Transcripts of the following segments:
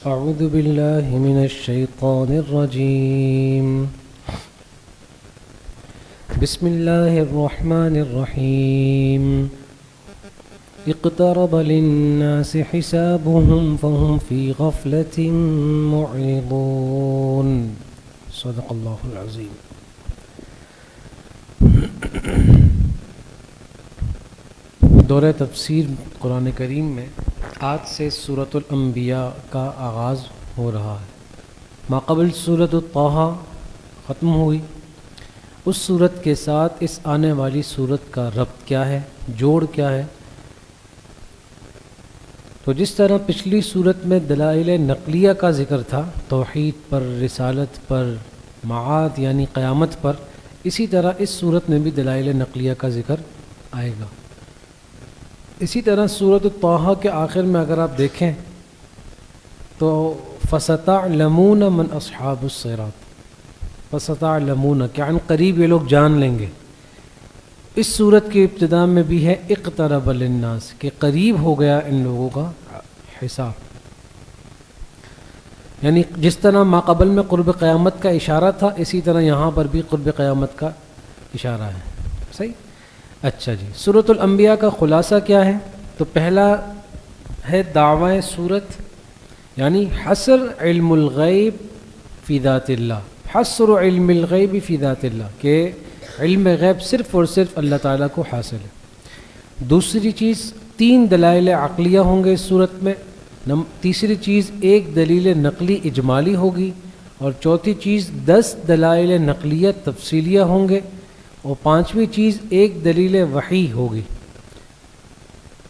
أعوذ بالله من الشيطان الرجيم بسم الله الرحمن الرحيم اقترب للناس حسابهم فهم في غفلة معرضون صدق الله العظيم. دورہ تفسیر قرآن کریم میں آج سے سورۃ الانبیاء کا آغاز ہو رہا ہے۔ ماقبل سورۃ طٰہٰ ختم ہوئی، اس سورت کے ساتھ اس آنے والی سورت کا ربط کیا ہے، جوڑ کیا ہے؟ تو جس طرح پچھلی سورت میں دلائل نقلیہ کا ذکر تھا، توحید پر، رسالت پر، معاد یعنی قیامت پر، اسی طرح اس سورت میں بھی دلائل نقلیہ کا ذکر آئے گا۔ اسی طرح سورۃ طٰہٰ کے آخر میں اگر آپ دیکھیں تو فَسَتَعْلَمُونَ مَنْ أَصْحَابُ الصِّرَاطِ، فَسَتَعْلَمُونَ کہ عن قریب یہ لوگ جان لیں گے۔ اس سورت کی ابتدا میں بھی ہے اقترب للناس کہ قریب ہو گیا ان لوگوں کا حساب، یعنی جس طرح ماقبل میں قرب قیامت کا اشارہ تھا، اسی طرح یہاں پر بھی قرب قیامت کا اشارہ ہے۔ صحیح؟ اچھا جی، سورۃ الانبیاء کا خلاصہ کیا ہے؟ تو پہلا ہے دعوی سورت، یعنی حصر علم الغیب فی ذات اللہ، حصر علم الغیب فی ذات اللہ کہ علم غیب صرف اور صرف اللہ تعالیٰ کو حاصل ہے۔ دوسری چیز 3 دلائل عقلیہ ہوں گے اس صورت میں، تیسری چیز 1 دلیل نقلی اجمالی ہوگی، اور چوتھی چیز 10 دلائل نقلیہ تفصیلیہ ہوں گے، اور 5ویں چیز 1 دلیل وحی ہوگی۔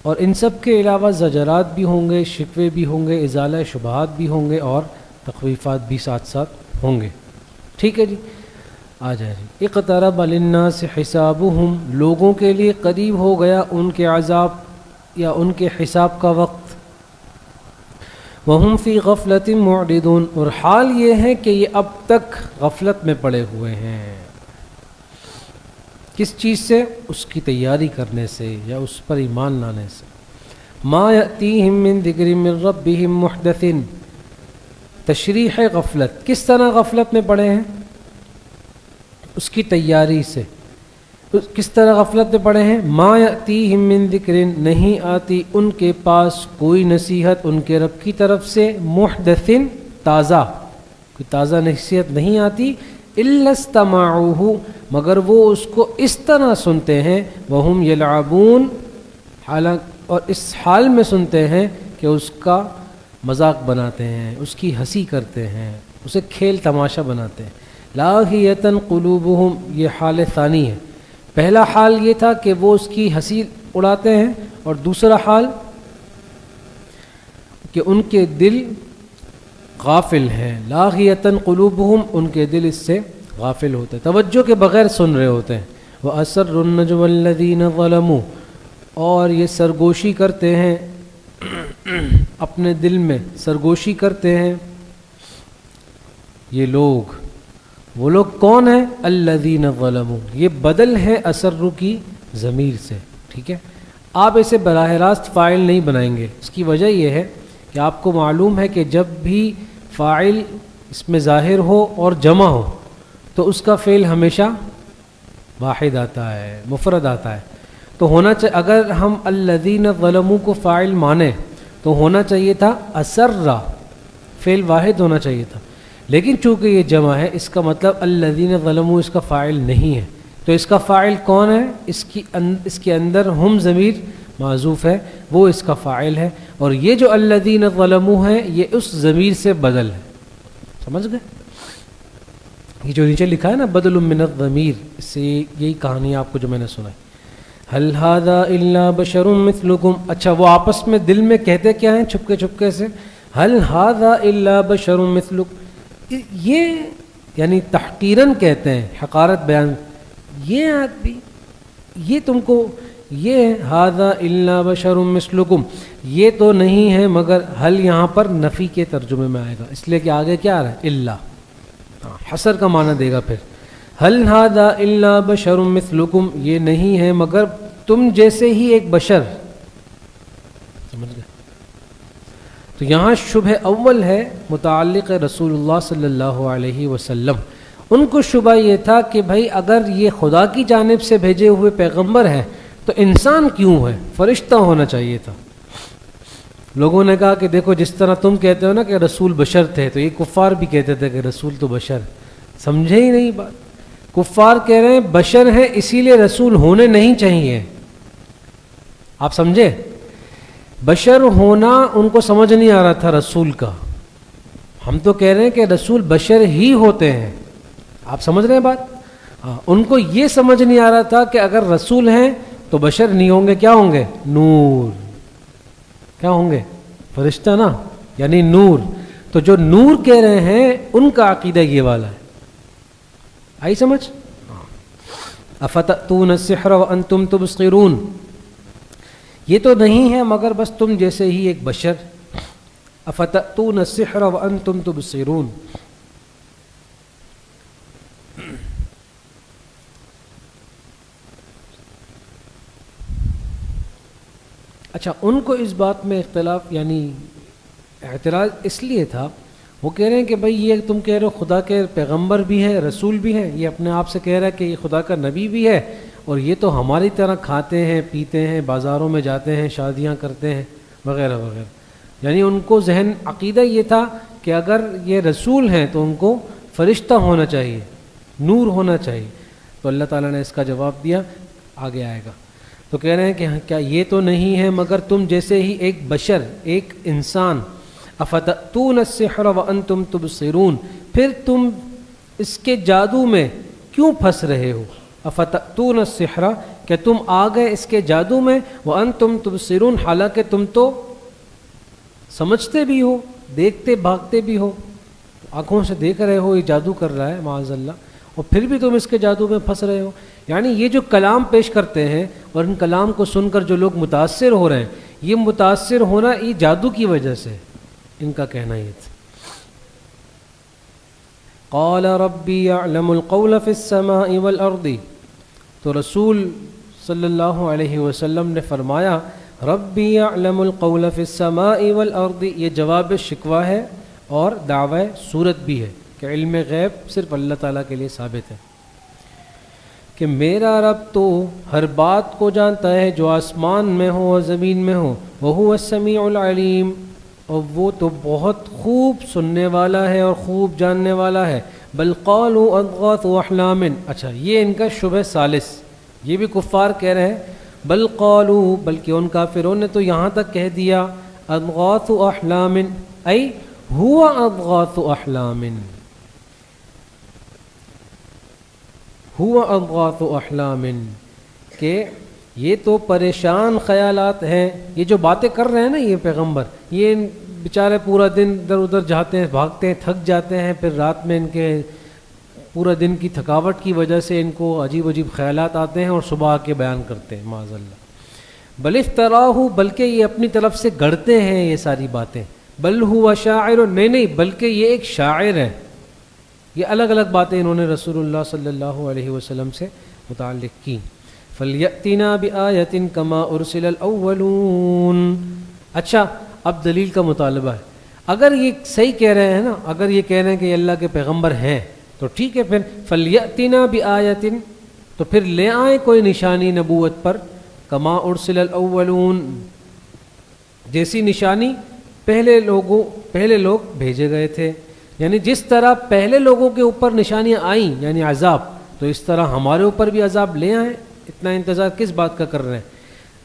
اور ان سب کے علاوہ زجرات بھی ہوں گے، شکوے بھی ہوں گے، ازالہ شبہات بھی ہوں گے، اور تخویفات بھی ساتھ ساتھ ہوں گے۔ ٹھیک ہے جی، آ جائے جی۔ اقترب للناس حسابهم، لوگوں کے لیے قریب ہو گیا ان کے عذاب یا ان کے حساب کا وقت۔ وهم فی غفلۃ معرضون، اور حال یہ ہے کہ یہ اب تک غفلت میں پڑے ہوئے ہیں۔ کس چیز سے؟ اس کی تیاری کرنے سے یا اس پر ایمان لانے سے۔ ما یأتیہم من ذکر من ربہم محدث، تشریح غفلت، کس طرح غفلت میں پڑے ہیں؟ اس کی تیاری سے۔ کس طرح غفلت میں پڑے ہیں؟ ما یأتیہم من ذکر، نہیں آتی ان کے پاس کوئی نصیحت ان کے رب کی طرف سے، محدث تازہ، کوئی تازہ نصیحت نہیں آتی، الا استمعوہ، مگر وہ اس کو اس طرح سنتے ہیں، وہم یلعبون، اور اس حال میں سنتے ہیں کہ اس کا مذاق بناتے ہیں، اس کی ہنسی کرتے ہیں، اسے کھیل تماشا بناتے ہیں۔ لاہیۃ قلوبہم، یہ حال ثانی ہے۔ پہلا حال یہ تھا کہ وہ اس کی ہنسی اڑاتے ہیں، اور دوسرا حال کہ ان کے دل غافل ہیں۔ لاہیۃ قلوبہم، ان کے دل اس سے غافل ہوتے ہیں، توجہ کے بغیر سن رہے ہوتے ہیں۔ وَأَسَرُّ النَّجْوَى الَّذِينَ ظَلَمُوا، اور یہ سرگوشی کرتے ہیں اپنے دل میں، سرگوشی کرتے ہیں یہ لوگ۔ وہ لوگ کون ہیں؟ الَّذِينَ ظَلَمُوا، یہ بدل ہے اسر کی ضمیر سے۔ ٹھیک ہے، آپ اسے براہ راست فاعل نہیں بنائیں گے، اس کی وجہ یہ ہے کہ آپ کو معلوم ہے کہ جب بھی فاعل اس میں ظاہر ہو اور جمع ہو تو اس کا فعل ہمیشہ واحد آتا ہے، مفرد آتا ہے۔ تو ہونا چاہیے، اگر ہم الذین ظلموا کو فاعل مانیں تو ہونا چاہیے تھا اسر، فعل واحد ہونا چاہیے تھا، لیکن چونکہ یہ جمع ہے، اس کا مطلب الذین ظلموا اس کا فاعل نہیں ہے، تو اس کا فاعل کون ہے؟ اس کے اندر ہم ضمیر معذوف ہے، وہ اس کا فاعل ہے، اور یہ جو الذین ظلموا ہے یہ اس ضمیر سے بدل ہے۔ سمجھ گئے؟ یہ جو نیچے لکھا ہے نا بدل من الضمیر، اس سے یہی کہانی آپ کو جو میں نے سنائی۔ هل هذا الا بشر مثلكم، اچھا وہ آپس میں دل میں کہتے کیا ہیں چھپکے چھپکے سے؟ هل هذا الا بشر مثلكم، یہ یعنی تحقیراً کہتے ہیں، حقارت بیان، یہ آدمی، یہ تم کو، یہ هذا الا بشر مثلكم، یہ تو نہیں ہے مگر، هل یہاں پر نفی کے ترجمے میں آئے گا، اس لیے کہ آگے کیا آ رہا ہے؟ الا، حصر کا معنی دے گا پھر۔ هل هذا الا بشر مثلكم، یہ نہیں ہے مگر تم جیسے ہی ایک بشر، سمجھ گئے؟ تو یہاں شبہ اول ہے متعلق رسول اللہ صلی اللہ علیہ وسلم. ان کو شبہ یہ تھا کہ بھائی اگر یہ خدا کی جانب سے بھیجے ہوئے پیغمبر ہے تو انسان کیوں ہے؟ فرشتہ ہونا چاہیے تھا. لوگوں نے کہا کہ دیکھو جس طرح تم کہتے ہو نا کہ رسول بشر تھے، تو یہ کفار بھی کہتے تھے کہ رسول تو بشر. سمجھے ہی نہیں بات. کفار کہہ رہے ہیں بشر ہیں اسی لیے رسول ہونے نہیں چاہیے. آپ سمجھے؟ بشر ہونا ان کو سمجھ نہیں آ رہا تھا رسول کا. ہم تو کہہ رہے ہیں کہ رسول بشر ہی ہوتے ہیں. آپ سمجھ رہے ہیں بات؟ ان کو یہ سمجھ نہیں آ رہا تھا کہ اگر رسول ہیں تو بشر نہیں ہوں گے، کیا ہوں گے؟ نور. کیا ہوں گے؟ فرشتہ نا، یعنی نور. تو جو نور کہہ رہے ہیں ان کا عقیدہ یہ والا ہے. آئی سمجھ؟ افتأتون السحر وانتم تبصرون، یہ تو نہیں ہے مگر بس تم جیسے ہی ایک بشر. افتأتون السحر وانتم تبصرون. اچھا، ان کو اس بات میں اختلاف یعنی اعتراض اس لیے تھا، وہ کہہ رہے ہیں کہ بھئی یہ تم کہہ رہے ہو خدا کے پیغمبر بھی ہے، رسول بھی ہے، یہ اپنے آپ سے کہہ رہا ہے کہ یہ خدا کا نبی بھی ہے، اور یہ تو ہماری طرح کھاتے ہیں پیتے ہیں، بازاروں میں جاتے ہیں، شادیاں کرتے ہیں وغیرہ وغیرہ. یعنی ان کو ذہن عقیدہ یہ تھا کہ اگر یہ رسول ہیں تو ان کو فرشتہ ہونا چاہیے، نور ہونا چاہیے. تو اللہ تعالیٰ نے اس کا جواب دیا، آگے آئے گا. تو کہہ رہے ہیں کہ کیا یہ تو نہیں ہے مگر تم جیسے ہی ایک بشر، ایک انسان. افتأتون السحر وانتم تبصرون، پھر تم اس کے جادو میں کیوں پھنس رہے ہو؟ افتأتون السحر، کہ تم آ گئے اس کے جادو میں، وانتم تبصرون، حالانکہ تم تو سمجھتے بھی ہو، دیکھتے بھاگتے بھی ہو، آنکھوں سے دیکھ رہے ہو یہ جادو کر رہا ہے معاذ اللہ، اور پھر بھی تم اس کے جادو میں پھنس رہے ہو. یعنی یہ جو کلام پیش کرتے ہیں اور ان کلام کو سن کر جو لوگ متاثر ہو رہے ہیں، یہ متاثر ہونا یہ جادو کی وجہ سے، ان کا کہنا یہ تھا. قال ربی یعلم القول فی السماء والارض، تو رسول صلی اللہ علیہ وسلم نے فرمایا ربی یعلم القول فی السماء والارض. یہ جواب شکوہ ہے اور دعوی صورت بھی ہے کہ علم غیب صرف اللہ تعالیٰ کے لیے ثابت ہے کہ میرا رب تو ہر بات کو جانتا ہے جو آسمان میں ہو اور زمین میں ہو. وہو السمیع العلیم، اور وہ تو بہت خوب سننے والا ہے اور خوب جاننے والا ہے. بل قالوا اضغاث احلام، اچھا یہ ان کا شبہ ثالث، یہ بھی کفار کہہ رہے ہیں بل قالوا، بلکہ ان کافروں نے تو یہاں تک کہہ دیا اضغاث احلام، ای ہوا اضغاث احلام، ہوا اضغاث احلام، کہ یہ تو پریشان خیالات ہیں. یہ جو باتیں کر رہے ہیں نا یہ پیغمبر، یہ بیچارے پورا دن ادھر ادھر جاتے ہیں، بھاگتے ہیں، تھک جاتے ہیں، پھر رات میں ان کے پورا دن کی تھکاوٹ کی وجہ سے ان کو عجیب عجیب خیالات آتے ہیں اور صبح آ کے بیان کرتے ہیں معاذ اللہ. بل افتراہ، بلکہ یہ اپنی طرف سے گڑھتے ہیں یہ ساری باتیں. بل ہوا شاعر، نہیں بلکہ یہ ایک شاعر ہے. یہ الگ الگ باتیں انہوں نے رسول اللہ صلی اللہ علیہ وسلم سے متعلق کی. فَلْيَأْتِنَا بِآيَةٍ كَمَا أُرْسِلَ الْأَوَّلُونَ. اچھا اب دلیل کا مطالبہ ہے. اگر یہ صحیح کہہ رہے ہیں نا، اگر یہ کہہ رہے ہیں کہ یہ اللہ کے پیغمبر ہیں تو ٹھیک ہے، پھر فَلْيَأْتِنَا بِآيَةٍ، تو پھر لے آئیں کوئی نشانی نبوت پر. كَمَا أُرْسِلَ الْأَوَّلُونَ، جیسی نشانی پہلے لوگ بھیجے گئے تھے. یعنی جس طرح پہلے لوگوں کے اوپر نشانیاں آئیں یعنی عذاب، تو اس طرح ہمارے اوپر بھی عذاب لے آئیں. اتنا انتظار کس بات کا کر رہے ہیں؟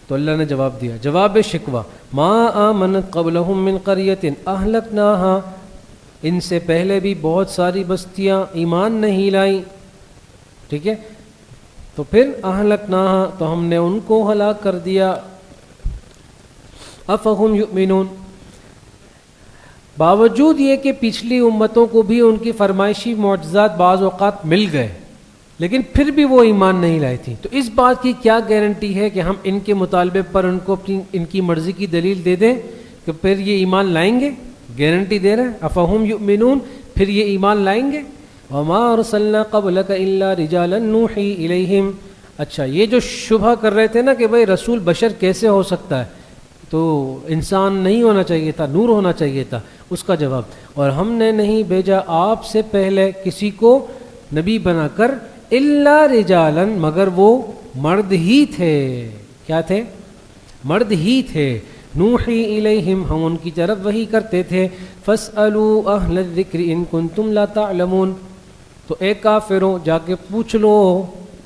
تو اللہ نے جواب دیا، جواب شکوہ، ما آمنت قبلہم من قریۃ اہلکناہا، ان سے پہلے بھی بہت ساری بستیاں ایمان نہیں لائیں. ٹھیک ہے، تو پھر اہلکناہا، تو ہم نے ان کو ہلاک کر دیا. افہم یؤمنون، باوجود یہ کہ پچھلی امتوں کو بھی ان کی فرمائشی معجزات بعض اوقات مل گئے لیکن پھر بھی وہ ایمان نہیں لائی تھی. تو اس بات کی کیا گارنٹی ہے کہ ہم ان کے مطالبے پر ان کو ان کی مرضی کی دلیل دے دیں کہ پھر یہ ایمان لائیں گے؟ گارنٹی دے رہے ہیں افہم یؤمنون، پھر یہ ایمان لائیں گے. وما ارسلنا قبلک الا رجالا نوحی الیہم. اچھا یہ جو شبہ کر رہے تھے نا کہ بھئی رسول بشر کیسے ہو سکتا ہے، تو انسان نہیں ہونا چاہیے تھا، نور ہونا چاہیے تھا. اس کا جواب، اور ہم نے نہیں بھیجا آپ سے پہلے کسی کو نبی بنا کر الا رجالا، مگر وہ مرد ہی تھے. کیا تھے؟ مرد ہی تھے. نوحی الیہم، ہم ان کی طرف وحی کرتے تھے. فاسألوا اہل الذکر ان کنتم لا تعلمون، تو اے کافروں جا کے پوچھ لو،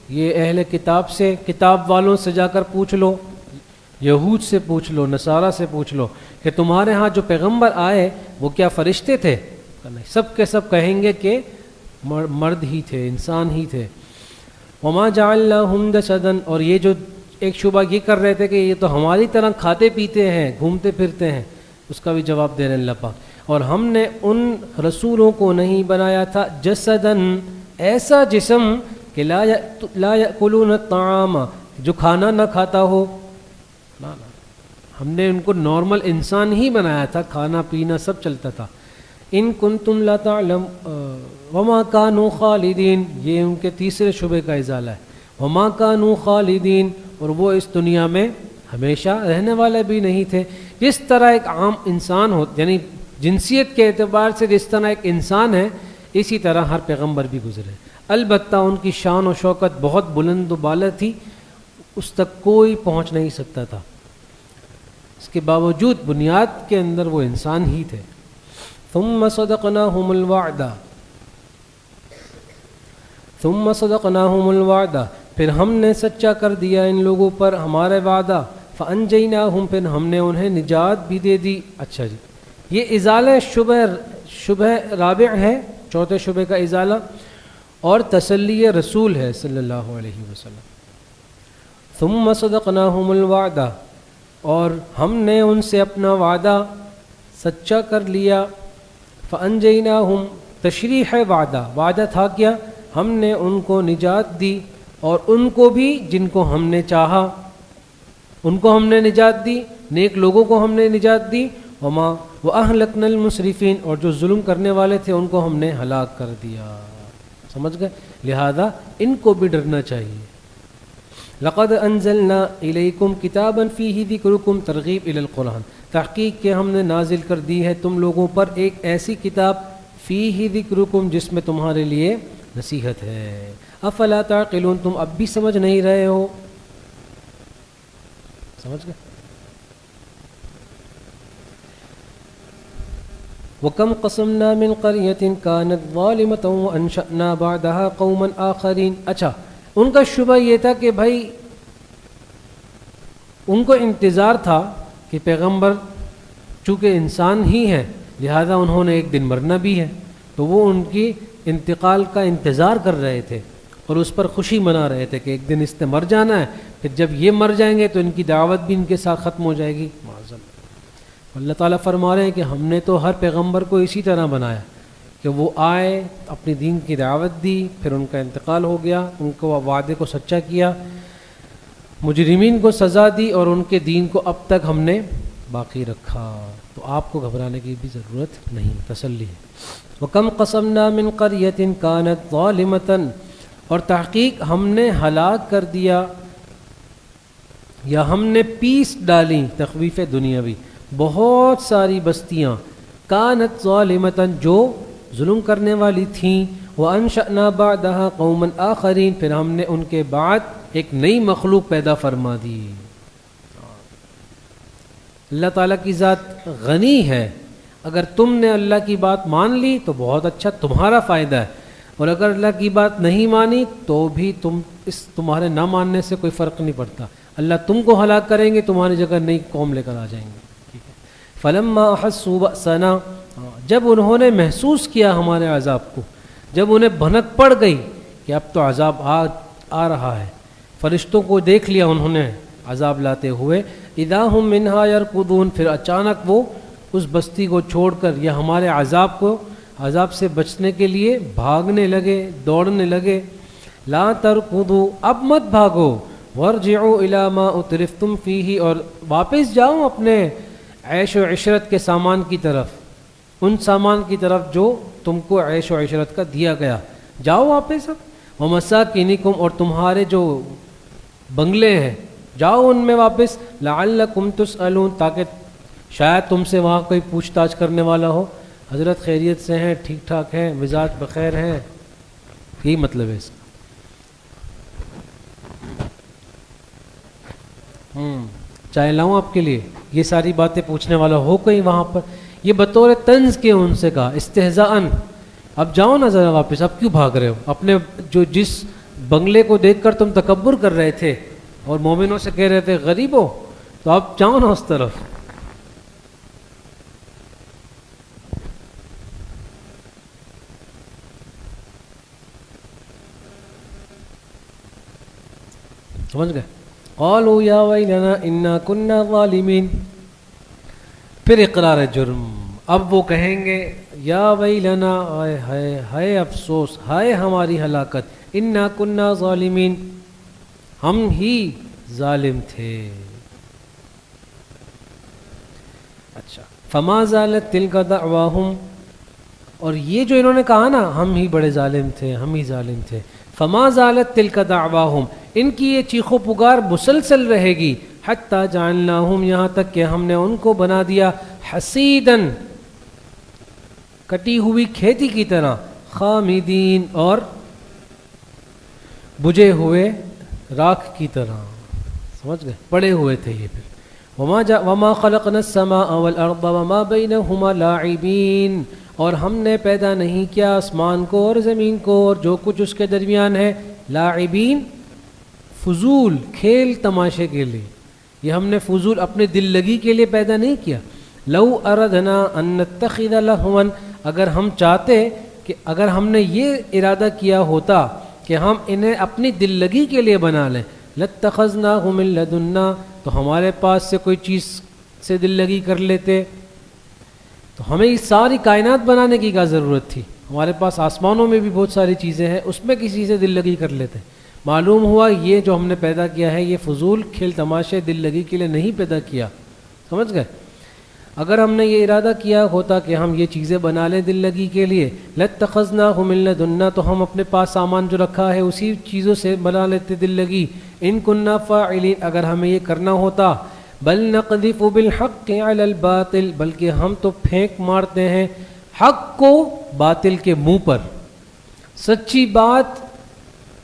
یہ اہل کتاب سے، کتاب والوں سے جا کر پوچھ لو، یہود سے پوچھ لو، نصارہ سے پوچھ لو کہ تمہارے ہاں جو پیغمبر آئے وہ کیا فرشتے تھے؟ سب کے سب کہیں گے کہ مرد ہی تھے، انسان ہی تھے. وما جعلناہم جسدا، اور یہ جو ایک شبہ یہ کر رہے تھے کہ یہ تو ہماری طرح کھاتے پیتے ہیں، گھومتے پھرتے ہیں، اس کا بھی جواب دے رہے ہیں اللہ پاک. اور ہم نے ان رسولوں کو نہیں بنایا تھا جسدن، ایسا جسم کہ لا یأکلون الطعام، جو کھانا نہ کھاتا ہو. ہم نے ان کو نارمل انسان ہی بنایا تھا، کھانا پینا سب چلتا تھا. ان کنتم لا تعلم وما كانوا خالدین، یہ ان کے تیسرے شبے کا ازالہ ہے. وما كانوا خالدین، اور وہ اس دنیا میں ہمیشہ رہنے والے بھی نہیں تھے. جس طرح ایک عام انسان ہو، یعنی جنسیت کے اعتبار سے جس طرح ایک انسان ہے، اسی طرح ہر پیغمبر بھی گزرے. البتہ ان کی شان و شوکت بہت بلند و بالا تھی، اس تک کوئی پہنچ نہیں سکتا تھا. اس کے باوجود بنیاد کے اندر وہ انسان ہی تھے. ثم صدقناہم الوعد، پھر ہم نے سچا کر دیا ان لوگوں پر ہمارے وعدہ. فانجیناہم، پھر ہم نے انہیں نجات بھی دے دی. اچھا جی، یہ ازالہ شبہ رابع ہے، چوتھے شبہ کا ازالہ، اور تسلی رسول ہے صلی اللہ علیہ وسلم. ثم صدقناہم الوعد، اور ہم نے ان سے اپنا وعدہ سچا کر لیا. فانجیناہم، تشریح ہے وعدہ، وعدہ تھا کیا؟ ہم نے ان کو نجات دی، اور ان کو بھی جن کو ہم نے چاہا ان کو ہم نے نجات دی، نیک لوگوں کو ہم نے نجات دی. وَأَهْلَكْنَا الْمُسْرِفِينَ، اور جو ظلم کرنے والے تھے ان کو ہم نے ہلاک کر دیا. سمجھ گئے؟ لہذا ان کو بھی ڈرنا چاہیے. لَقَدْ أَنزَلْنَا إِلَيْكُمْ كِتَابًا فِيهِ ذِكْرُكُمْ، ترغیب الی القرآن، تحقیق کہ ہم نے نازل کر دی ہے تم لوگوں پر ایک ایسی کتاب فِيهِ ذِكْرُكُمْ، جس میں تمہارے لیے نصیحت ہے. افلا تعقلون، تم اب بھی سمجھ نہیں رہے ہو؟ سمجھ گئے؟ وَكَمْ قَصَمْنَا مِنْ قَرْيَةٍ كَانَتْ ظَالِمَةً وَأَنشَأْنَا بَعْدَهَا قَوْمًا آخَرِينَ. اچھا، ان کا شبہ یہ تھا کہ بھائی ان کو انتظار تھا کہ پیغمبر چونکہ انسان ہی ہے، لہذا انہوں نے ایک دن مرنا بھی ہے، تو وہ ان کی انتقال کا انتظار کر رہے تھے اور اس پر خوشی منا رہے تھے کہ ایک دن اس نے مر جانا ہے، پھر جب یہ مر جائیں گے تو ان کی دعوت بھی ان کے ساتھ ختم ہو جائے گی. اللہ تعالیٰ فرما رہے ہیں کہ ہم نے تو ہر پیغمبر کو اسی طرح بنایا کہ وہ آئے، اپنی دین کی دعوت دی، پھر ان کا انتقال ہو گیا، ان کو وعدے کو سچا کیا، مجرمین کو سزا دی، اور ان کے دین کو اب تک ہم نے باقی رکھا. تو آپ کو گھبرانے کی بھی ضرورت نہیں، تسلی ہے. وَكَمْ قَصَمْنَا مِنْ قَرْيَةٍ كَانَتْ ظَالِمَةً، اور تحقیق ہم نے ہلاک کر دیا یا ہم نے پیس ڈالی، تخویف دنیاوی، بہت ساری بستیاں، کانت ظالمتاً، جو ظلم کرنے والی تھیں. وَأَنشَأْنَا بَعْدَهَا قَوْمًا آخَرِينَ، پھر ہم نے ان کے بعد ایک نئی مخلوق پیدا فرما دی. اللہ تعالیٰ کی ذات غنی ہے، اگر تم نے اللہ کی بات مان لی تو بہت اچھا، تمہارا فائدہ ہے، اور اگر اللہ کی بات نہیں مانی تو بھی تمہارے نہ ماننے سے کوئی فرق نہیں پڑتا. اللہ تم کو ہلاک کریں گے، تمہاری جگہ نئی قوم لے کر آ جائیں گے. فَلَمَّا أَحَسُّوا بَأْسَنَا، جب انہوں نے محسوس کیا ہمارے عذاب کو، جب انہیں بھنک پڑ گئی کہ اب تو عذاب آ رہا ہے، فرشتوں کو دیکھ لیا انہوں نے عذاب لاتے ہوئے، اِذَا هُم مِّنْهَا يَرْكُضُونَ، پھر اچانک وہ اس بستی کو چھوڑ کر یا ہمارے عذاب سے بچنے کے لیے بھاگنے لگے، دوڑنے لگے. لا ترکضوا، اب مت بھاگو، وارجعوا الی ما اترفتم فیہ، اور واپس جاؤ اپنے عیش و عشرت کے سامان کی طرف، ان سامان کی طرف جو تم کو عیش و عشرت کا دیا گیا، جاؤ واپس اب. ومساکنکم، اور تمہارے جو بنگلے ہیں، جاؤ ان میں واپس، لعلکم تسألون، تاکہ شاید تم سے وہاں کوئی پوچھ تاچھ کرنے والا ہو، حضرت خیریت سے ہیں، ٹھیک ٹھاک ہیں، مزاج بخیر ہیں، یہی مطلب ہے اس کا۔ چائے لاؤں آپ کے لیے؟ یہ ساری باتیں پوچھنے والا ہو کوئی وہاں پر؟ یہ بطور طنز کے ان سے کہا، استہزاءً۔ اب جاؤ نا ذرا واپس، اب کیوں بھاگ رہے ہو؟ اپنے جس بنگلے کو دیکھ کر تم تکبر کر رہے تھے اور مومنوں سے کہہ رہے تھے غریب ہو، تو اب جاؤ نا اس طرف۔ سمجھ گئے؟ قالوا یا ویلنا انا کنا ظالمین، پھر اقرار جرم۔ اب وہ کہیں گے یا ویلنا، ہائے ہائے ہائے افسوس، ہائے ہماری ہلاکت، انا کنا ظالمین، ہم ہی ظالم تھے۔ اچھا، فما زالت تلک دعواہم، اور یہ جو انہوں نے کہا نا ہم ہی بڑے ظالم تھے، ہم ہی ظالم تھے، فما زالت تلک دعواہم، ان کی یہ چیخ و پکار مسلسل رہے گی، حتی جعلناہم، یہاں تک کہ ہم نے ان کو بنا دیا حصیداً، کٹی ہوئی کھیتی کی طرح، خامدین، اور بجھے ہوئے راکھ کی طرح۔ سمجھ گئے؟ پڑے ہوئے تھے یہ پھر۔ وما خلقنا السماء والارض وما بینہما لاعبین، اور ہم نے پیدا نہیں کیا آسمان کو اور زمین کو اور جو کچھ اس کے درمیان ہے، لاعبین، فضول، کھیل تماشے کے لیے، یہ ہم نے فضول اپنے دل لگی کے لیے پیدا نہیں کیا۔ لو اردنا ان نتخذ لہوا، اگر ہم چاہتے کہ اگر ہم نے یہ ارادہ کیا ہوتا کہ ہم انہیں اپنی دل لگی کے لیے بنا لیں، لاتخذناہ من لدنا، تو ہمارے پاس سے کوئی چیز سے دل لگی کر لیتے، تو ہمیں اس ساری کائنات بنانے کی کیا ضرورت تھی؟ ہمارے پاس آسمانوں میں بھی بہت ساری چیزیں ہیں، اس میں کسی سے دل لگی کر لیتے۔ معلوم ہوا یہ جو ہم نے پیدا کیا ہے یہ فضول کھیل تماشے دل لگی کے لیے نہیں پیدا کیا۔ سمجھ گئے؟ اگر ہم نے یہ ارادہ کیا ہوتا کہ ہم یہ چیزیں بنا لیں دل لگی کے لیے، لاتخذناہ من لدنا، تو ہم اپنے پاس سامان جو رکھا ہے اسی چیزوں سے بنا لیتے دل لگی۔ ان کننا فاعلین، اگر ہمیں یہ کرنا ہوتا۔ بل نقذف بالحق علی الباطل، بلکہ ہم تو پھینک مارتے ہیں حق کو باطل کے منہ پر، سچی بات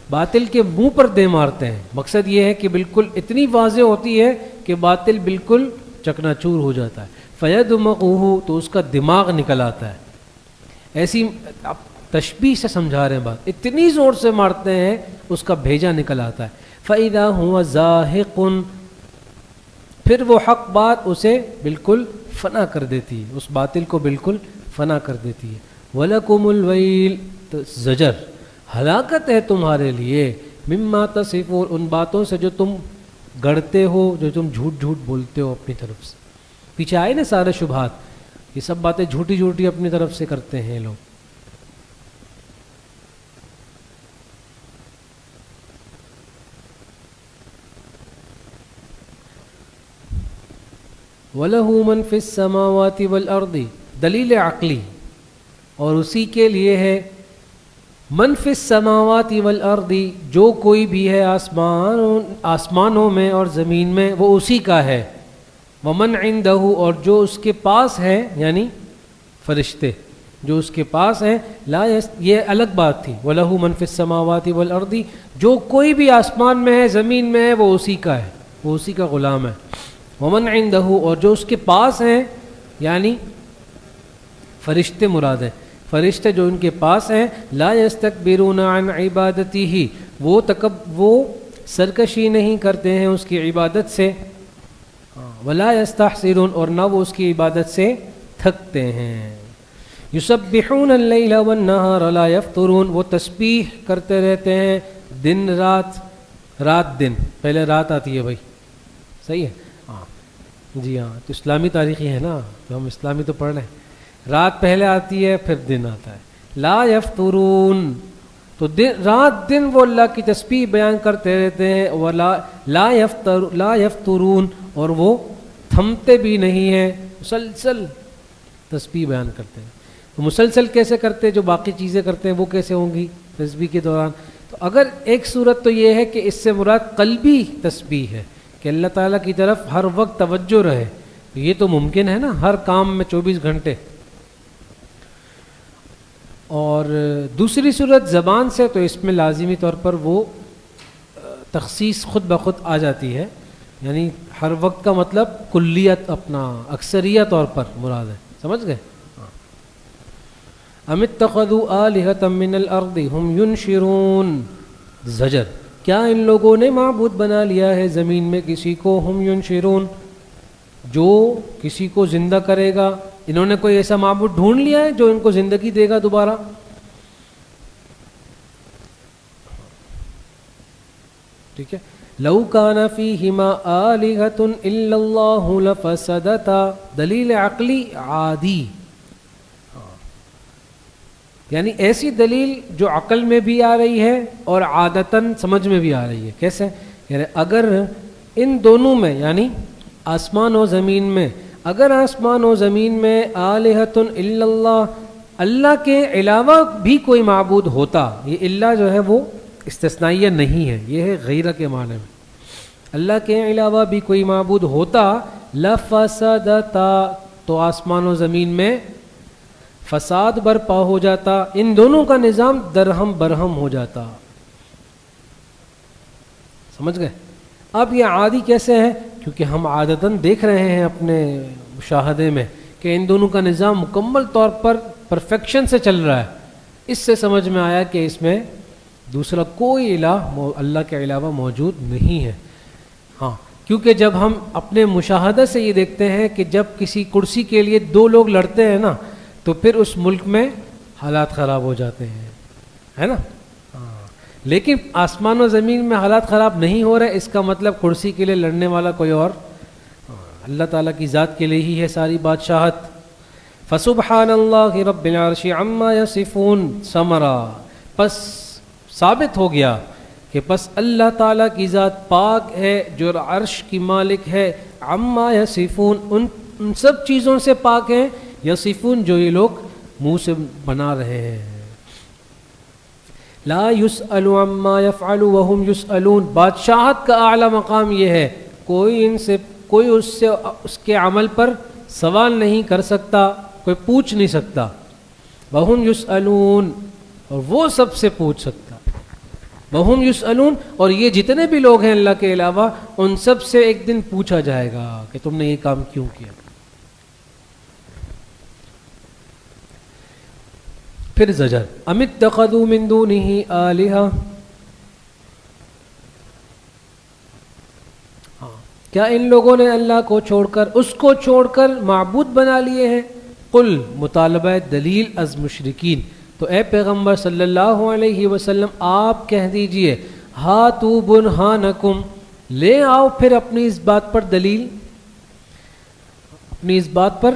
باطل کے منہ پر دے مارتے ہیں۔ مقصد یہ ہے کہ بالکل اتنی واضح ہوتی ہے کہ باطل بالکل چکنا چور ہو جاتا ہے۔ فیدمغہ، تو اس کا دماغ نکل آتا ہے۔ ایسی آپ تشبیہ سے سمجھا رہے ہیں بات، اتنی زور سے مارتے ہیں اس کا بھیجا نکل آتا ہے۔ فَإِذَا هُوَ زَاهِقٌ، پھر وہ حق بات اسے بالکل فنا کر دیتی ہے، اس باطل کو بالکل فنا کر دیتی ہے۔ وَلَكُمُ الْوَيْلُ، تو زجر، ہلاکت ہے تمہارے لیے، مما تصفون، ان باتوں سے جو تم گڑھتے ہو، جو تم جھوٹ جھوٹ بولتے ہو اپنی طرف سے۔ پیچھے آئے نا سارے شبہات، یہ سب باتیں جھوٹی جھوٹی اپنی طرف سے کرتے ہیں لوگ۔ وَلَهُ مَنْ فِي السَّمَاوَاتِ وَالْأَرْضِ، دلیل عقلی، اور اسی کے لیے ہے من فی السماوات والارض، جو کوئی بھی ہے آسمانوں میں اور زمین میں وہ اسی کا ہے۔ ومن عندہ، اور جو اس کے پاس ہے، یعنی فرشتے جو اس کے پاس ہیں، یہ الگ بات تھی۔ وَلَهُ مَنْ فِي السَّمَاوَاتِ وَالْأَرْضِ، جو کوئی بھی آسمان میں ہے زمین میں ہے وہ اسی کا ہے، وہ اسی کا غلام ہے۔ ومن عندہ، اور جو اس کے پاس ہیں، یعنی فرشتے مراد ہیں، فرشتے جو ان کے پاس ہیں، لا یستکبرون عن عبادتہ، وہ سرکشی نہیں کرتے ہیں اس کی عبادت سے، ولا یستحسرون، اور نہ وہ اس کی عبادت سے تھکتے ہیں۔ یسبحون اللیل والنہار لا یفترون، وہ تسبیح کرتے رہتے ہیں دن رات، رات دن، پہلے رات آتی ہے بھائی، صحیح ہے؟ ہاں جی ہاں، تو اسلامی تاریخی ہے نا، تو ہم اسلامی تو پڑھ رہے ہیں۔ رات پہلے آتی ہے پھر دن آتا ہے۔ لا یفترون، تو رات دن وہ اللہ کی تسبیح بیان کرتے رہتے ہیں، لا یفترون، اور وہ تھمتے بھی نہیں ہیں، مسلسل تسبیح بیان کرتے ہیں۔ تو مسلسل کیسے کرتے، جو باقی چیزیں کرتے ہیں وہ کیسے ہوں گی تسبیح کے دوران؟ تو اگر ایک صورت تو یہ ہے کہ اس سے مراد قلبی تسبیح ہے کہ اللہ تعالیٰ کی طرف ہر وقت توجہ رہے. یہ تو ممکن ہے نا ہر کام میں 24 گھنٹے. اور دوسری صورت زبان سے تو اس میں لازمی طور پر وہ تخصیص خود بخود آ جاتی ہے، یعنی ہر وقت کا مطلب کلیت اپنا اکثریت طور پر مراد ہے. سمجھ گئے؟ ام اتخذوا آلہۃ من الارض ہم ینشرون. زجر، کیا ان لوگوں نے معبود بنا لیا ہے زمین میں کسی کو، ہم ینشرون، جو کسی کو زندہ کرے گا. انہوں نے کوئی ایسا معبود ڈھونڈ لیا ہے جو ان کو زندگی دے گا دوبارہ. ٹھیک ہے. لو کان فیہما آلہۃ الا اللہ لفسدتا. دلیل عقلی عادی، یعنی ایسی دلیل جو عقل میں بھی آ رہی ہے اور عادتاً سمجھ میں بھی آ رہی ہے. کیسے؟ یعنی اگر ان دونوں میں، یعنی آسمان و زمین میں، اگر آسمان و زمین میں آلہۃ الا اللہ، اللہ کے علاوہ بھی کوئی معبود ہوتا، یہ اللہ جو ہے وہ استثنائیہ نہیں ہے، یہ ہے غیرہ کے معنی میں. اللہ کے علاوہ بھی کوئی معبود ہوتا لفسدتا، تو آسمان و زمین میں فساد برپا ہو جاتا، ان دونوں کا نظام درہم برہم ہو جاتا. سمجھ گئے؟ اب یہ عادی کیسے ہے؟ کیونکہ ہم عادتاً دیکھ رہے ہیں اپنے مشاہدے میں کہ ان دونوں کا نظام مکمل طور پر پرفیکشن سے چل رہا ہے. اس سے سمجھ میں آیا کہ اس میں دوسرا کوئی الہ اللہ کے علاوہ موجود نہیں ہے. ہاں، کیونکہ جب ہم اپنے مشاہدہ سے یہ دیکھتے ہیں کہ جب کسی کرسی کے لیے 2 لوگ لڑتے ہیں نا، تو پھر اس ملک میں حالات خراب ہو جاتے ہیں، ہے نا. لیکن آسمان و زمین میں حالات خراب نہیں ہو رہے، اس کا مطلب کرسی کے لیے لڑنے والا کوئی اور اللہ تعالیٰ کی ذات کے لیے ہی ہے ساری بادشاہت. فسبحان اللہ رب العرش عما یصفون. ثمرہ، پس ثابت ہو گیا کہ پس اللہ تعالیٰ کی ذات پاک ہے جو عرش کی مالک ہے. عما یصفون، ان سب چیزوں سے پاک ہیں. یصفون، جو یہ لوگ منہ سے بنا رہے ہیں. لا یسأل عما یفعل وهم یسألون. بادشاہت کا اعلیٰ مقام یہ ہے، کوئی اس کے عمل پر سوال نہیں کر سکتا، کوئی پوچھ نہیں سکتا. وهم یسألون، اور وہ سب سے پوچھ سکتا. وهم یسألون، اور یہ جتنے بھی لوگ ہیں اللہ کے علاوہ، ان سب سے ایک دن پوچھا جائے گا کہ تم نے یہ کام کیوں کیا. پھر زجر، ام اتخذوا من دونہ آلہہ. کیا ان لوگوں نے اللہ کو چھوڑ کر، اس کو چھوڑ کر معبود بنا لیے ہیں. قل، مطالبہ دلیل از مشرکین. تو اے پیغمبر صلی اللہ علیہ وسلم آپ کہہ دیجئے، ہاتوا برہانکم، لے آؤ پھر اپنی اس بات پر دلیل، اپنی اس بات پر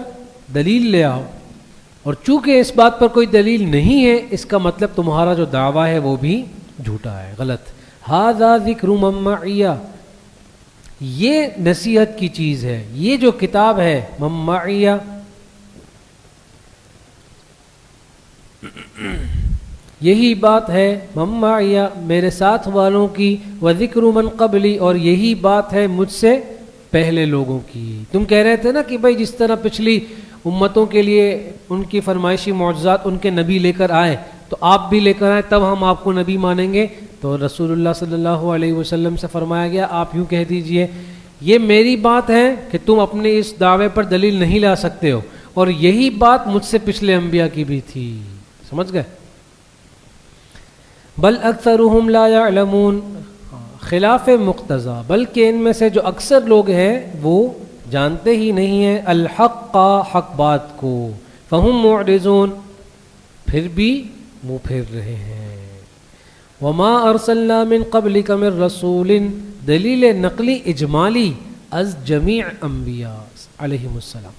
دلیل لے آؤ. اور چونکہ اس بات پر کوئی دلیل نہیں ہے، اس کا مطلب تمہارا جو دعویٰ ہے وہ بھی جھوٹا ہے، غلط. ھذا ذکر من معی، یہ نصیحت کی چیز ہے، یہ جو کتاب ہے من معی، یہی بات ہے من معی، میرے ساتھ والوں کی. وذکر من قبلی، اور یہی بات ہے مجھ سے پہلے لوگوں کی. تم کہہ رہے تھے نا کہ بھائی جس طرح پچھلی امتوں کے لیے ان کی فرمائشی معجزات ان کے نبی لے کر آئے، تو آپ بھی لے کر آئے تب ہم آپ کو نبی مانیں گے. تو رسول اللہ صلی اللہ علیہ وسلم سے فرمایا گیا آپ یوں کہہ دیجئے، یہ میری بات ہے کہ تم اپنے اس دعوے پر دلیل نہیں لا سکتے ہو، اور یہی بات مجھ سے پچھلے انبیاء کی بھی تھی. سمجھ گئے؟ بل اکثرهم لا يعلمون، خلاف مقتضا، بلکہ ان میں سے جو اکثر لوگ ہیں وہ جانتے ہی نہیں ہیں الحق، حق بات کو. فہم معرضون، پھر بھی منہ پھیر رہے ہیں. وما ارسلنا من قبلک من رسول، دلیل نقلی اجمالی از جمیع انبیاء علیہم السلام.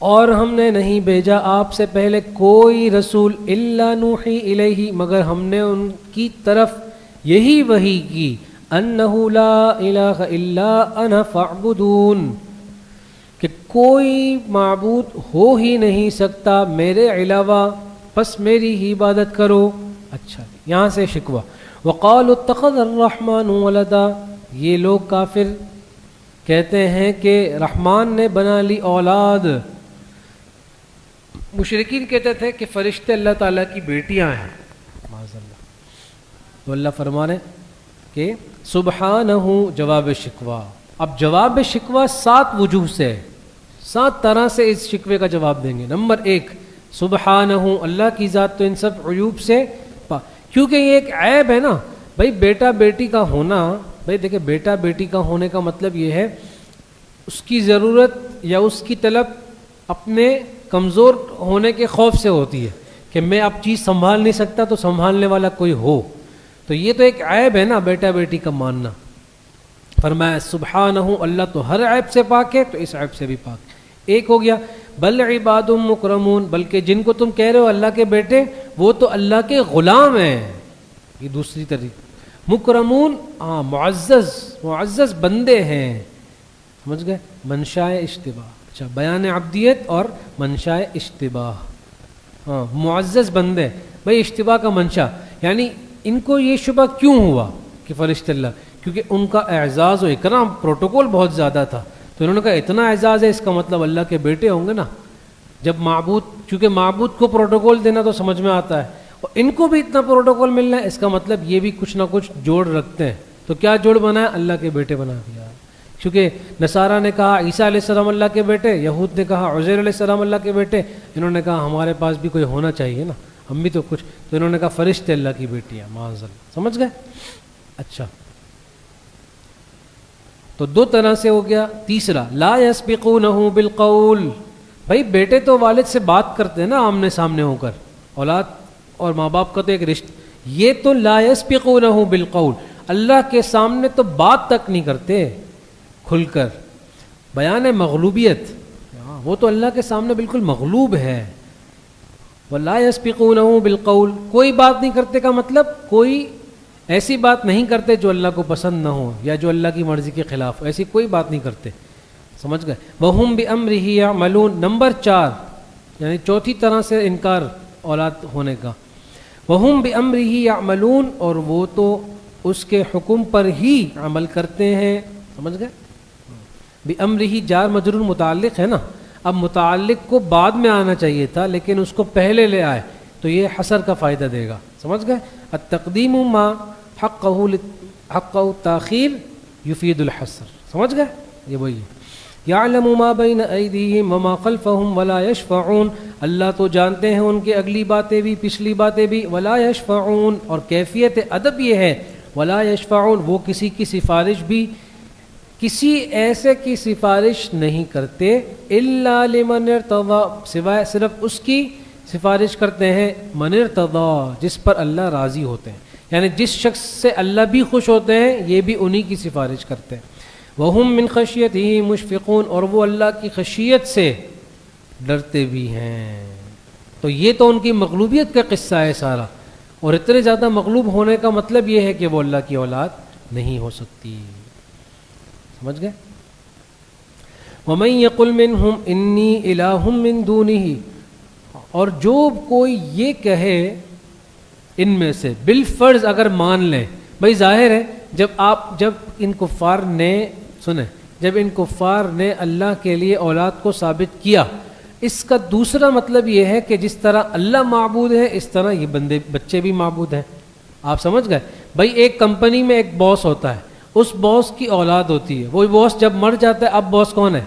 اور ہم نے نہیں بھیجا آپ سے پہلے کوئی رسول الا نوحی الیہ، مگر ہم نے ان کی طرف یہی وحی کی، انہ لا الہ الا انا فاعبدون، کہ کوئی معبود ہو ہی نہیں سکتا میرے علاوہ، پس میری ہی عبادت کرو. اچھا، یہاں سے شکوہ. وقالوا اتخذ الرحمن ولدا، یہ لوگ کافر کہتے ہیں کہ رحمان نے بنا لی اولاد. مشرکین کہتے تھے کہ فرشتے اللہ تعالیٰ کی بیٹیاں ہیں معاذ اللہ. تو اللہ فرما رہے کہ سبحانہ جواب شکوہ. اب جواب شکوہ 7 وجوہ سے، 7 طرح سے اس شکوے کا جواب دیں گے. نمبر 1 سبحانہ، اللہ کی ذات تو ان سب عیوب سے کیونکہ یہ ایک عیب ہے نا بھائی. بیٹا بیٹی کا ہونا، بھائی دیکھیں بیٹا بیٹی کا ہونے کا مطلب یہ ہے اس کی ضرورت یا اس کی طلب اپنے کمزور ہونے کے خوف سے ہوتی ہے کہ میں اب چیز سنبھال نہیں سکتا تو سنبھالنے والا کوئی ہو. تو یہ تو ایک عیب ہے نا بیٹا بیٹی کا ماننا. فرمایا سبحانہ، اللہ تو ہر عیب سے پاک ہے تو اس عیب سے بھی پاک. ایک ہو گیا. بل عباد مکرمون، بلکہ جن کو تم کہہ رہے ہو اللہ کے بیٹے وہ تو اللہ کے غلام ہیں. یہ دوسری طریقہ. مکرمون معزز بندے ہیں. سمجھ گئے؟ منشاء اشتباہ. اچھا، بیان عبدیت اور منشاء اشتباہ. معزز بندے. بھائی اشتباہ کا منشا یعنی ان کو یہ شبہ کیوں ہوا کہ فرشتے اللہ، کیونکہ ان کا اعزاز و اکرام پروٹوکول بہت زیادہ تھا. تو انہوں نے کہا اتنا اعزاز ہے اس کا مطلب اللہ کے بیٹے ہوں گے نا. جب معبود، چونکہ معبود کو پروٹوکول دینا تو سمجھ میں آتا ہے اور ان کو بھی اتنا پروٹوکول ملنا ہے، اس کا مطلب یہ بھی کچھ نہ کچھ جوڑ رکھتے ہیں. تو کیا جوڑ بنا ہے؟ اللہ کے بیٹے بنا دیا. کیونکہ نصارہ نے کہا عیسیٰ علیہ السلام اللہ کے بیٹے، یہود نے کہا عزیر علیہ السلام اللہ کے بیٹے. انہوں نے کہا ہمارے پاس بھی کوئی ہونا چاہیے نا، ہم بھی تو کچھ. تو انہوں نے کہا فرشتے اللہ کی بیٹی ہیں معاذ اللہ. سمجھ گئے؟ اچھا، تو 2 طرح سے ہو گیا. تیسرا لا یسبقونہ بالقول. بھائی بیٹے تو والد سے بات کرتے ہیں نا آمنے سامنے ہو کر. اولاد اور ماں باپ کا تو ایک رشتہ. یہ تو لا یسبقونہ بالقول، اللہ کے سامنے تو بات تک نہیں کرتے کھل کر. بیان مغلوبیت، وہ تو اللہ کے سامنے بالکل مغلوب ہے. ولا یسبقونہ بالقول، کوئی بات نہیں کرتے کا مطلب کوئی ایسی بات نہیں کرتے جو اللہ کو پسند نہ ہو یا جو اللہ کی مرضی کے خلاف، ایسی کوئی بات نہیں کرتے. سمجھ گئے؟ وَهُمْ بِأَمْرِهِ يَعْمَلُونَ. نمبر 4 یعنی چوتھی طرح سے انکار اولاد ہونے کا. وَهُمْ بِأَمْرِهِ يَعْمَلُونَ، اور وہ تو اس کے حکم پر ہی عمل کرتے ہیں. سمجھ گئے؟ بِأَمْرِهِ جار مجرور متعلق ہے نا. اب متعلق کو بعد میں آنا چاہیے تھا لیکن اس کو پہلے لے آئے تو یہ حصر کا فائدہ دے گا. سمجھ گئے؟ التقدیم ما حقہ تاخیر یفید الحصر. سمجھ گئے؟ یہ وہی یعلم ما بین ایدیہم وما خلفہم ولا یشفعون. اللہ تو جانتے ہیں ان کے اگلی باتیں بھی پچھلی باتیں بھی. ولا یشفعون، اور کیفیت ادب یہ ہے ولا یشفعون، وہ کسی کی سفارش بھی، کسی ایسے کی سفارش نہیں کرتے. الا لمن ارتضی، سوائے صرف اس کی سفارش کرتے ہیں من ارتضی، جس پر اللہ راضی ہوتے ہیں. یعنی جس شخص سے اللہ بھی خوش ہوتے ہیں یہ بھی انہی کی سفارش کرتے ہیں. وَهُم مِّن خَشْيَتِهِ مُشْفِقُونَ، اور وہ اللہ کی خشیت سے ڈرتے بھی ہیں. تو یہ تو ان کی مغلوبیت کا قصہ ہے سارا. اور اتنے زیادہ مغلوب ہونے کا مطلب یہ ہے کہ وہ اللہ کی اولاد نہیں ہو سکتی. سمجھ گئے؟ وَمَن يَقُلْ مِنْهُمْ إِنِّي إِلَٰهٌ مِّن دُونِهِ، اور جو کوئی یہ کہے ان میں سے بالفرض اگر مان لیں. بھائی ظاہر ہے جب ان کفار نے سنیں، جب ان کفار نے اللہ کے لیے اولاد کو ثابت کیا، اس کا دوسرا مطلب یہ ہے کہ جس طرح اللہ معبود ہے اس طرح یہ بچے بھی معبود ہیں. آپ سمجھ گئے؟ بھائی ایک کمپنی میں ایک باس ہوتا ہے، اس باس کی اولاد ہوتی ہے، وہ باس جب مر جاتا ہے اب باس کون ہے؟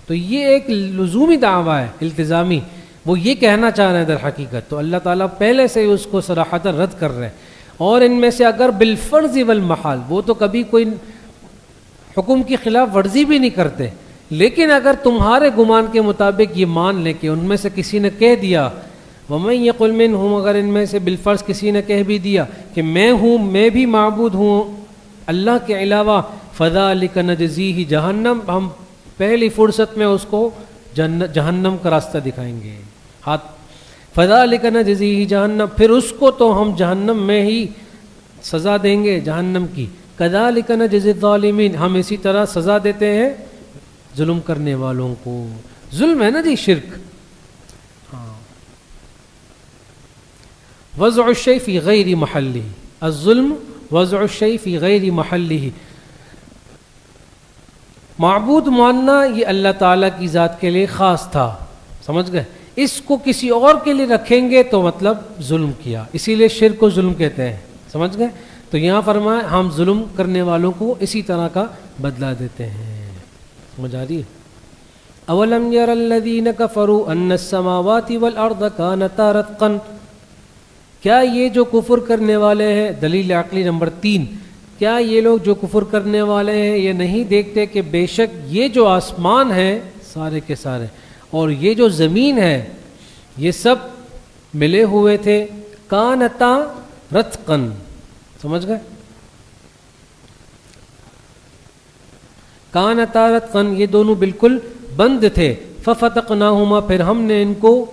تو یہ ایک لزومی دعویٰ ہے التزامی. وہ یہ کہنا چاہ رہے ہیں در حقیقت تو اللہ تعالیٰ پہلے سے اس کو صراحتاً رد کر رہے ہیں. اور ان میں سے اگر بالفرض والمحال، وہ تو کبھی کوئی حکم کی خلاف ورزی بھی نہیں کرتے، لیکن اگر تمہارے گمان کے مطابق یہ مان لیں کہ ان میں سے کسی نے کہہ دیا وَمَن يَقُلْ مِنْهُمْ، اگر ان میں سے بالفرض کسی نے کہہ بھی دیا کہ میں بھی معبود ہوں اللہ کے علاوہ، فَذَلِكَ نَجْزِيهِ جہنم، ہم پہلی فرصت میں اس کو جہنم کا راستہ دکھائیں گے. ہاتھ فَذَلِكَ نَجْزِيهِ جہنم، پھر اس کو تو ہم جہنم میں ہی سزا دیں گے جہنم کی. كَذَلِكَ نَجْزِي الظَّالِمِينَ، ہم اسی طرح سزا دیتے ہیں ظلم کرنے والوں کو. ظلم ہے نا جی، شرک. وضع الشيء في غیر محله، الظلم وضع الشيء في غیر محلہ، معبود ماننا یہ اللہ تعالیٰ کی ذات کے لیے خاص تھا، سمجھ گئے؟ اس کو کسی اور کے لیے رکھیں گے تو مطلب ظلم کیا، اسی لیے شرک کو ظلم کہتے ہیں، سمجھ گئے؟ تو یہاں فرمایا ہم ظلم کرنے والوں کو اسی طرح کا بدلہ دیتے ہیں، سمجھ آ رہی ہے؟ اولم یر الذین کفروا ان السماوات والارض کانتا رتقا، کیا یہ جو کفر کرنے والے ہیں، دلیل عقلی نمبر 3، کیا یہ لوگ جو کفر کرنے والے ہیں یہ نہیں دیکھتے کہ بے شک یہ جو آسمان ہے سارے کے سارے اور یہ جو زمین ہے یہ سب ملے ہوئے تھے، کانتا رتقا، سمجھ گئے؟ کانتا رتقا، یہ دونوں بالکل بند تھے، ففتقناہما، پھر ہم نے ان کو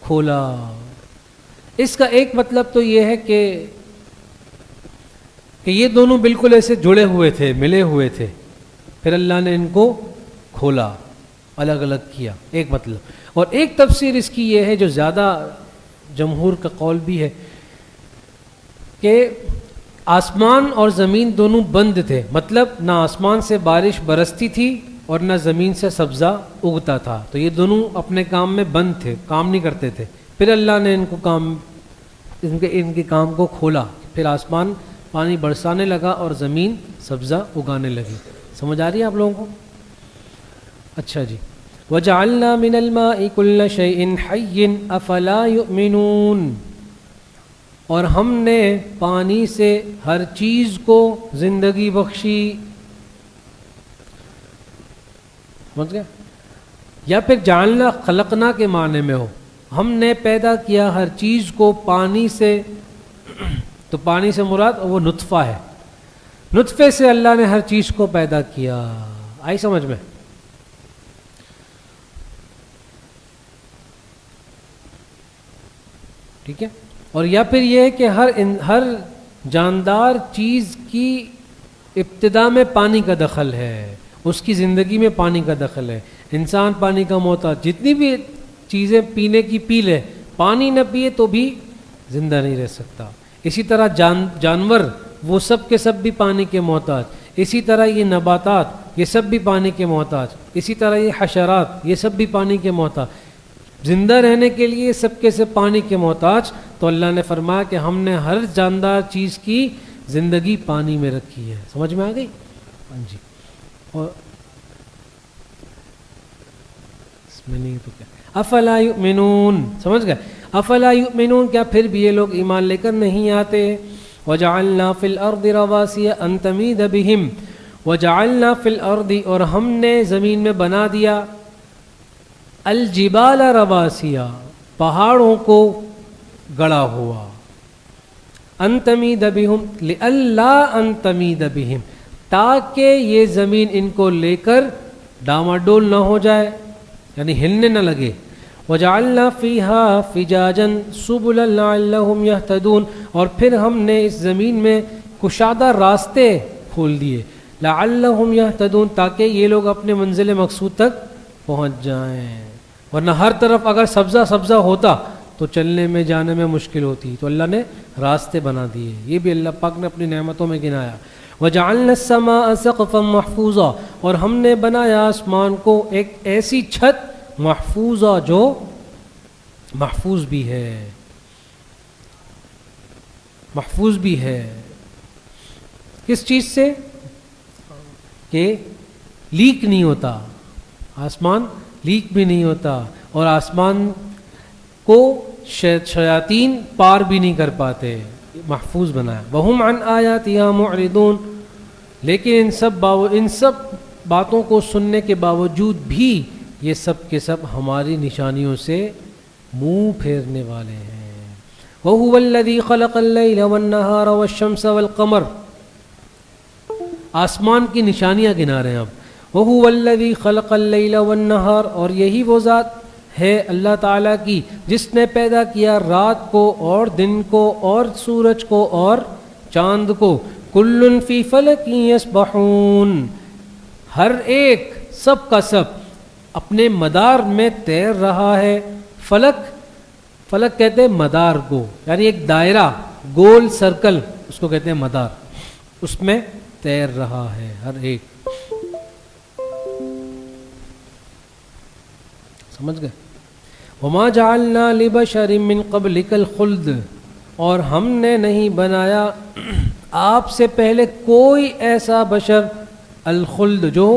کھولا۔ اس کا ایک مطلب تو یہ ہے کہ یہ دونوں بالکل ایسے جڑے ہوئے تھے، ملے ہوئے تھے، پھر اللہ نے ان کو کھولا، الگ الگ کیا، ایک مطلب۔ اور ایک تفسیر اس کی یہ ہے جو زیادہ جمہور کا قول بھی ہے کہ آسمان اور زمین دونوں بند تھے، مطلب نہ آسمان سے بارش برستی تھی اور نہ زمین سے سبزہ اگتا تھا، تو یہ دونوں اپنے کام میں بند تھے، کام نہیں کرتے تھے، پھر اللہ نے ان کے کام کو کھولا، پھر آسمان پانی برسانے لگا اور زمین سبزہ اگانے لگی۔ سمجھ آ رہی ہے آپ لوگوں کو؟ اچھا جی، وَجَعَلْنَا مِنَ الْمَاءِ كُلَّ شَيْءٍ حَيٍّ أَفَلَا يُؤْمِنُونَ، اور ہم نے پانی سے ہر چیز کو زندگی بخشی، سمجھ گئے؟ یا پھر جعلنا خلقنا کے معنی میں ہو، ہم نے پیدا کیا ہر چیز کو پانی سے، تو پانی سے مراد وہ نطفہ ہے، نطفے سے اللہ نے ہر چیز کو پیدا کیا۔ آئی سمجھ میں؟ ٹھیک ہے؟ اور یا پھر یہ ہے کہ ہر جاندار چیز کی ابتدا میں پانی کا دخل ہے، اس کی زندگی میں پانی کا دخل ہے، انسان پانی کا محتاج، جتنی بھی چیزیں پینے کی پی لے، پانی نہ پیے تو بھی زندہ نہیں رہ سکتا۔ اسی طرح جانور وہ سب کے سب بھی پانی کے محتاج، اسی طرح یہ نباتات یہ سب بھی پانی کے محتاج، اسی طرح یہ حشرات یہ سب بھی پانی کے محتاج، زندہ رہنے کے لیے سب کے سب پانی کے محتاج۔ تو اللہ نے فرمایا کہ ہم نے ہر جاندار چیز کی زندگی پانی میں رکھی ہے۔ سمجھ میں آ گئی؟ ہاں جی۔ اور اس میں نہیں تو کیا، افلا یؤمنون، سمجھ گئے؟ افلا یؤمنون، کیا پھر بھی یہ لوگ ایمان لے کر نہیں آتے؟ وجعلنا فی الارض رواسیا ان تمید بہم، وجعلنا فی الارض، اور ہم نے زمین میں بنا دیا، الجبال رواسیا، پہاڑوں کو گڑا ہوا، ان تمید بہم لئلا ان تمید بہم، تاکہ یہ زمین ان کو لے کر ڈاماڈول نہ ہو جائے، یعنی ہلنے نہ لگے۔ وجعلنا فیہا فجاجا سبلا لعلہم یہتدون، اور پھر ہم نے اس زمین میں کشادہ راستے کھول دیے، لعلہم یہتدون، تاکہ یہ لوگ اپنے منزل مقصود تک پہنچ جائیں، ورنہ ہر طرف اگر سبزہ سبزہ ہوتا تو چلنے میں جانے میں مشکل ہوتی، تو اللہ نے راستے بنا دیے۔ یہ بھی اللہ پاک نے اپنی نعمتوں میں گنایا۔ وجعلنا السماء سقفا محفوظا، اور ہم نے بنایا آسمان کو ایک ایسی چھت محفوظہ جو محفوظ بھی ہے، محفوظ بھی ہے کس چیز سے؟ کہ لیک نہیں ہوتا، آسمان لیک بھی نہیں ہوتا، اور آسمان کو شیاطین پار بھی نہیں کر پاتے، محفوظ بنایا۔ وہم عن آیاتها معرضون، لیکن ان سب باتوں کو سننے کے باوجود بھی یہ سب کے سب ہماری نشانیوں سے منہ پھیرنے والے ہیں۔ وَهُوَ الَّذِي خَلَقَ اللَّيْلَ وَالنَّهَارَ وَالشَّمْسَ وَالْقَمَرَ، آسمان کی نشانیاں گنا رہے ہیں اب۔ وَهُوَ الَّذِي خَلَقَ اللَّيْلَ وَالنَّهَارَ، اور یہی وہ ذات ہے اللہ تعالیٰ کی جس نے پیدا کیا رات کو اور دن کو اور سورج کو اور چاند کو، کُلٌّ فِي فَلَكٍ يَسْبَحُونَ، ہر ایک سب کا سب اپنے مدار میں تیر رہا ہے۔ فلک کہتے ہیں مدار کو، یعنی ایک دائرہ، گول سرکل، اس کو کہتے ہیں مدار۔ اس میں تیر رہا ہے ہر ایک. سمجھ گئے؟ وما جعلنا لبشر من قبلک الخلد، اور ہم نے نہیں بنایا آپ سے پہلے کوئی ایسا بشر الخلد جو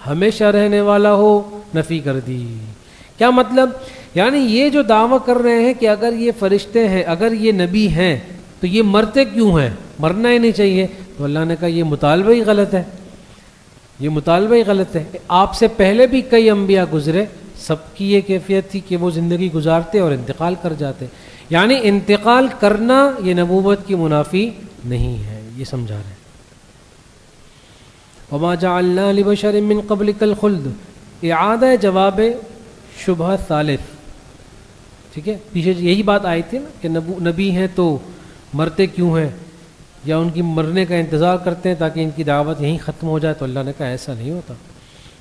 ہمیشہ رہنے والا ہو. نفی کر دی. کیا مطلب؟ یعنی یہ جو دعویٰ کر رہے ہیں کہ اگر یہ فرشتے ہیں، اگر یہ نبی ہیں، تو یہ مرتے کیوں ہیں؟ مرنا ہی نہیں چاہیے. تو اللہ نے کہا یہ مطالبہ ہی غلط ہے، یہ مطالبہ ہی غلط ہے. آپ سے پہلے بھی کئی انبیاء گزرے، سب کی یہ کیفیت تھی کہ وہ زندگی گزارتے اور انتقال کر جاتے. یعنی انتقال کرنا یہ نبوت کی منافی نہیں ہے، یہ سمجھا رہے ہیں. وما جعلنا لبشر من قبلک الخلد، اعادہ جواب شبہ ثالث. ٹھیک ہے، پیچھے یہی بات آئی تھی نا کہ نبی ہیں تو مرتے کیوں ہیں، یا ان کی مرنے کا انتظار کرتے ہیں تاکہ ان کی دعوت یہیں ختم ہو جائے. تو اللہ نے کہا ایسا نہیں ہوتا.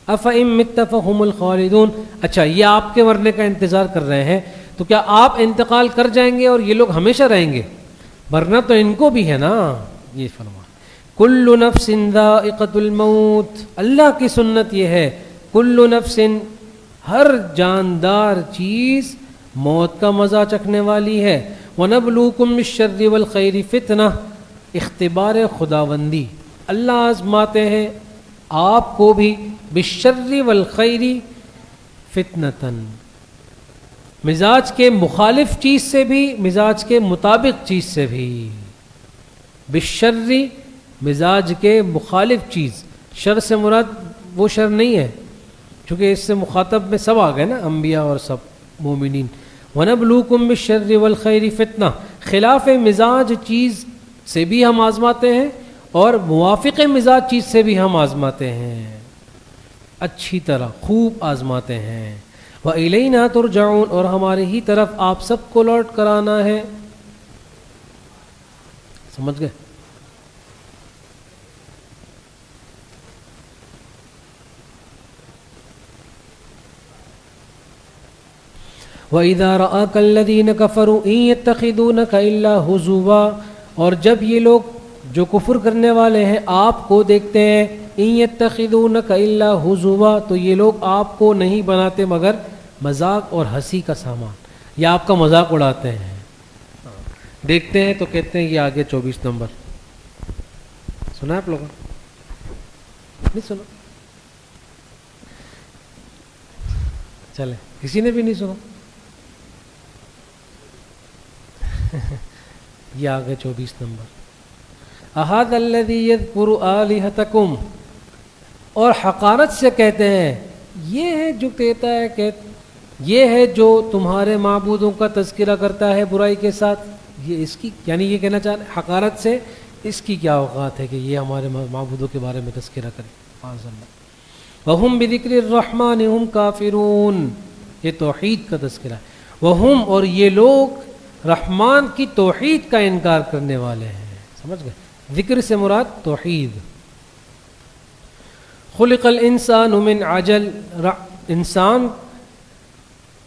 افإن مت فهم الخالدون، اچھا یہ آپ کے مرنے کا انتظار کر رہے ہیں تو کیا آپ انتقال کر جائیں گے اور یہ لوگ ہمیشہ رہیں گے؟ مرنا تو ان کو بھی ہے نا. یہ فرما کل نفس ذائقۃ الموت، اللہ کی سنت یہ ہے کل نفس، ہر جاندار چیز موت کا مزہ چکھنے والی ہے. وَنَبْلُوكُمْ بِالشَّرِّ وَالْخَيْرِ فتنہ، اختبار خداوندی، اللہ آزماتے ہیں آپ کو بھی بالشر والخیر فتنتاً، مزاج کے مخالف چیز سے بھی، مزاج کے مطابق چیز سے بھی. بالشر مزاج کے مخالف چیز، شر سے مراد وہ شر نہیں ہے چونکہ اس سے مخاطب میں سب آ گئے نا، انبیاء اور سب مومنین. وَنَبْلُوكُمْ بِالشَّرِّ وَالْخَيْرِ فتنہ، خلاف مزاج چیز سے بھی ہم آزماتے ہیں اور موافق مزاج چیز سے بھی ہم آزماتے ہیں، اچھی طرح خوب آزماتے ہیں. وَإِلَيْنَا تُرْجَعُونَ، اور ہمارے ہی طرف آپ سب کو لوٹ کر آنا ہے. سمجھ گئے؟ وَإِذَا رَآكَ الَّذِينَ كَفَرُوا إِن يَتَّخِذُونَكَ إِلَّا هُزُوًا، اور جب یہ لوگ جو کفر کرنے والے ہیں آپ کو دیکھتے ہیں، إِن يَتَّخِذُونَكَ إِلَّا هُزُوًا، تو یہ لوگ آپ کو نہیں بناتے مگر مذاق اور ہنسی کا سامان، یا آپ کا مذاق اڑاتے ہیں. دیکھتے ہیں تو کہتے ہیں یہ آگے 24 نمبر. سنا آپ لوگوں نہیں سنا؟ چلے کسی نے بھی نہیں سنا. یہ آگے 24 نمبر. احد الذی یذکر آلہتکم، اور حقارت سے کہتے ہیں یہ ہے جو کہتا ہے کہ یہ ہے جو تمہارے معبودوں کا تذکرہ کرتا ہے برائی کے ساتھ. یہ اس کی یعنی یہ کہنا چاہ رہے حقارت سے اس کی کیا اوقات ہے کہ یہ ہمارے معبودوں کے بارے میں تذکرہ کرے. معاذ اللہ. وہم بذکر الرحمن ہم کافرون، یہ توحید کا تذکرہ ہے. وہم، اور یہ لوگ رحمان کی توحید کا انکار کرنے والے ہیں. سمجھ گئے؟ ذکر سے مراد توحید. خلق الانسان من عجل، انسان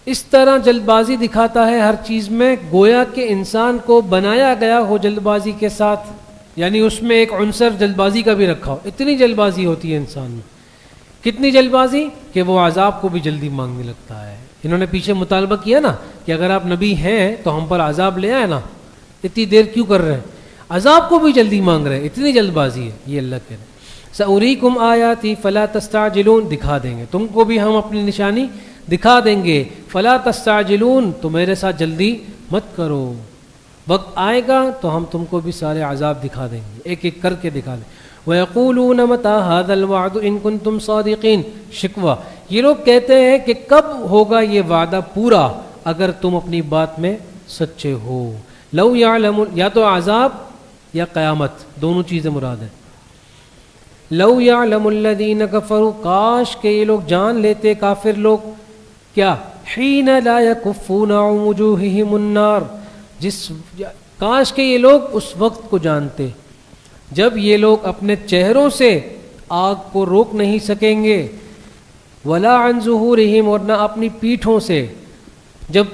اس طرح جلد بازی دکھاتا ہے ہر چیز میں گویا کہ انسان کو بنایا گیا ہو جلد بازی کے ساتھ، یعنی اس میں ایک عنصر جلد بازی کا بھی رکھا ہو. اتنی جلد بازی ہوتی ہے انسان میں. کتنی جلد بازی کہ وہ عذاب کو بھی جلدی مانگنے لگتا ہے. انہوں نے پیچھے مطالبہ کیا نا کہ اگر آپ نبی ہیں تو ہم پر عذاب لے آئے نا، اتنی دیر کیوں کر رہے ہیں؟ عذاب کو بھی جلدی مانگ رہے ہیں، اتنی جلد بازی ہے. یہ اللہ کہہ رہے ہیں سأریکم آیاتی فلا تستعجلون، دکھا دیں گے تم کو بھی ہم اپنی نشانی دکھا دیں گے. فلا تستعجلون، تو میرے ساتھ جلدی مت کرو، وقت آئے گا تو ہم تم کو بھی سارے عذاب دکھا دیں گے، ایک ایک کر کے دکھا دیں. وَيَقُولُونَ مَتَى هَذَا الْوَعْدُ إِن كُنتُمْ صَادِقِينَ، شکوہ، یہ لوگ کہتے ہیں کہ کب ہوگا یہ وعدہ پورا اگر تم اپنی بات میں سچے ہو. لو یعلم، یا تو عذاب یا قیامت، دونوں چیزیں مراد ہیں. لو یعلم الذین کفروا، کاش کہ یہ لوگ جان لیتے کافر لوگ کیا، حین لا یکفون عن وجوہہم النار، کاش کہ یہ لوگ اس وقت کو جانتے جب یہ لوگ اپنے چہروں سے آگ کو روک نہیں سکیں گے. ولا عن ظہورہم، اور نہ اپنی پیٹھوں سے، جب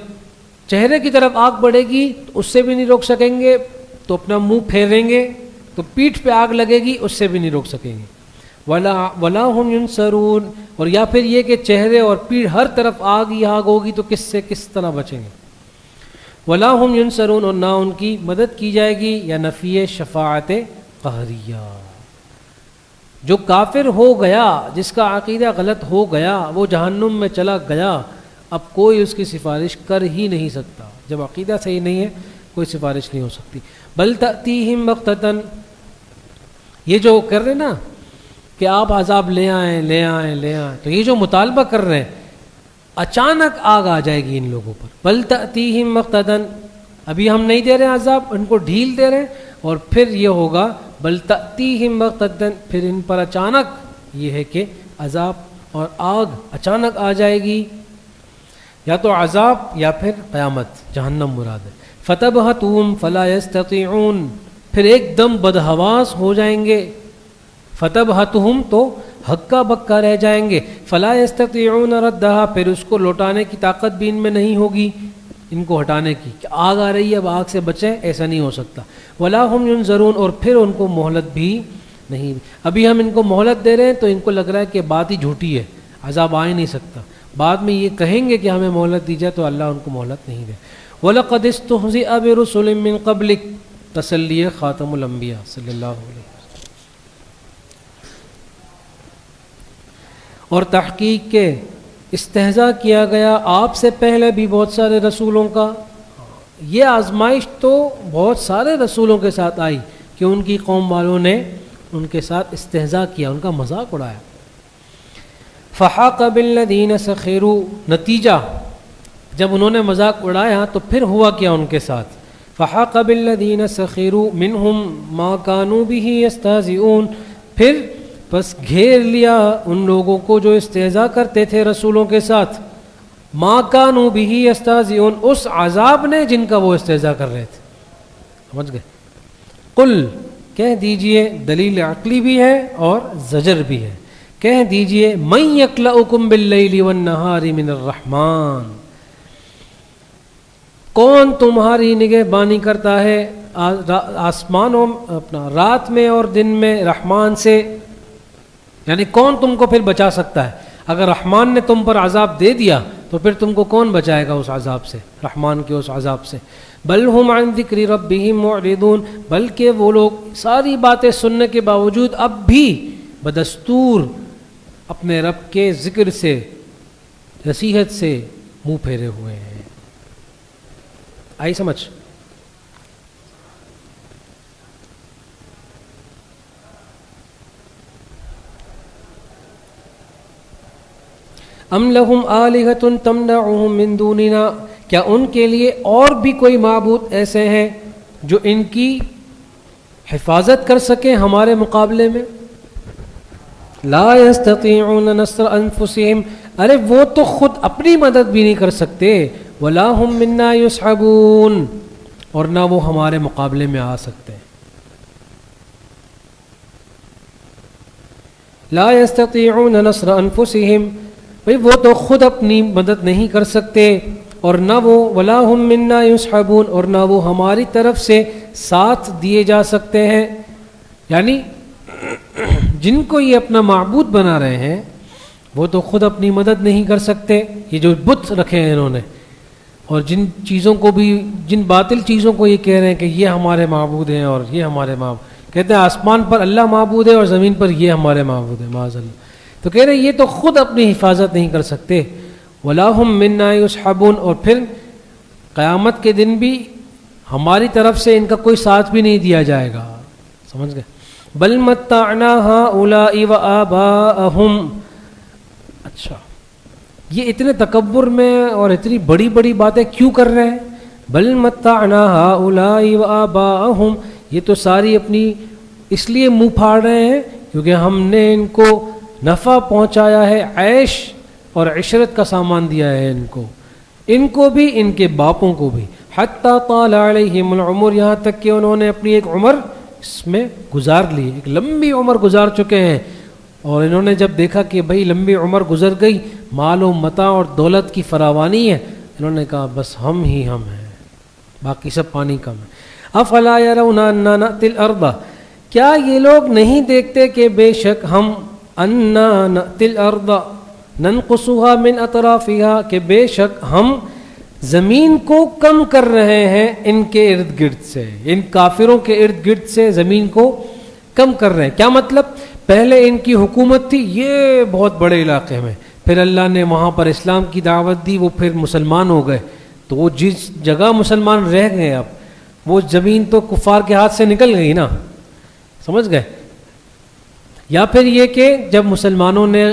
چہرے کی طرف آگ بڑھے گی تو اس سے بھی نہیں روک سکیں گے تو اپنا منہ پھیریں گے تو پیٹھ پہ آگ لگے گی اس سے بھی نہیں روک سکیں گے. ولا هم ينصرون، اور یا پھر یہ کہ چہرے اور پیٹھ ہر طرف آگ ہی آگ ہوگی تو کس طرح بچیں گے. ولا هم ينصرون، اور نہ ان کی مدد کی جائے گی. یا نفی شفاعت قہریہ، جو کافر ہو گیا، جس کا عقیدہ غلط ہو گیا، وہ جہنم میں چلا گیا، اب کوئی اس کی سفارش کر ہی نہیں سکتا. جب عقیدہ صحیح نہیں ہے کوئی سفارش نہیں ہو سکتی. بل تأتیہم بغتۃ، یہ جو کر رہے نا کہ آپ عذاب لے آئیں، تو یہ جو مطالبہ کر رہے ہیں اچانک آگ آ جائے گی ان لوگوں پر. بل تأتیہم بغتۃ، ابھی ہم نہیں دے رہے عذاب، ان کو ڈھیل دے رہے ہیں، اور پھر یہ ہوگا بل تأتیہم بغتۃ، پھر ان پر اچانک یہ ہے کہ عذاب اور آگ اچانک آ جائے گی. یا تو عذاب یا پھر قیامت، جہنم مراد ہے. فتبہتہم فلا یستطیعون، پھر ایک دم بدحواس ہو جائیں گے. فتبہتہم تو ہکا بکا رہ جائیں گے. فلا یستطیعون ردہا، پھر اس کو لوٹانے کی طاقت بھی ان میں نہیں ہوگی، ان کو ہٹانے کی کہ آگ آ رہی ہے اب آگ سے بچیں، ایسا نہیں ہو سکتا. ولا ہم ینظرون، اور پھر ان کو مہلت بھی نہیں. ابھی ہم ان کو مہلت دے رہے ہیں تو ان کو لگ رہا ہے کہ بات ہی جھوٹی ہے، عذاب آ ہی نہیں سکتا. بعد میں یہ کہیں گے کہ ہمیں مہلت دی جائے تو اللہ ان کو مہلت نہیں دے. وَلَقَدِ اسْتُهْزِئَ بِرُسُلٍ مِّن قَبْلِكَ، تسلی خاتم الانبیاء صلی اللہ علیہ وسلم. اور تحقیق کے استہزاء کیا گیا آپ سے پہلے بھی بہت سارے رسولوں کا. یہ آزمائش تو بہت سارے رسولوں کے ساتھ آئی کہ ان کی قوم والوں نے ان کے ساتھ استہزاء کیا، ان کا مذاق اڑایا. فحاق بالذین سخروا، نتیجہ جب انہوں نے مذاق اڑایا تو پھر ہوا کیا ان کے ساتھ. فحاق بالذین سخروا منہم ما کانوا بہ یستہزئون، پھر بس گھیر لیا ان لوگوں کو جو استہزاء کرتے تھے رسولوں کے ساتھ. ما کانوا بہ یستہزئون، اس عذاب نے جن کا وہ استہزاء کر رہے تھے. سمجھ گئے؟ قل، کہہ دیجئے، دلیل عقلی بھی ہے اور زجر بھی ہے. کہہ دیجئے من یکلؤکم باللیل والنہار من الرحمن، کون تمہاری نگہبانی کرتا ہے آسمانوں اپنا رات میں اور دن میں رحمان سے. یعنی کون تم کو پھر بچا سکتا ہے؟ اگر رحمان نے تم پر عذاب دے دیا تو پھر تم کو کون بچائے گا اس عذاب سے، رحمان کے اس عذاب سے. بل ہم عن ذکر ربہم معرضون، بلکہ وہ لوگ ساری باتیں سننے کے باوجود اب بھی بدستور اپنے رب کے ذکر سے، نصیحت سے منہ پھیرے ہوئے ہیں. آئی سمجھ؟ ام لہم آلہۃ تمنعہم من دوننا، کیا ان کے لیے اور بھی کوئی معبود ایسے ہیں جو ان کی حفاظت کر سکیں ہمارے مقابلے میں؟ لا یستطیعون نصر انفسہم، ارے وہ تو خود اپنی مدد بھی نہیں کر سکتے. ولا ہم منا یصحبون، اور نہ وہ ہمارے مقابلے میں آ سکتے ہیں. لا یستطیعون نصر انفسہم، بھئی وہ تو خود اپنی مدد نہیں کر سکتے، اور نہ وہ ولا ہم منا یصحبون، اور نہ وہ ہماری طرف سے ساتھ دیے جا سکتے ہیں. یعنی جن کو یہ اپنا معبود بنا رہے ہیں وہ تو خود اپنی مدد نہیں کر سکتے. یہ جو بت رکھے ہیں انہوں نے، اور جن چیزوں کو بھی، جن باطل چیزوں کو یہ کہہ رہے ہیں کہ یہ ہمارے معبود ہیں اور یہ ہمارے معبود، کہتے ہیں آسمان پر اللہ معبود ہے اور زمین پر یہ ہمارے معبود ہیں، معاذ اللہ. تو کہہ رہے ہیں یہ تو خود اپنی حفاظت نہیں کر سکتے. ولا ہم منا یصحبون، اور پھر قیامت کے دن بھی ہماری طرف سے ان کا کوئی ساتھ بھی نہیں دیا جائے گا. سمجھ گئے؟ بل متعنا ہؤلاء وآباءہم. اچھا، یہ اتنے تکبر میں اور اتنی بڑی بڑی باتیں کیوں کر رہے ہیں؟ بل متعنا ہؤلاء وآباءہم، یہ تو ساری اپنی اس لیے منہ پھاڑ رہے ہیں کیونکہ ہم نے ان کو نفع پہنچایا ہے، عیش اور عشرت کا سامان دیا ہے ان کو بھی، ان کے باپوں کو بھی. حتی طال علیہم العمر، یہاں تک کہ انہوں نے اپنی ایک عمر اس میں گزار لی، ایک لمبی عمر گزار چکے ہیں. اور انہوں نے جب دیکھا کہ بھئی لمبی عمر گزر گئی، مال و متاع اور دولت کی فراوانی ہے، انہوں نے کہا بس ہم ہی ہم ہیں، باقی سب پانی کم ہے. افلا یرون اننا نأتی الارض، کیا یہ لوگ نہیں دیکھتے کہ بے شک ہم انا نأتی الارض ننقصها من اطرافها، کہ بے شک ہم زمین کو کم کر رہے ہیں ان کے ارد گرد سے، ان کافروں کے ارد گرد سے زمین کو کم کر رہے ہیں۔ کیا مطلب؟ پہلے ان کی حکومت تھی یہ بہت بڑے علاقے میں، پھر اللہ نے وہاں پر اسلام کی دعوت دی، وہ پھر مسلمان ہو گئے، تو وہ جس جگہ مسلمان رہ گئے اب وہ زمین تو کفار کے ہاتھ سے نکل گئی نا، سمجھ گئے؟ یا پھر یہ کہ جب مسلمانوں نے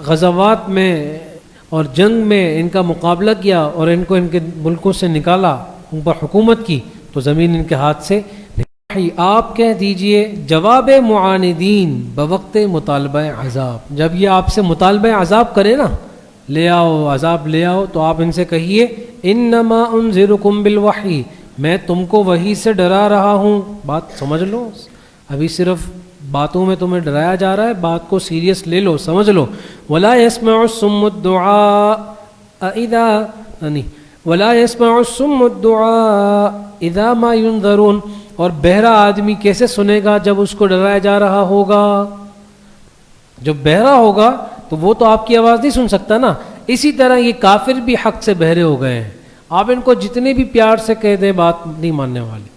غزوات میں اور جنگ میں ان کا مقابلہ کیا اور ان کو ان کے ملکوں سے نکالا، ان پر حکومت کی، تو زمین ان کے ہاتھ سے نکل۔ آپ کہہ دیجئے جواب معاندین بوقت مطالبہ عذاب، جب یہ آپ سے مطالبہ عذاب کرے نا، لے آؤ عذاب لے آؤ، تو آپ ان سے کہیے انما انذرکم بالوحی، میں تم کو وحی سے ڈرا رہا ہوں۔ بات سمجھ لو، ابھی صرف باتوں میں تمہیں ڈرایا جا رہا ہے، بات کو سیریس لے لو، سمجھ لو۔ ولا يسمع الصم الدعاء اذا ولا يسمع الصم الدعاء اذا ما ينذرون، اور بہرا آدمی کیسے سنے گا جب اس کو ڈرایا جا رہا ہوگا؟ جب بہرا ہوگا تو وہ تو آپ کی آواز نہیں سن سکتا نا۔ اسی طرح یہ کافر بھی حق سے بہرے ہو گئے ہیں، آپ ان کو جتنے بھی پیار سے کہہ دیں بات نہیں ماننے والے،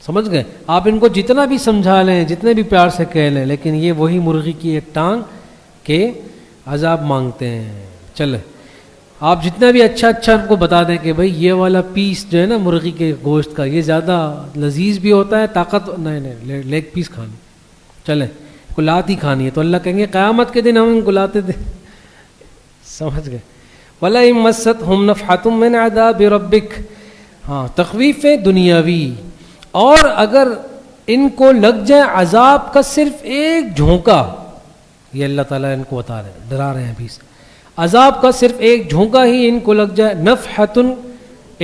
سمجھ گئے؟ آپ ان کو جتنا بھی سمجھا لیں، جتنے بھی پیار سے کہہ لیں، لیکن یہ وہی مرغی کی ایک ٹانگ کہ عذاب مانگتے ہیں۔ چلے آپ جتنا بھی اچھا ان کو بتا دیں کہ بھئی یہ والا پیس جو ہے نا مرغی کے گوشت کا یہ زیادہ لذیذ بھی ہوتا ہے، طاقت نہیں لیگ پیس کھانی، چلیں کو لات ہی کھانی ہے، تو اللہ کہیں گے قیامت کے دن ہم ان کو لاتے تھے، سمجھ گئے؟ وَلَئِن مَسَّتْهُمْ نَفْحَةٌ مِّنْ عَذَابِ رَبِّكَ، ہاں تخویف دنیاوی، اور اگر ان کو لگ جائے عذاب کا صرف ایک جھونکا، یہ اللہ تعالیٰ ان کو بتا رہے ہیں، ڈرا رہے ہیں ابھی سے، عذاب کا صرف ایک جھونکا ہی ان کو لگ جائے، نفحتن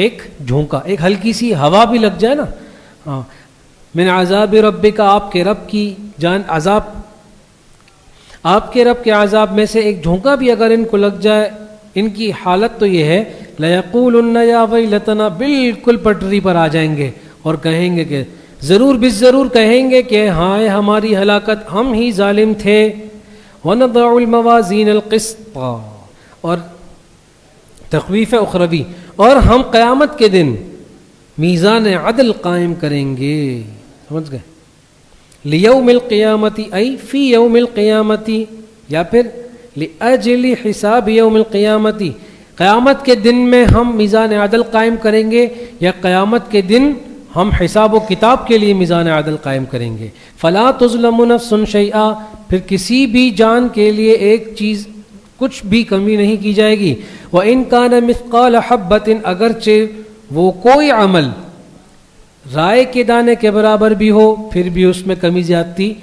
ایک جھونکا، ایک ہلکی سی ہوا بھی لگ جائے نا، ہاں من عذاب ربک، آپ کے رب کی جان عذاب، آپ کے رب کے عذاب میں سے ایک جھونکا بھی اگر ان کو لگ جائے، ان کی حالت تو یہ ہے لَيَقُولُنَّ يَا وَيْلَتَنَا، بالکل پٹری پر آ جائیں گے اور کہیں گے کہ ضرور بالضرور کہیں گے کہ ہائے ہماری ہلاکت، ہم ہی ظالم تھے۔ وَنَضَعُ الْمَوَازِينَ الْقِسْطَ، اور تخویف اخروی، اور ہم قیامت کے دن میزان عدل قائم کریں گے، سمجھ گئے؟ لیوم القیامتی ای فی یوم القیامتی، یا پھر لاجل حساب یوم القیامتی، قیامت کے دن میں ہم میزان عدل قائم کریں گے، یا قیامت کے دن ہم حساب و کتاب کے لیے میزان عدل قائم کریں گے۔ فلا تظلم نفس شیئا، پھر کسی بھی جان کے لیے ایک چیز کچھ بھی کمی نہیں کی جائے گی۔ وَإِن كَانَ مِثْقَالَ حَبَّةٍ، اگرچہ وہ کوئی عمل رائے کے دانے کے برابر بھی ہو، پھر بھی اس میں کمی زیادتی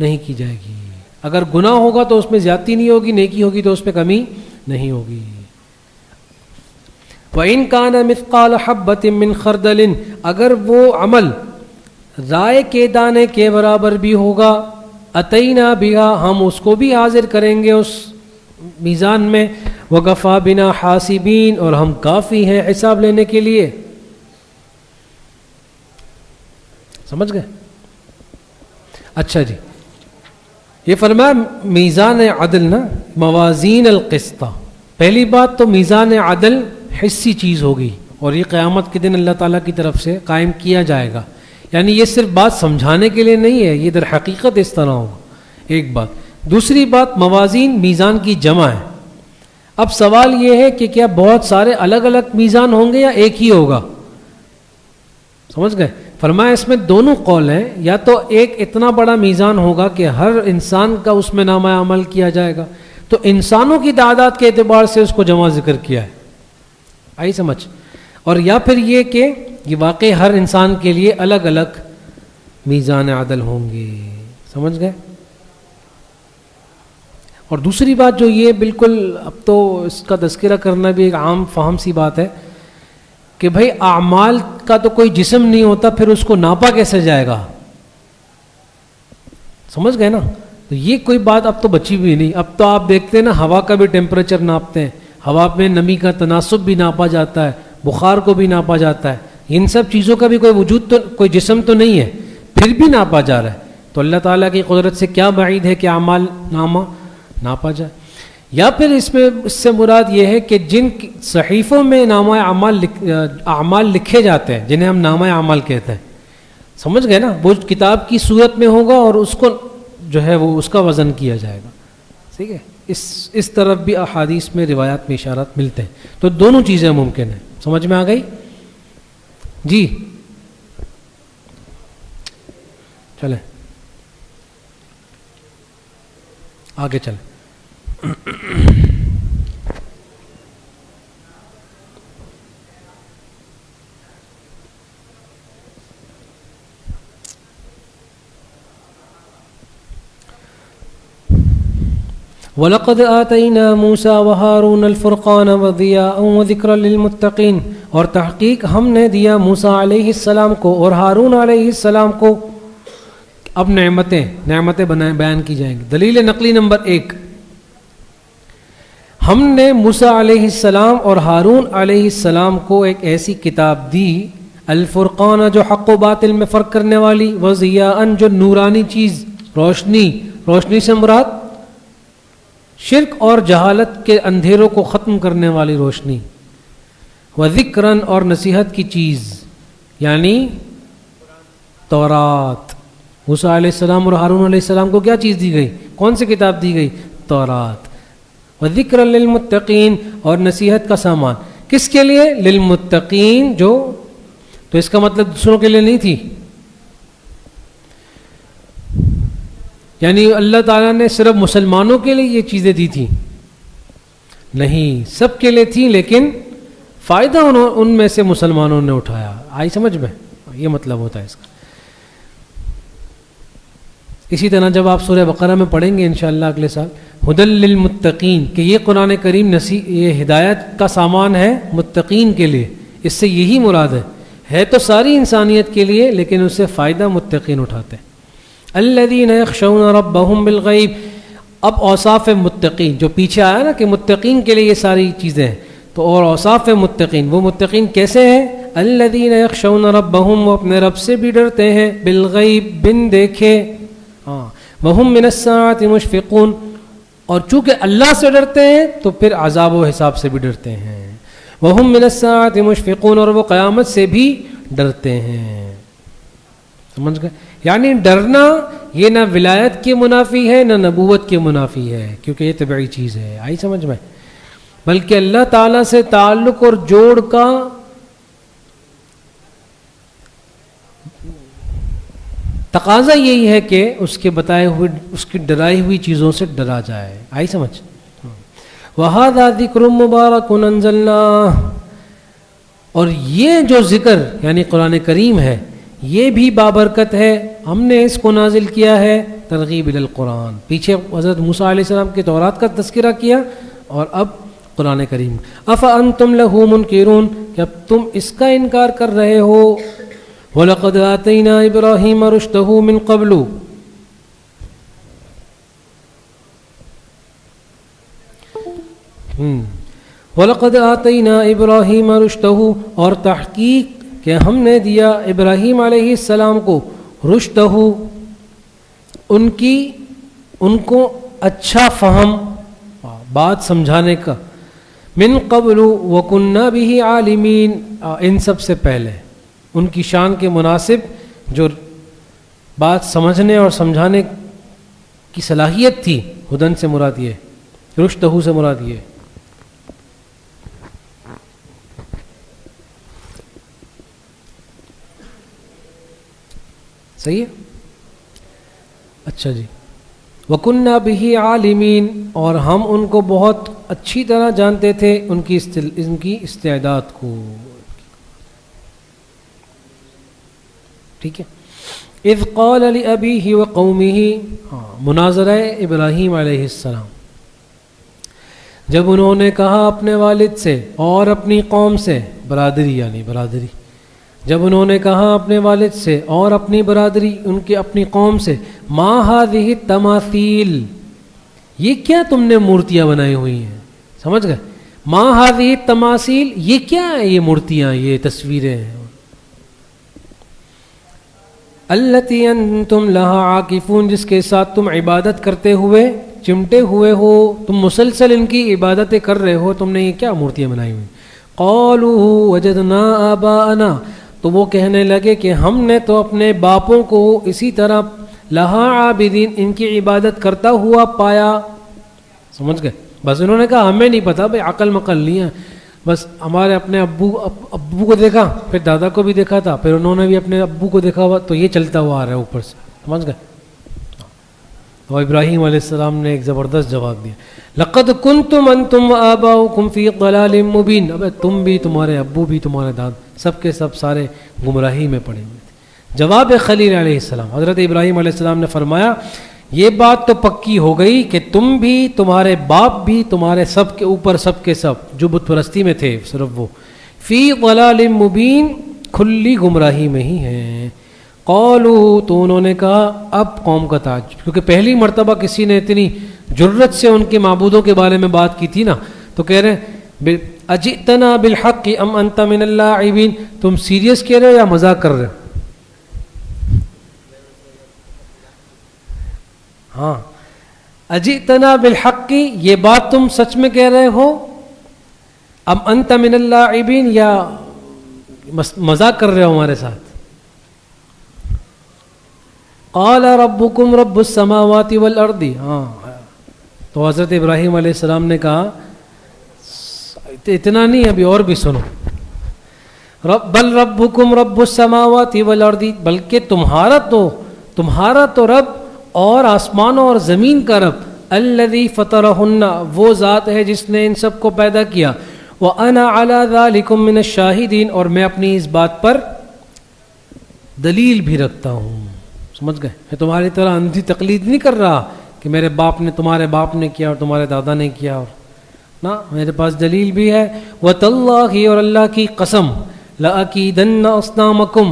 نہیں کی جائے گی۔ اگر گناہ ہوگا تو اس میں زیادتی نہیں ہوگی، نیکی ہوگی تو اس میں کمی نہیں ہوگی۔ وَإِن كَانَ مِثْقَالَ حَبَّةٍ مِّنْ خَرْدَلٍ، اگر وہ عمل رائے کے دانے کے برابر بھی ہوگا، أَتَيْنَا بِهَا، ہم اس کو بھی حاضر کریں گے اس میزان میں، وَكَفَى بِنَا حَاسِبِينَ، اور ہم کافی ہیں حساب لینے کے لیے، سمجھ گئے؟ اچھا جی، یہ فرمایا میزان عدل نا، موازین القسط، پہلی بات تو میزان عدل حسی چیز ہوگی، اور یہ قیامت کے دن اللہ تعالیٰ کی طرف سے قائم کیا جائے گا، یعنی یہ صرف بات سمجھانے کے لیے نہیں ہے، یہ در حقیقت اس طرح ہوگا، ایک بات۔ دوسری بات، موازین میزان کی جمع ہے۔ اب سوال یہ ہے کہ کیا بہت سارے الگ الگ میزان ہوں گے یا ایک ہی ہوگا؟ سمجھ گئے؟ فرمایا اس میں دونوں قول ہیں، یا تو ایک اتنا بڑا میزان ہوگا کہ ہر انسان کا اس میں نامہ عمل کیا جائے گا، تو انسانوں کی تعداد کے اعتبار سے اس کو جمع ذکر کیا ہے، آئی سمجھ؟ اور یا پھر یہ کہ یہ واقعی ہر انسان کے لیے الگ الگ میزان عدل ہوں گے، سمجھ گئے؟ اور دوسری بات جو یہ بالکل اب تو اس کا تذکرہ کرنا بھی ایک عام فہم سی بات ہے کہ بھئی اعمال کا تو کوئی جسم نہیں ہوتا، پھر اس کو ناپا کیسے جائے گا؟ سمجھ گئے نا؟ تو یہ کوئی بات اب تو بچی بھی نہیں، اب تو آپ دیکھتے ہیں نا ہوا کا بھی ٹیمپریچر ناپتے ہیں، ہوا میں نمی کا تناسب بھی ناپا جاتا ہے، بخار کو بھی ناپا جاتا ہے، ان سب چیزوں کا بھی کوئی وجود تو، کوئی جسم تو نہیں ہے، پھر بھی ناپا جا رہا ہے، تو اللہ تعالیٰ کی قدرت سے کیا بعید ہے کہ اعمال نامہ ناپا جائے؟ یا پھر اس سے مراد یہ ہے کہ جن صحیفوں میں نامہ اعمال لکھے جاتے ہیں، جنہیں ہم نامہ اعمال کہتے ہیں، سمجھ گئے نا، وہ کتاب کی صورت میں ہوگا اور اس کو جو ہے وہ اس کا وزن کیا جائے گا، ٹھیک ہے؟ اس طرف بھی احادیث میں روایات میں اشارات ملتے ہیں، تو دونوں چیزیں ممکن ہیں۔ سمجھ میں آ گئی؟ جی چلیں آگے چلیں۔ وَلَقَدْ آتَيْنَا مُوسَى وَهَارُونَ الْفُرْقَانَ وَضِيَاءً وَذِكْرًا لِلْمُتَّقِينَ، اور تحقیق ہم نے دیا موسیٰ علیہ السلام کو اور ہارون علیہ السلام کو۔ اب نعمتیں بیان کی جائیں گی۔ دلیل نقلی نمبر 1، ہم نے موسیٰ علیہ السلام اور ہارون علیہ السلام کو ایک ایسی کتاب دی، الفرقان جو حق و باطل میں فرق کرنے والی، وضیاء جو نورانی چیز، روشنی سے مراد شرک اور جہالت کے اندھیروں کو ختم کرنے والی روشنی، وذکرن اور نصیحت کی چیز یعنی تورات۔ موسیٰ علیہ السلام اور ہارون علیہ السلام کو کیا چیز دی گئی؟ کون سی کتاب دی گئی؟ تورات۔ وذکر للمتقین اور نصیحت کا سامان، کس کے لیے؟ للمتقین، جو تو اس کا مطلب دوسروں کے لیے نہیں تھی، یعنی اللہ تعالیٰ نے صرف مسلمانوں کے لیے یہ چیزیں دی تھیں؟ نہیں، سب کے لیے تھیں، لیکن فائدہ ان میں سے مسلمانوں نے اٹھایا۔ آئی سمجھ میں؟ یہ مطلب ہوتا ہے اس کا۔ اسی طرح جب آپ سورہ بقرہ میں پڑھیں گے انشاءاللہ اگلے سال، ہدی للمتقین، کہ یہ قرآن کریم یہ ہدایت کا سامان ہے متقین کے لیے، اس سے یہی مراد ہے تو ساری انسانیت کے لیے، لیکن اس سے فائدہ متقین اٹھاتے ہیں۔ الذین یخشون ربہم بالغیب، اب اوصاف متقین جو پیچھے آیا نا کہ متقین کے لیے یہ ساری چیزیں ہیں، تو اور اوصاف متقین، وہ متقین کیسے ہیں؟ الذین یخشون ربہم، وہ اپنے رب سے بھی ڈرتے ہیں، بالغیب بن دیکھے، وہم من الساعۃ مشفقون، اور چونکہ اللہ سے ڈرتے ہیں تو پھر عذاب و حساب سے بھی ڈرتے ہیں، وہم من الساعۃ مشفقون، اور وہ قیامت سے بھی ڈرتے ہیں۔ سمجھ گئے؟ یعنی ڈرنا یہ نہ ولایت کے منافی ہے نہ نبوت کے منافی ہے، کیونکہ یہ طبعی چیز ہے۔ آئی سمجھ میں؟ بلکہ اللہ تعالیٰ سے تعلق اور جوڑ کا تقاضا یہی ہے کہ اس کے بتائے ہوئے، اس کی ڈرائی ہوئی چیزوں سے ڈرا جائے۔ آئی سمجھ؟ وَهَذَا ذِكْرٌ مُبَارَكٌ أَنزَلْنَاهُ، اور یہ جو ذکر یعنی قرآن کریم ہے یہ بھی بابرکت ہے، ہم نے اس کو نازل کیا ہے، ترغیب الی القرآن۔ پیچھے حضرت موسیٰ علیہ السلام کی تورات کا تذکرہ کیا اور اب قرآن کریم۔ افانتم لہ منکرون، کہ اب تم اس کا انکار کر رہے ہو۔ وَلَقَدْ آتَيْنَا إِبْرَاهِيمَ رُشْدَهُ مِنْ قَبْلُ، وَلَقَدْ آتَيْنَا إِبْرَاهِيمَ رُشْدَهُ، اور تحقیق کہ ہم نے دیا ابراہیم علیہ السلام کو، رشدہ، ان کو اچھا فہم، بات سمجھانے کا، من قبل وکنا بہ عالمین، ان سب سے پہلے ان کی شان کے مناسب جو بات سمجھنے اور سمجھانے کی صلاحیت تھی، ہدن سے مراد یہ، رشدہ سے مراد یہ۔ صحیح ہے؟ اچھا جی، وَكُنَّا بِهِ عَالِمِينَ، اور ہم ان کو بہت اچھی طرح جانتے تھے، ان کی استعداد کو۔ ٹھیک ہے؟ اذ قال لأبیہ وقومہ، مناظرہ ابراہیم علیہ السلام، جب انہوں نے کہا اپنے والد سے اور اپنی قوم سے، برادری یعنی برادری، جب انہوں نے کہا اپنے والد سے اور اپنی برادری، ان کی اپنی قوم سے، ما هذه التماثیل، یہ کیا تم نے مورتیاں بنائی ہوئی ہیں؟ سمجھ گئے؟ ما هذه التماثیل، یہ کیا ہے؟ یہ مورتیاں، یہ تصویریں ہیں، التی انتم لہا عاکفون، جس کے ساتھ تم عبادت کرتے ہوئے چمٹے ہوئے ہو، تم مسلسل ان کی عبادتیں کر رہے ہو، تم نے یہ کیا مورتیاں بنائی ہوئی؟ قالوا وجدنا آباءنا، تو وہ کہنے لگے کہ ہم نے تو اپنے باپوں کو اسی طرح لہا عابدین، ان کی عبادت کرتا ہوا پایا. سمجھ گئے؟ بس انہوں نے کہا ہمیں نہیں پتا بھائی، عقل مقل نہیں ہے، بس ہمارے اپنے ابو کو دیکھا، پھر دادا کو بھی دیکھا تھا، پھر انہوں نے بھی اپنے ابو کو دیکھا ہوا، تو یہ چلتا ہوا آ رہا ہے اوپر سے. سمجھ گئے؟ تو ابراہیم علیہ السلام نے ایک زبردست جواب دیا، لقد کنتم انتم وآباؤکم فی ضلال مبین. اب تم بھی، تمہارے ابو بھی، تمہارے داد، سب کے سب سارے گمراہی میں پڑے ہوئے تھے. جواب خلیل علیہ السلام، حضرت ابراہیم علیہ السلام نے فرمایا یہ بات تو پکی ہو گئی کہ تم بھی، تمہارے باپ بھی، تمہارے سب کے اوپر سب کے سب جو بت پرستی میں تھے صرف وہ، فی ضلال مبین، کھلی گمراہی میں ہی ہیں. قالوا، تو انہوں نے کہا، اب قوم کا تاج، کیونکہ پہلی مرتبہ کسی نے اتنی جرت سے ان کے معبودوں کے بارے میں بات کی تھی نا، تو کہہ رہے ہیں اجئتنا بالحق ام انت من اللاعبین، تم سیریس کہہ رہے ہو یا مذاق کر رہے ہو؟ ہاں، اجئتنا بالحق، یہ بات تم سچ میں کہہ رہے ہو، ام انت من اللاعبین، یا مذاق کر رہے ہو ہمارے ساتھ؟ قال ربکم رب السماوات والارض، ہاں، تو حضرت ابراہیم علیہ السلام نے کہا اتنا نہیں، ابھی اور بھی سنو. بل ربکم رب السماوات والارض، بلکہ تمہارا تو رب اور آسمانوں اور زمین کا رب، الذی فطرہن، وہ ذات ہے جس نے ان سب کو پیدا کیا، وانا علی ذالکم من الشاہدین، اور میں اپنی اس بات پر دلیل بھی رکھتا ہوں. سمجھ گئے؟ میں تمہاری طرح اندھی تقلید نہیں کر رہا کہ میرے باپ نے، تمہارے باپ نے کیا اور تمہارے دادا نے کیا، اور نا، میرے پاس دلیل بھی ہے. وَتَاللَّهِ، اور اللہ کی قسم، لَأَكِيدَنَّ أَصْنَامَكُمْ،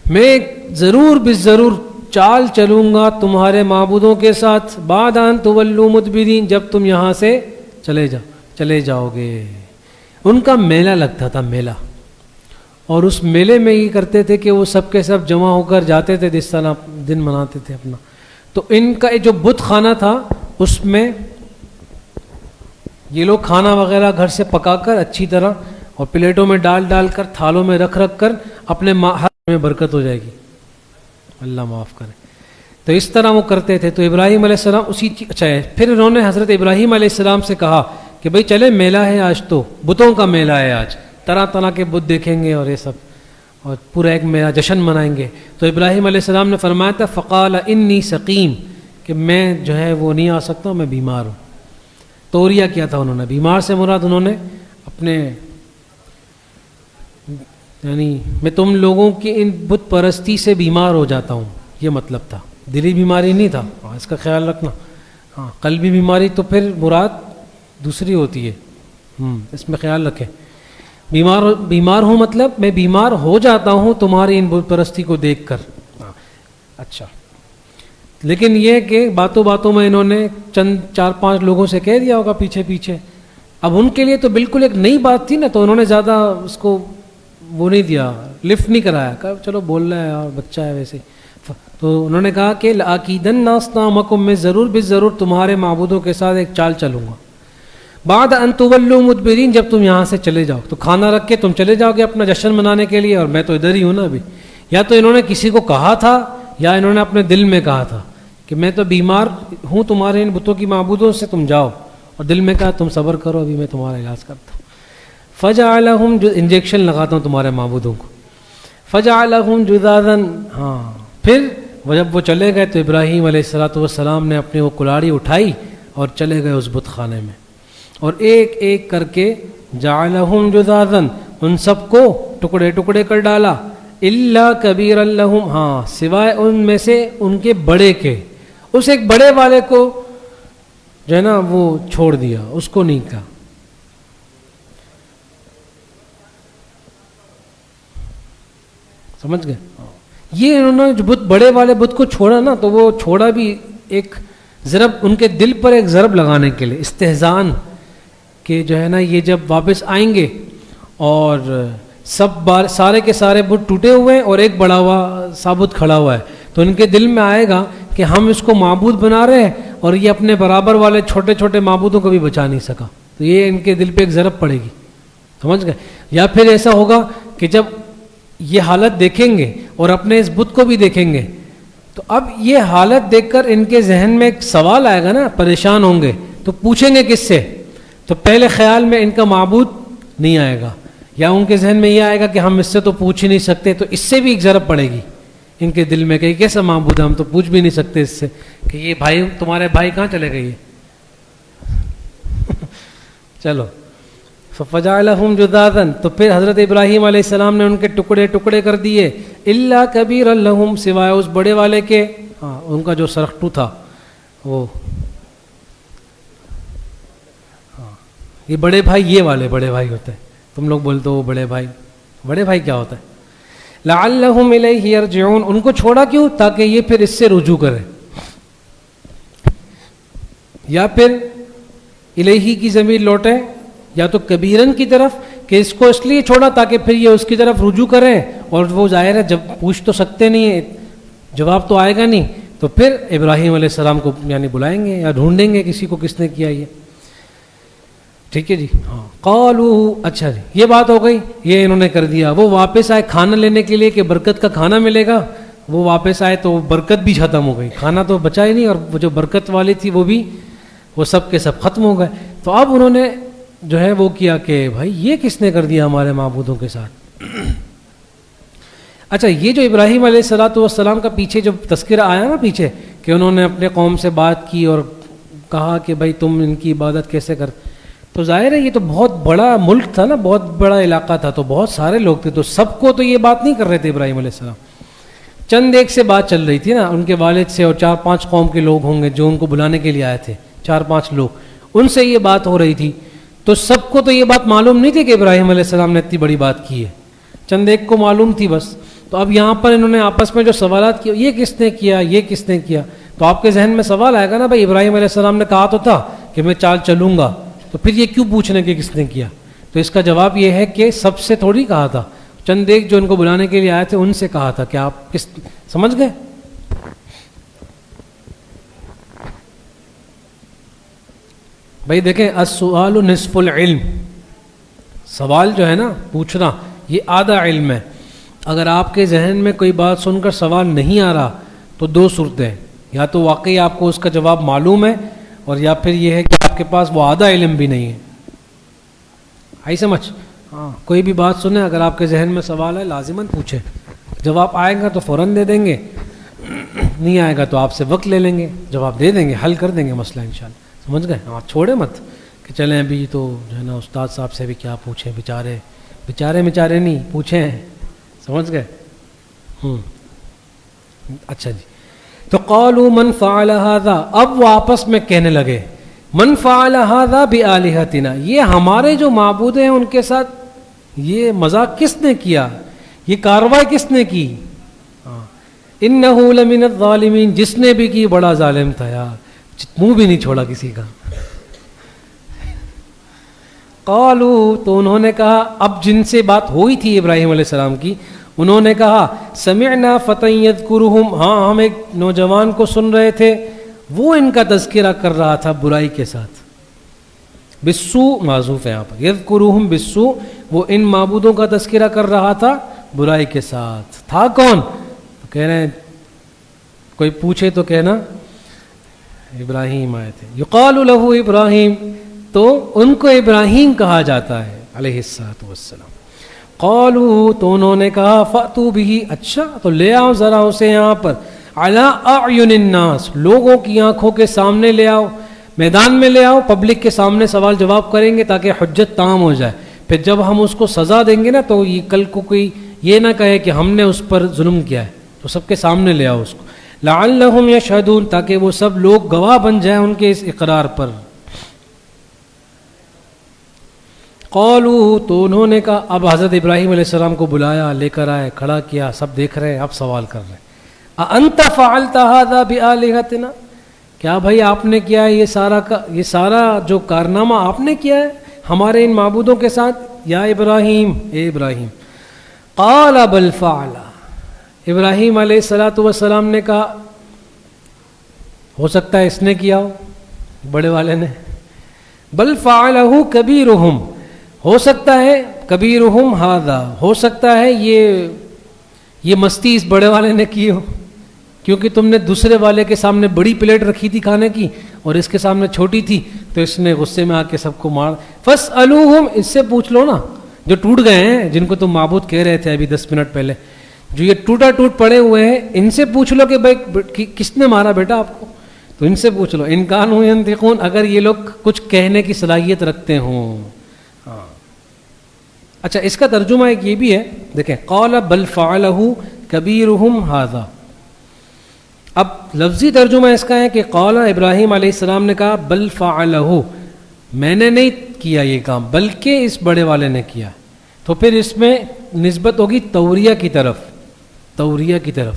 میں ضرور بالضرور چال چلوں گا تمہارے معبودوں کے ساتھ، بعد ان تولوا مدبرین، جب تم یہاں سے چلے جاؤ گے. ان کا میلہ لگتا تھا، میلہ، اور اس میلے میں یہ کرتے تھے کہ وہ سب کے سب جمع ہو کر جاتے تھے، جس طرح دن مناتے تھے اپنا. تو ان کا جو بت خانہ تھا، اس میں یہ لوگ کھانا وغیرہ گھر سے پکا کر اچھی طرح اور پلیٹوں میں ڈال کر، تھالوں میں رکھ کر اپنے ہر میں برکت ہو جائے گی، اللہ معاف کرے. تو اس طرح وہ کرتے تھے. تو ابراہیم علیہ السلام اچھا ہے. پھر انہوں نے حضرت ابراہیم علیہ السلام سے کہا کہ بھئی چلے، میلہ ہے آج، تو بتوں کا میلہ ہے آج، طرح طرح کے بت دیکھیں گے اور یہ سب، اور پورا ایک میلہ جشن منائیں گے. تو ابراہیم علیہ السلام نے فرمایا تھا فقال انی سقیم، کہ میں جو ہے وہ نہیں آ سکتا ہوں، میں بیمار ہوں. توریہ کیا تھا انہوں نے، بیمار سے مراد انہوں نے اپنے، یعنی میں تم لوگوں کی ان بت پرستی سے بیمار ہو جاتا ہوں، یہ مطلب تھا. دلی بیماری نہیں تھا، اس کا خیال رکھنا. ہاں، قلبی بیماری تو پھر مراد دوسری ہوتی ہے، اس میں خیال رکھیں. بیمار ہوں مطلب میں بیمار ہو جاتا ہوں تمہاری ان بت پرستی کو دیکھ کر. اچھا، لیکن یہ کہ باتوں باتوں میں انہوں نے چند 4-5 لوگوں سے کہہ دیا ہوگا پیچھے. اب ان کے لیے تو بالکل ایک نئی بات تھی نا، تو انہوں نے زیادہ اس کو وہ نہیں دیا، لفٹ نہیں کرایا، کہا چلو بول رہا ہے اور بچہ ہے ویسے. تو انہوں نے کہا کہ لَأَكِيدَنَّ أَصْنَامَكُمْ، میں ضرور تمہارے معبودوں کے ساتھ ایک چال چلوں گا، بعد ان تولوا مدبرین، جب تم یہاں سے چلے جاؤ. تو کھانا رکھ کے تم چلے جاؤ گے اپنا جشن منانے کے لیے، اور میں تو ادھر ہی ہوں نا ابھی. یا تو انہوں نے کسی کو کہا تھا، یا انہوں نے اپنے دل میں کہا تھا کہ میں تو بیمار ہوں تمہارے ان بتوں کی معبودوں سے، تم جاؤ، اور دل میں کہا تم صبر کرو، ابھی میں تمہارا علاج کرتا ہوں. فجعلہم، جو انجیکشن لگاتا ہوں تمہارے معبودوں کو، فجعلہم جذاذا. ہاں، پھر جب وہ چلے گئے تو ابراہیم علیہ السلام نے اپنی وہ کلاڑی اٹھائی اور چلے گئے اس بت خانے میں، اور ایک ایک کر کے جعلہم جذاذا، ان سب کو ٹکڑے ٹکڑے کر ڈالا، الا کبیرا لہم، ہاں سوائے ان میں سے ان کے بڑے کے. اس ایک بڑے والے کو جو ہے نا وہ چھوڑ دیا، اس کو نہیں کہا. سمجھ گئے؟ یہ انہوں نے جو بڑے والے بت کو چھوڑا نا، تو وہ چھوڑا بھی ایک ضرب ان کے دل پر، ایک ضرب لگانے کے لیے، استہزان، کہ جو ہے نا یہ جب واپس آئیں گے اور سارے کے سارے بت ٹوٹے ہوئے ہیں اور ایک بڑا ہوا ثابت کھڑا ہوا ہے، تو ان کے دل میں آئے گا کہ ہم اس کو معبود بنا رہے ہیں اور یہ اپنے برابر والے چھوٹے چھوٹے معبودوں کو بھی بچا نہیں سکا، تو یہ ان کے دل پہ ایک ضرب پڑے گی، سمجھ گئے؟ یا پھر ایسا ہوگا کہ جب یہ حالت دیکھیں گے اور اپنے اس بت کو بھی دیکھیں گے، تو اب یہ حالت دیکھ کر ان کے ذہن میں ایک سوال آئے گا نا، پریشان ہوں گے، تو پوچھیں گے کس سے؟ تو پہلے خیال میں ان کا معبود نہیں آئے گا، یا ان کے ذہن میں یہ آئے گا کہ ہم اس سے تو پوچھ ہی نہیں سکتے، تو اس سے بھی ایک ضرب پڑے گی ان کے دل میں کہ کیسا معبود ہے، ہم تو پوچھ بھی نہیں سکتے اس سے کہ یہ بھائی تمہارے بھائی کہاں چلے گئے چلو فَجَعَلَهُمْ جُذَاذًا، تو پھر حضرت ابراہیم علیہ السلام نے ان کے ٹکڑے ٹکڑے کر دیے، إِلَّا كَبِيرًا لَهُمْ، سوائے اس بڑے والے کے، ان کا جو سرخٹو تھا وہ، یہ بڑے بھائی، یہ والے بڑے بھائی ہوتے ہیں، تم لوگ بولتے ہو وہ بڑے بھائی، بڑے بھائی کیا ہوتا ہے؟ لَعَلَّهُمْ إِلَيْهِ يَرْجِعُونَ، ان کو چھوڑا کیوں؟ تاکہ یہ پھر اس سے رجوع کرے، یا پھر الیہ کی ضمیر لوٹے، یا تو کبیرن کی طرف کہ اس کو اس لیے چھوڑا تاکہ پھر یہ اس کی طرف رجوع کریں، اور وہ ظاہر ہے جب پوچھ تو سکتے نہیں ہیں، جواب تو آئے گا نہیں، تو پھر ابراہیم علیہ السلام کو یعنی بلائیں گے یا ڈھونڈیں گے کسی کو کس نے کیا یہ، ٹھیک ہے جی؟ ہاں قالو، اچھا جی یہ بات ہو گئی، یہ انہوں نے کر دیا، وہ واپس آئے کھانا لینے کے لیے کہ برکت کا کھانا ملے گا، وہ واپس آئے تو برکت بھی ختم ہو گئی، کھانا تو بچا ہی نہیں، اور وہ جو برکت والی تھی وہ بھی، وہ سب کے سب ختم ہو گئے، تو اب انہوں نے جو ہے وہ کیا کہ بھائی یہ کس نے کر دیا ہمارے معبودوں کے ساتھ؟ اچھا یہ جو ابراہیم علیہ السلام کا پیچھے جو تذکرہ آیا نا پیچھے کہ انہوں نے اپنے قوم سے بات کی اور کہا کہ بھائی تم ان کی عبادت کیسے کر، تو ظاہر ہے یہ تو بہت بڑا ملک تھا نا، بہت بڑا علاقہ تھا، تو بہت سارے لوگ تھے، تو سب کو تو یہ بات نہیں کر رہے تھے ابراہیم علیہ السلام، چند ایک سے بات چل رہی تھی نا، ان کے والد سے اور 4-5 قوم کے لوگ ہوں گے جو ان کو بلانے کے لیے آئے تھے، 4-5 لوگ، ان سے یہ بات ہو رہی تھی، تو سب کو تو یہ بات معلوم نہیں تھی کہ ابراہیم علیہ السلام نے اتنی بڑی بات کی ہے، چند ایک کو معلوم تھی بس، تو اب یہاں پر انہوں نے آپس میں جو سوالات کیے، یہ کس نے کیا، یہ کس نے کیا، تو آپ کے ذہن میں سوال آئے گا نا، بھائی ابراہیم علیہ السلام نے کہا تو تھا کہ میں چال چلوں گا، تو پھر یہ کیوں پوچھنے کہ کس نے کیا؟ تو اس کا جواب یہ ہے کہ سب سے تھوڑی کہا تھا، چند ایک جو ان کو بلانے کے لیے آئے تھے ان سے کہا تھا کہ آپ کس، سمجھ گئے؟ بھائی دیکھیں السؤال نصف العلم، سوال جو ہے نا پوچھنا یہ آدھا علم ہے، اگر آپ کے ذہن میں کوئی بات سن کر سوال نہیں آ رہا تو 2 صورتیں، یا تو واقعی آپ کو اس کا جواب معلوم ہے، اور یا پھر یہ ہے کہ آپ کے پاس وہ آدھا علم بھی نہیں ہے، آئی سمجھ؟ ہاں کوئی بھی بات سنیں، اگر آپ کے ذہن میں سوال ہے لازماً پوچھیں، جواب آئے گا تو فوراً دے دیں گے، نہیں آئے گا تو آپ سے وقت لے لیں گے، جواب دے دیں گے، حل کر دیں گے مسئلہ انشاءاللہ، سمجھ گئے؟ ہاں چھوڑے مت کہ چلیں ابھی تو جو ہے نا استاد صاحب سے بھی کیا پوچھیں، بیچارے نہیں پوچھیں، سمجھ گئے؟ اچھا جی، تو قالوا من فعل هذا، اب وہ آپس میں کہنے لگے من فعل هذا بآلهتنا، یہ ہمارے جو معبود ہیں ان کے ساتھ یہ مذاق کس نے کیا، یہ کارروائی کس نے کی؟ انه لمن الظالمین، جس نے بھی کی بڑا ظالم تھا یار، منہ بھی نہیں چھوڑا کسی کا۔ قالوا، تو انہوں نے کہا، اب جن سے بات ہوئی تھی ابراہیم علیہ السلام کی، انہوں نے کہا سمعنا فتى يذكرهم، ہاں ہم ایک نوجوان کو سن رہے تھے وہ ان کا تذکرہ کر رہا تھا برائی کے ساتھ، بالسوء معذوف ہے یہاں پر، يذكرهم بالسوء، وہ ان معبودوں کا تذکرہ کر رہا تھا برائی کے ساتھ، تھا کون؟ تو کہہ رہے ہیں کوئی پوچھے تو کہنا ابراہیم آئے تھے، یقال له ابراہیم، تو ان کو ابراہیم کہا جاتا ہے علیہ السلام۔ قالوا، تو انہوں نے کہا فأتوا به، اچھا تو لے آؤ ذرا اسے یہاں پر، علی اعین الناس، لوگوں کی آنکھوں کے سامنے لے آؤ، میدان میں لے آؤ، پبلک کے سامنے سوال جواب کریں گے تاکہ حجت تمام ہو جائے، پھر جب ہم اس کو سزا دیں گے نا تو یہ کل کو کوئی یہ نہ کہے کہ ہم نے اس پر ظلم کیا ہے، تو سب کے سامنے لے آؤ اس کو، لعلہم یشہدون، تاکہ وہ سب لوگ گواہ بن جائیں ان کے اس اقرار پر۔ قالوا، تو انہوں نے کہا، اب حضرت ابراہیم علیہ السلام کو بلایا، لے کر آئے، کھڑا کیا، سب دیکھ رہے ہیں، اب سوال کر رہے ہیں، اَأَنْتَ فَعَلْتَ هَذَا بِآلِهَتِنَا، کیا بھائی آپ نے کیا ہے یہ سارا جو کارنامہ آپ نے کیا ہے ہمارے ان معبودوں کے ساتھ؟ یا ابراہیم، اے ابراہیم، قال بل فعل، ابراہیم علیہ الصلاۃ والسلام نے کہا ہو سکتا ہے اس نے کیا ہو، بڑے والے نے. بل فعلہ کبیرہم، ہو سکتا ہے کبیرہم ھذا، ہو سکتا ہے یہ مستی اس بڑے والے نے کی ہو، کیونکہ تم نے دوسرے والے کے سامنے بڑی پلیٹ رکھی تھی کھانے کی اور اس کے سامنے چھوٹی تھی، تو اس نے غصے میں آ کے سب کو مار. فاسألوہم، اس سے پوچھ لو نا جو ٹوٹ گئے ہیں، جن کو تم معبود کہہ رہے تھے ابھی 10 منٹ پہلے، جو یہ ٹوٹا ٹوٹ پڑے ہوئے ہیں، ان سے پوچھ لو کہ بھائی کس نے مارا بیٹا آپ کو، تو ان سے پوچھ لو. ان کانوا ینطقون، اگر یہ لوگ کچھ کہنے کی صلاحیت رکھتے ہوں. اچھا اس کا ترجمہ ایک یہ بھی ہے، دیکھیں قال بل فعلہ کبیرہم ھذا. اب لفظی ترجمہ اس کا ہے کہ قال ابراہیم علیہ السلام نے کہا بل فعلہ، میں نے نہیں کیا یہ کام بلکہ اس بڑے والے نے کیا. تو پھر اس میں نسبت ہوگی توریہ کی طرف، توریہ کی طرف.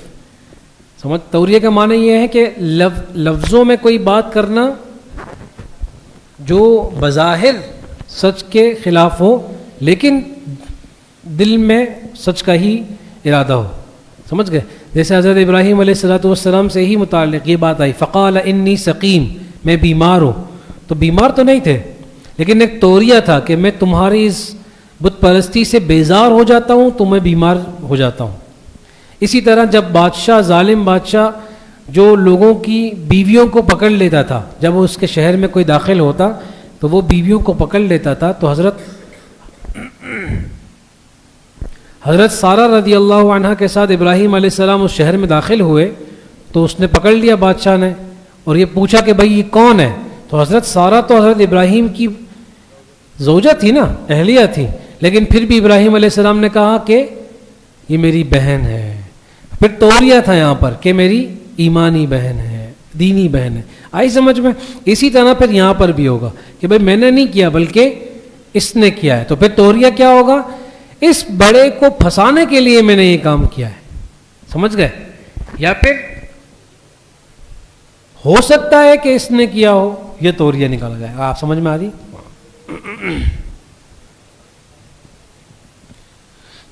سمجھ، توریہ کا معنی یہ ہے کہ لفظوں میں کوئی بات کرنا جو بظاہر سچ کے خلاف ہو لیکن دل میں سچ کا ہی ارادہ ہو. سمجھ گئے؟ جیسے حضرت ابراہیم علیہ الصلاۃ والسلام سے ہی متعلق یہ بات آئی، فقال انی سقیم، میں بیمار ہوں. تو بیمار تو نہیں تھے لیکن ایک توریہ تھا کہ میں تمہاری اس بت پرستی سے بیزار ہو جاتا ہوں تو میں بیمار ہو جاتا ہوں. اسی طرح جب بادشاہ، ظالم بادشاہ جو لوگوں کی بیویوں کو پکڑ لیتا تھا، جب وہ اس کے شہر میں کوئی داخل ہوتا تو وہ بیویوں کو پکڑ لیتا تھا، تو حضرت سارہ رضی اللہ عنہ کے ساتھ ابراہیم علیہ السلام اس شہر میں داخل ہوئے تو اس نے پکڑ لیا بادشاہ نے، اور یہ پوچھا کہ بھائی یہ کون ہے. تو حضرت سارہ تو حضرت ابراہیم کی زوجہ تھی نا، اہلیہ تھی، لیکن پھر بھی ابراہیم علیہ السلام نے کہا کہ یہ میری بہن ہے. پھر توریہ تھا یہاں پر کہ میری ایمانی بہن ہے، دینی بہن ہے. آئی سمجھ میں؟ اسی طرح پھر یہاں پر بھی ہوگا کہ بھائی میں نے نہیں کیا بلکہ اس نے کیا ہے. تو پھر توریہ کیا ہوگا؟ اس بڑے کو پھنسانے کے لیے میں نے یہ کام کیا ہے. سمجھ گئے؟ یا پھر ہو سکتا ہے کہ اس نے کیا ہو، یہ توریہ نکالا جائے. آپ سمجھ میں آ رہی؟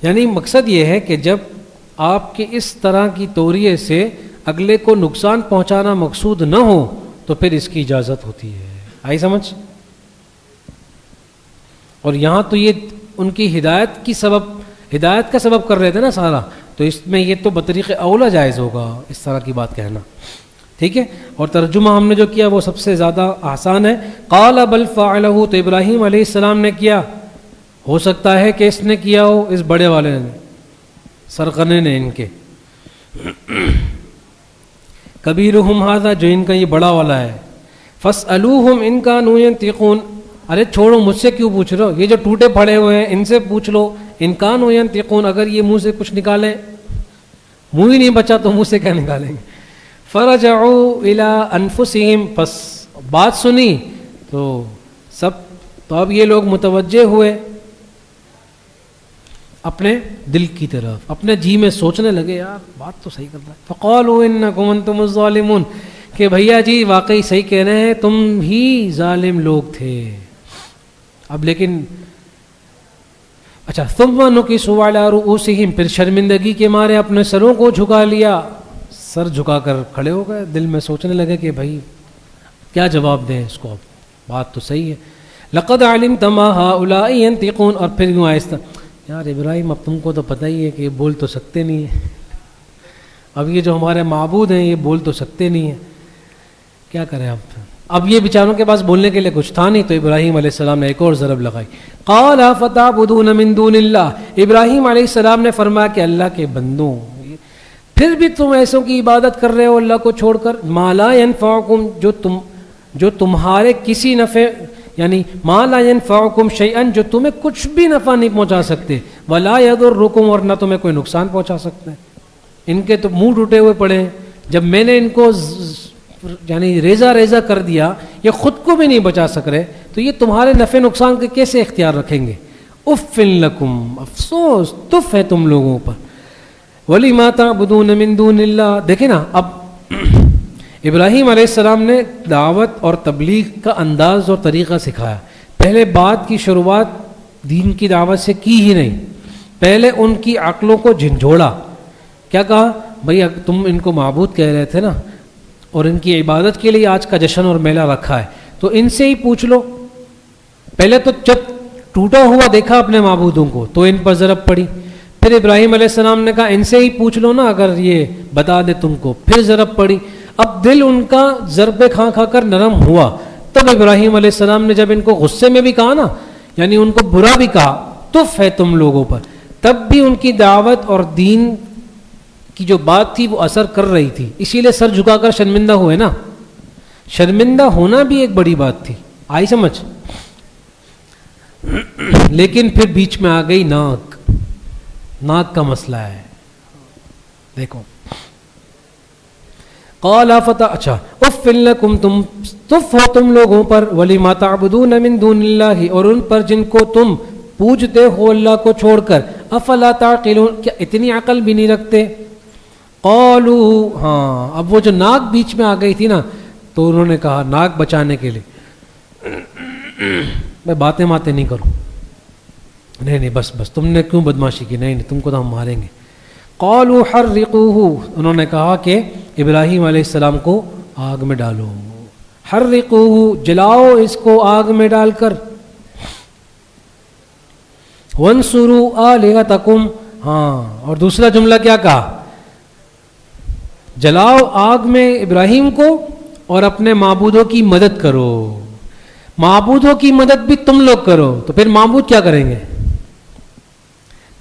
یعنی مقصد یہ ہے کہ جب آپ کے اس طرح کی توریے سے اگلے کو نقصان پہنچانا مقصود نہ ہو تو پھر اس کی اجازت ہوتی ہے. آئی سمجھ؟ اور یہاں تو یہ ان کی ہدایت کا سبب کر رہے تھے نا سارا، تو اس میں یہ تو بطریق اولا جائز ہوگا اس طرح کی بات کہنا. ٹھیک ہے؟ اور ترجمہ ہم نے جو کیا وہ سب سے زیادہ آسان ہے. قال بل فعلہ، تو ابراہیم علیہ السلام نے کیا، ہو سکتا ہے کہ اس نے کیا ہو، اس بڑے والے نے، سرغنے نے ان کے. کبیرہم ھذا، جو ان کا یہ بڑا والا ہے. فاسألوہم ان کانوا ینطقون، ارے چھوڑو مجھ سے کیوں پوچھ رہے ہو، یہ جو ٹوٹے پڑے ہوئے ہیں ان سے پوچھ لو. ان کانوا ینطقون، اگر یہ منہ سے کچھ نکالیں، منہ ہی نہیں بچا تو منہ سے کیا نکالیں گے. فرجعوا الی انفسہم، پس بات سنی تو اب یہ لوگ متوجہ ہوئے اپنے دل کی طرف، اپنے جی میں سوچنے لگے یار بات تو صحیح کر رہا ہے. فقالوا انکم انتم الظالمون، کہ بھیا جی واقعی صحیح کہہ رہے ہیں، تم ہی ظالم لوگ تھے. اب لیکن اچھا، ثم نکسوا علی رؤوسہم، پھر شرمندگی کے مارے اپنے سروں کو جھکا لیا، سر جھکا کر کھڑے ہو گئے، دل میں سوچنے لگے کہ بھائی کیا جواب دیں اس کو، اب بات تو صحیح ہے. لقد علمت ما هؤلاء ينطقون، اور پھر یوں آہستہ، یار ابراہیم اب تم کو تو پتہ ہی ہے کہ یہ بول تو سکتے نہیں ہیں، اب یہ جو ہمارے معبود ہیں یہ بول تو سکتے نہیں ہیں، کیا کریں اب یہ بیچاروں کے پاس بولنے کے لیے کچھ تھا نہیں. تو ابراہیم علیہ السلام نے ایک اور ضرب لگائی. قال فتعبدون من دون اللہ، ابراہیم علیہ السلام نے فرمایا کہ اللہ کے بندوں، پھر بھی تم ایسوں کی عبادت کر رہے ہو اللہ کو چھوڑ کر، ما لا ينفعکم، جو تمہارے کسی نفع، یعنی ما لا ينفعکم شیئا، جو تمہیں کچھ بھی نفع نہیں پہنچا سکتے، ولا يضرکم، اور نہ تمہیں کوئی نقصان پہنچا سکتے. ان کے تو منہ ٹوٹے ہوئے پڑے ہیں، جب میں نے ان کو یعنی ریزہ کر دیا، یہ خود کو بھی نہیں بچا سک رہے، تو یہ تمہارے نفع نقصان کے کیسے اختیار رکھیں گے. اف لکم، افسوس، تف ہے تم لوگوں پر. وَلِمَا تَعْبُدُونَ مِن دُونِ اللَّهِ، دیکھیں نا، اب ابراہیم علیہ السلام نے دعوت اور تبلیغ کا انداز اور طریقہ سکھایا. پہلے بات کی شروعات دین کی دعوت سے کی ہی نہیں، پہلے ان کی عقلوں کو جھنجھوڑا. کیا کہا؟ بھئی تم ان کو معبود کہہ رہے تھے نا، اور ان کی عبادت کے لیے آج کا جشن اور میلہ رکھا ہے، تو ان سے ہی پوچھ لو. پہلے تو جب ٹوٹا ہوا دیکھا اپنے معبودوں کو تو ان پر ضرب پڑی. پھر ابراہیم علیہ السلام نے کہا ان سے ہی پوچھ لو نا اگر یہ بتا دے تم کو، پھر ضرب پڑی. اب دل ان کا ضربے کھا کھا کر نرم ہوا. تب ابراہیم علیہ السلام نے جب ان کو غصے میں بھی کہا نا، یعنی ان کو برا بھی کہا، تف ہے تم لوگوں پر، تب بھی ان کی دعوت اور دین کی جو بات تھی وہ اثر کر رہی تھی. اسی لیے سر جھکا کر شرمندہ ہوئے نا. شرمندہ ہونا بھی ایک بڑی بات تھی. آئی سمجھ؟ لیکن پھر بیچ میں آ گئی ناک کا مسئلہ ہے. دیکھو قال فتح، اچھا اف لکم، تف ہو تم لوگوں پر، ولما تعبدون من دون اللہ، اور ان پر جن کو تم پوجتے ہو اللہ کو چھوڑ کر، افلا تعقلون، کیا اتنی عقل بھی نہیں رکھتے؟ قالوا، ہاں اب وہ جو ناک بیچ میں آ گئی تھی نا، تو انہوں نے کہا ناک بچانے کے لیے میں باتیں نہیں کروں، نہیں بس تم نے کیوں بدماشی کی، نہیں تم کو تو ہم ماریں گے. قالوا حرقوه، انہوں نے کہا کہ ابراہیم علیہ السلام کو آگ میں ڈالو. حرقوه، جلاؤ اس کو آگ میں ڈال کر. وانصروا آلہتکم، ہاں اور دوسرا جملہ کیا کہا؟ جلاؤ آگ میں ابراہیم کو اور اپنے معبودوں کی مدد کرو. معبودوں کی مدد بھی تم لوگ کرو، تو پھر معبود کیا کریں گے؟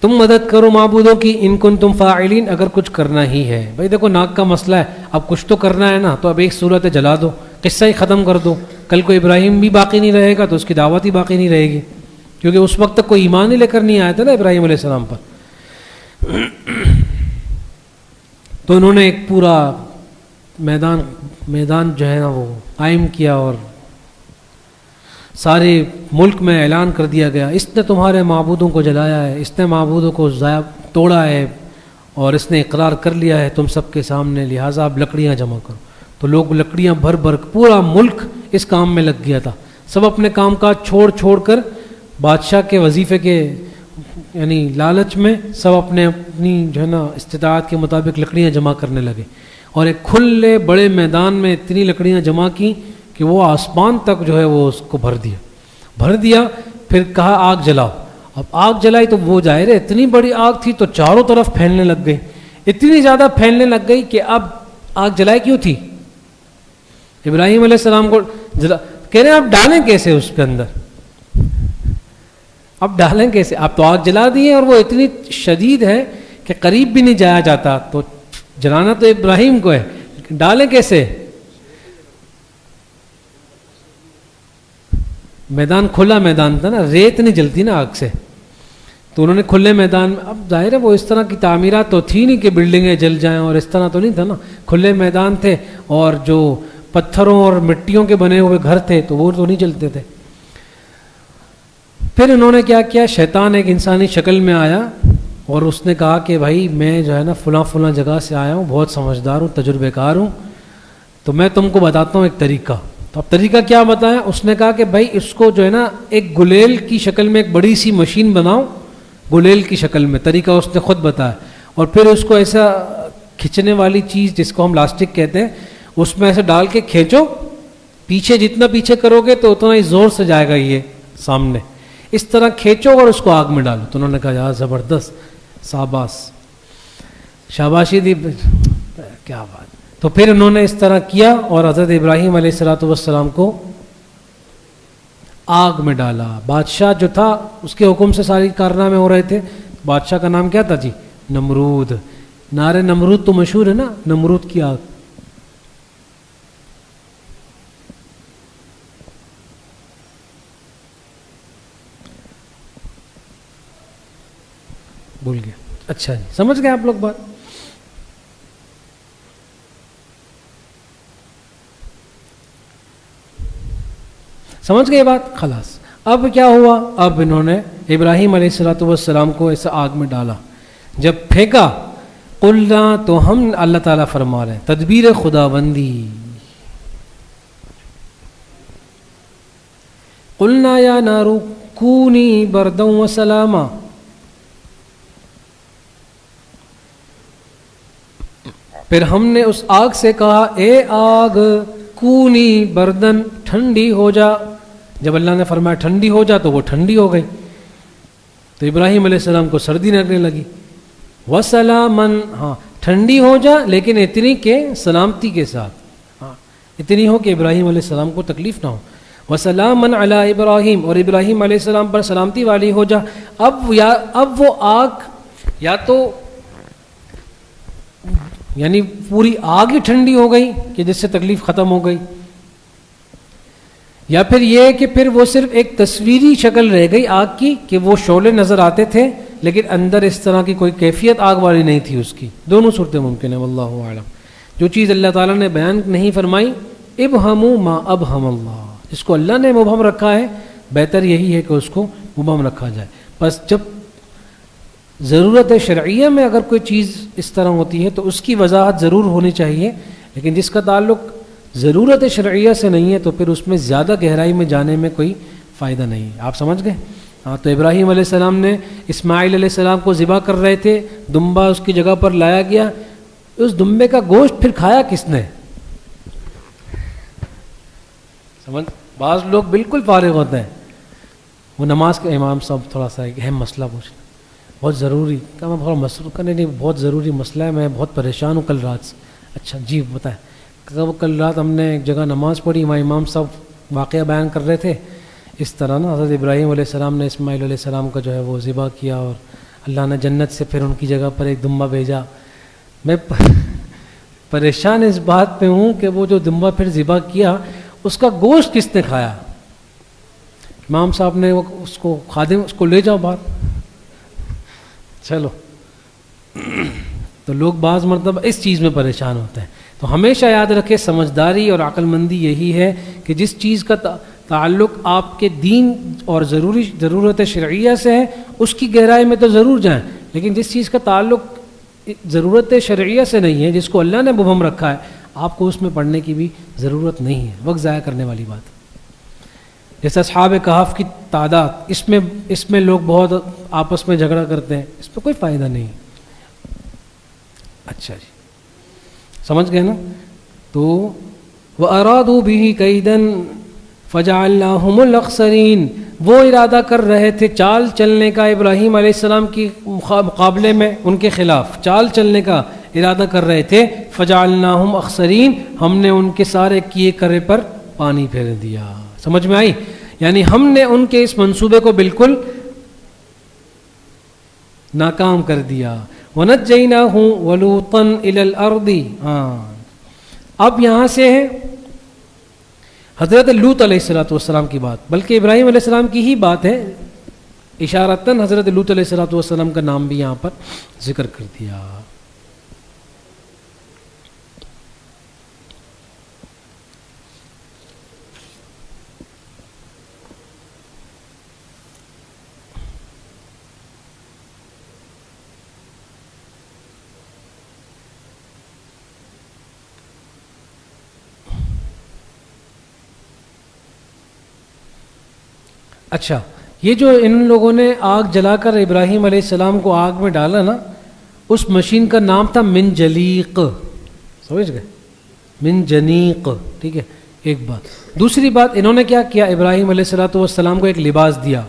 تم مدد کرو معبودوں کی، ان کنتم فاعلین، اگر کچھ کرنا ہی ہے. بھائی دیکھو ناک کا مسئلہ ہے، اب کچھ تو کرنا ہے نا، تو اب ایک صورت ہے جلا دو، قصہ ہی ختم کر دو. کل کو ابراہیم بھی باقی نہیں رہے گا تو اس کی دعوت ہی باقی نہیں رہے گی، کیونکہ اس وقت تک کوئی ایمان ہی لے کر نہیں آیا تھا نا ابراہیم علیہ السلام پر. تو انہوں نے ایک پورا میدان جو ہے نا وہ قائم کیا، اور سارے ملک میں اعلان کر دیا گیا اس نے تمہارے معبودوں کو جلایا ہے، اس نے معبودوں کو توڑا ہے، اور اس نے اقرار کر لیا ہے تم سب کے سامنے، لہٰذا اب لکڑیاں جمع کرو. تو لوگ لکڑیاں بھر پورا ملک اس کام میں لگ گیا تھا. سب اپنے کام کاج چھوڑ کر بادشاہ کے وظیفے کے یعنی لالچ میں سب اپنی جو ہے نا استطاعت کے مطابق لکڑیاں جمع کرنے لگے، اور ایک کھلے بڑے میدان میں اتنی لکڑیاں جمع کی کہ وہ آسمان تک جو ہے وہ اس کو بھر دیا. پھر کہا آگ جلاؤ. اب آگ جلائی تو وہ ظاہر ہے اتنی بڑی آگ تھی تو چاروں طرف پھیلنے لگ گئی، اتنی زیادہ پھیلنے لگ گئی کہ اب آگ جلائی کیوں تھی؟ ابراہیم علیہ السلام کو کہہ رہے ہیں اب ڈالیں کیسے اس کے اندر، اب ڈالیں کیسے؟ آپ تو آگ جلا دیے، اور وہ اتنی شدید ہے کہ قریب بھی نہیں جایا جاتا. تو جلانا تو ابراہیم کو ہے، ڈالیں کیسے؟ میدان کھلا میدان تھا نا، ریت نہیں جلتی نا آگ سے، تو انہوں نے کھلے میدان میں، اب ظاہر ہے وہ اس طرح کی تعمیرات تو تھی نہیں کہ بلڈنگیں جل جائیں، اور اس طرح تو نہیں تھا نا، کھلے میدان تھے، اور جو پتھروں اور مٹیوں کے بنے ہوئے گھر تھے تو وہ تو نہیں جلتے تھے. پھر انہوں نے کیا کیا، شیطان ایک انسانی شکل میں آیا، اور اس نے کہا کہ بھائی میں جو ہے نا فلاں جگہ سے آیا ہوں، بہت سمجھدار ہوں، تجربے کار ہوں، تو میں تم کو بتاتا ہوں ایک طریقہ. تو اب طریقہ کیا بتایا؟ اس نے کہا کہ بھائی اس کو جو ہے نا ایک گلیل کی شکل میں ایک بڑی سی مشین بناؤ، گلیل کی شکل میں. طریقہ اس نے خود بتایا، اور پھر اس کو ایسا کھینچنے والی چیز جس کو ہم لاسٹک کہتے ہیں، اس میں ایسے ڈال کے کھینچو، پیچھے جتنا پیچھے کرو گے تو اتنا ہی زور سے جائے گا یہ سامنے، اس طرح کھینچو اور اس کو آگ میں ڈالو. تو انہوں نے کہا یار زبردست، شاباشی دی، کیا بات. تو پھر انہوں نے اس طرح کیا، اور حضرت ابراہیم علیہ السلام کو آگ میں ڈالا. بادشاہ جو تھا اس کے حکم سے ساری کارنامے ہو رہے تھے. بادشاہ کا نام کیا تھا جی؟ نمرود. نعرے نمرود تو مشہور ہے نا، نمرود کی آگ. بھول گیا. اچھا جی، سمجھ گئے آپ لوگ بات؟ سمجھ گئے بات؟ خلاص. اب کیا ہوا؟ اب انہوں نے ابراہیم علیہ السلام کو ایسا آگ میں ڈالا. جب پھینکا، قلنا، تو ہم، اللہ تعالیٰ فرما رہے ہیں تدبیر خداوندی، قلنا یا نار کونی بردا و سلاما، پھر ہم نے اس آگ سے کہا اے آگ کونی بردن، ٹھنڈی ہو جا. جب اللہ نے فرمایا ٹھنڈی ہو جا تو وہ ٹھنڈی ہو گئی. تو ابراہیم علیہ السلام کو سردی لگنے لگی. وسلامن، ہاں ٹھنڈی ہو جا لیکن اتنی کہ سلامتی کے ساتھ، ہاں اتنی ہو کہ ابراہیم علیہ السلام کو تکلیف نہ ہو. وسلامن علی ابراہیم، اور ابراہیم علیہ السلام پر سلامتی والی ہو جا. اب وہ آگ یا تو یعنی پوری آگ ہی ٹھنڈی ہو گئی کہ جس سے تکلیف ختم ہو گئی، یا پھر یہ کہ پھر وہ صرف ایک تصویری شکل رہ گئی آگ کی کہ وہ شعلے نظر آتے تھے لیکن اندر اس طرح کی کوئی کیفیت آگ والی نہیں تھی اس کی. دونوں صورتیں ممکن ہیں، واللہ اعلم. جو چیز اللہ تعالیٰ نے بیان نہیں فرمائی، ابہموا ما ابہم اللہ، جس کو اللہ نے مبہم رکھا ہے بہتر یہی ہے کہ اس کو مبہم رکھا جائے. بس جب ضرورت شرعیہ میں اگر کوئی چیز اس طرح ہوتی ہے تو اس کی وضاحت ضرور ہونی چاہیے، لیکن جس کا تعلق ضرورت شرعیہ سے نہیں ہے تو پھر اس میں زیادہ گہرائی میں جانے میں کوئی فائدہ نہیں ہے. آپ سمجھ گئے؟ ہاں. تو ابراہیم علیہ السلام نے اسماعیل علیہ السلام کو ذبح کر رہے تھے، دمبا اس کی جگہ پر لایا گیا. اس دمبے کا گوشت پھر کھایا کس نے؟ سمجھ؟ بعض لوگ بالکل فارغ ہوتے ہیں. وہ نماز کے امام صاحب تھوڑا سا ایک اہم مسئلہ پوچھنا بہت ضروری، کہ میں تھوڑا مصروف کرنے نہیں، بہت ضروری مسئلہ ہے، میں بہت پریشان ہوں کل رات سے. اچھا جی بتائیں. کل رات ہم نے ایک جگہ نماز پڑھی، وہاں امام صاحب واقعہ بیان کر رہے تھے اس طرح نا، حضرت ابراہیم علیہ السلام نے اسماعیل علیہ السلام کا جو ہے وہ ذبح کیا اور اللہ نے جنت سے پھر ان کی جگہ پر ایک دمبا بھیجا. میں پریشان اس بات پہ ہوں کہ وہ جو دمبا پھر ذبح کیا اس کا گوشت کس نے کھایا؟ امام صاحب نے وہ اس کو خادم اس کو لے جاؤ باہر. چلو تو لوگ بعض مرتبہ اس چیز میں پریشان ہوتے ہیں. تو ہمیشہ یاد رکھے سمجھداری اور عقل مندی یہی ہے کہ جس چیز کا تعلق آپ کے دین اور ضرورت شرعیہ سے ہے اس کی گہرائی میں تو ضرور جائیں، لیکن جس چیز کا تعلق ضرورت شرعیہ سے نہیں ہے، جس کو اللہ نے مبہم رکھا ہے، آپ کو اس میں پڑھنے کی بھی ضرورت نہیں ہے. وقت ضائع کرنے والی بات. جیسے اصحاب کہف کی تعداد، اس میں لوگ بہت آپس میں جھگڑا کرتے ہیں، اس پہ کوئی فائدہ نہیں. اچھا جی سمجھ گئے نا. تو وَأَرَادُوا بِهِ كَيْدًا فَجَعَلْنَاهُمُ الْأَخْسَرِينَ، وہ ارادہ کر رہے تھے چال چلنے کا ابراہیم علیہ السلام کی مقابلے میں، ان کے خلاف چال چلنے کا ارادہ کر رہے تھے. فَجَعَلْنَاهُمْ أَخْسَرِينَ، ہم نے ان کے سارے کیے کرے پر پانی پھیر دیا. سمجھ میں آئی؟ یعنی ہم نے ان کے اس منصوبے کو بالکل ناکام کر دیا. وَنَجَّيْنَاهُ وَلُوطًا إِلَى الْأَرْضِ. ہاں اب یہاں سے ہے حضرت لوط علیہ السلام کی بات، بلکہ ابراہیم علیہ السلام کی ہی بات ہے. اشارتاً حضرت لوط علیہ السلام کا نام بھی یہاں پر ذکر کر دیا. اچھا یہ جو ان لوگوں نے آگ جلا کر ابراہیم علیہ السلام کو آگ میں ڈالا نا، اس مشین کا نام تھا منجلیق. سمجھ گئے؟ منجنیق. ٹھیک ہے ایک بات. دوسری بات انہوں نے کیا کیا، ابراہیم علیہ السلام کو ایک لباس دیا.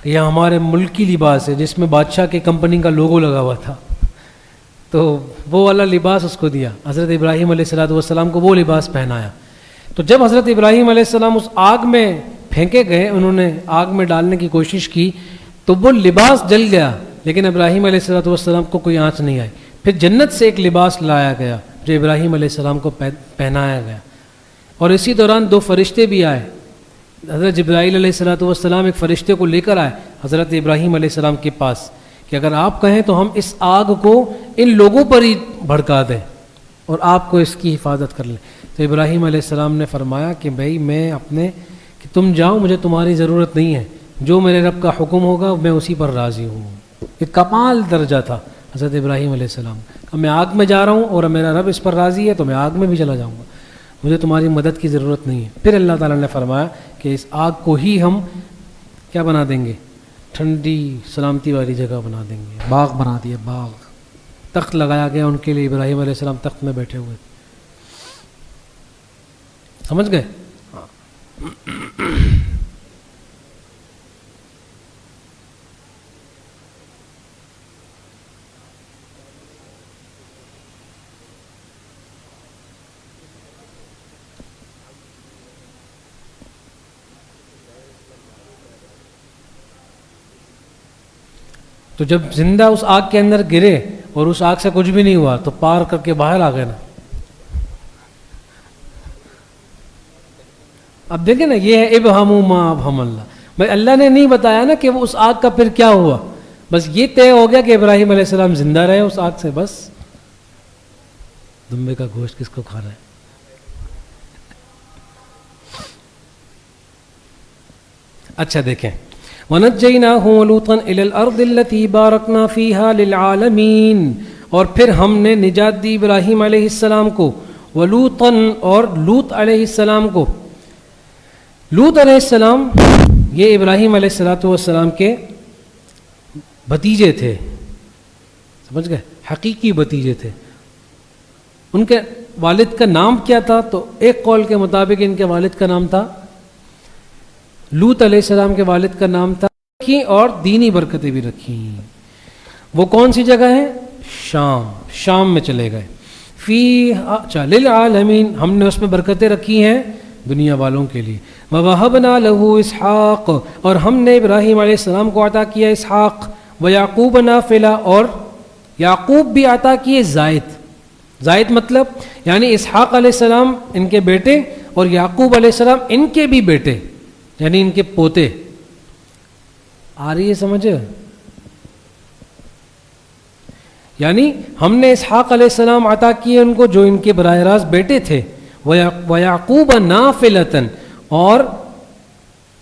یہ ہمارے ملکی لباس ہے جس میں بادشاہ کی کمپنی کا لوگو لگا ہوا تھا، تو وہ والا لباس اس کو دیا. حضرت ابراہیم علیہ السلام کو وہ لباس پہنایا. تو جب حضرت ابراہیم علیہ السلام اس آگ میں پھینکے گئے، انہوں نے آگ میں ڈالنے کی کوشش کی تو وہ لباس جل گیا، لیکن ابراہیم علیہ السلام کو کوئی آنچ نہیں آئی. پھر جنت سے ایک لباس لایا گیا جو ابراہیم علیہ السلام کو پہنایا گیا. اور اسی دوران دو فرشتے بھی آئے. حضرت جبرائیل علیہ السلام ایک فرشتے کو لے کر آئے حضرت ابراہیم علیہ السلام کے پاس کہ اگر آپ کہیں تو ہم اس آگ کو ان لوگوں پر ہی بھڑکا دیں اور آپ کو اس کی حفاظت کر لیں. تو ابراہیم علیہ السلام نے فرمایا کہ بھائی میں کہ تم جاؤ، مجھے تمہاری ضرورت نہیں ہے، جو میرے رب کا حکم ہوگا میں اسی پر راضی ہوں. ایک کمال درجہ تھا حضرت ابراہیم علیہ السلام کہ میں آگ میں جا رہا ہوں اور میرا رب اس پر راضی ہے تو میں آگ میں بھی چلا جاؤں گا، مجھے تمہاری مدد کی ضرورت نہیں ہے. پھر اللہ تعالیٰ نے فرمایا کہ اس آگ کو ہی ہم کیا بنا دیں گے، ٹھنڈی سلامتی والی جگہ بنا دیں گے. باغ بنا دیا، باغ تخت لگایا گیا ان کے لیے، ابراہیم علیہ السلام تخت میں بیٹھے ہوئے تھے. سمجھ گئے؟ تو جب زندہ اس آگ کے اندر گرے اور اس آگ سے کچھ بھی نہیں ہوا تو پار کر کے باہر آ گئے نا. اب دیکھیں نا، یہ ہے ابہم ما ابہم اللہ. بھائی اللہ نے نہیں بتایا نا کہ وہ اس آگ کا پھر کیا ہوا، بس یہ طے ہو گیا کہ ابراہیم علیہ السلام زندہ رہے اس آگ سے. بس دمبے کا گوشت کس کو کھانا ہے؟ اچھا دیکھیں، وَنَجَّيْنَاهُ وَلُوطًا إِلَى الْأَرْضِ الَّتِي بَارَكْنَا فِيهَا لِلْعَالَمِينَ. اور پھر ہم نے نجات دی ابراہیم علیہ السلام کو، ولوطًا اور لوط علیہ السلام کو. لوط علیہ السلام یہ ابراہیم علیہ السلام کے بھتیجے تھے. سمجھ گئے؟ حقیقی بھتیجے تھے. ان کے والد کا نام کیا تھا؟ تو ایک قول کے مطابق ان کے والد کا نام تھا لوط علیہ السلام کے والد کا نام تھا رکھی، اور دینی برکتیں بھی رکھی. وہ کون سی جگہ ہے؟ شام میں چلے گئے. فی للعالمین، ہم نے اس میں برکتیں رکھی ہیں دنیا والوں کے لیے. وَوَهَبْنَا لَهُ اسحاق، اور ہم نے ابراہیم علیہ السلام کو عطا کیا اسحاق. وَيَعْقُوبَ نَافِلَةً، اور یعقوب بھی عطا کیے زائد مطلب یعنی اسحاق علیہ السلام ان کے بیٹے اور یعقوب علیہ السلام ان کے بھی بیٹے، یعنی ان کے پوتے. آ رہی ہے سمجھ؟ یعنی ہم نے اسحاق علیہ السلام عطا کیے ان کو جو ان کے براہ راست بیٹے تھے. وَيَعْقُوبَ نَافِلَةً، اور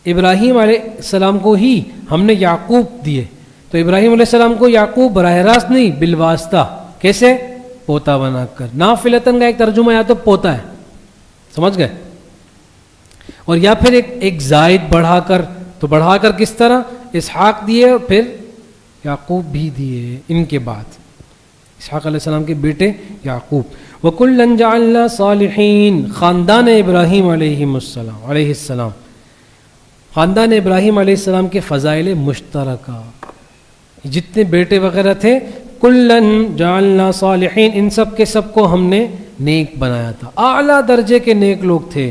ابراہیم علیہ السلام کو ہی ہم نے یعقوب دیے. تو ابراہیم علیہ السلام کو یعقوب براہ راست نہیں، بالواسطہ. کیسے؟ پوتا بنا کر. نافلتن کا ایک ترجمہ یا تو پوتا ہے، سمجھ گئے، اور یا پھر ایک زائد بڑھا کر. تو بڑھا کر کس طرح؟ اسحاق دیے اور پھر یعقوب بھی دیے ان کے بعد، اسحاق علیہ السلام کے بیٹے یعقوب. وَكُلًّا جَعَلْنَا صَالِحِينَ، خاندان ابراہیم علیہ السلام، خاندان ابراہیم علیہ السلام کے فضائل مشترکہ، جتنے بیٹے وغیرہ تھے، کلن جعلنا صالحین، ان سب کے سب کو ہم نے نیک بنایا تھا، اعلیٰ درجے کے نیک لوگ تھے.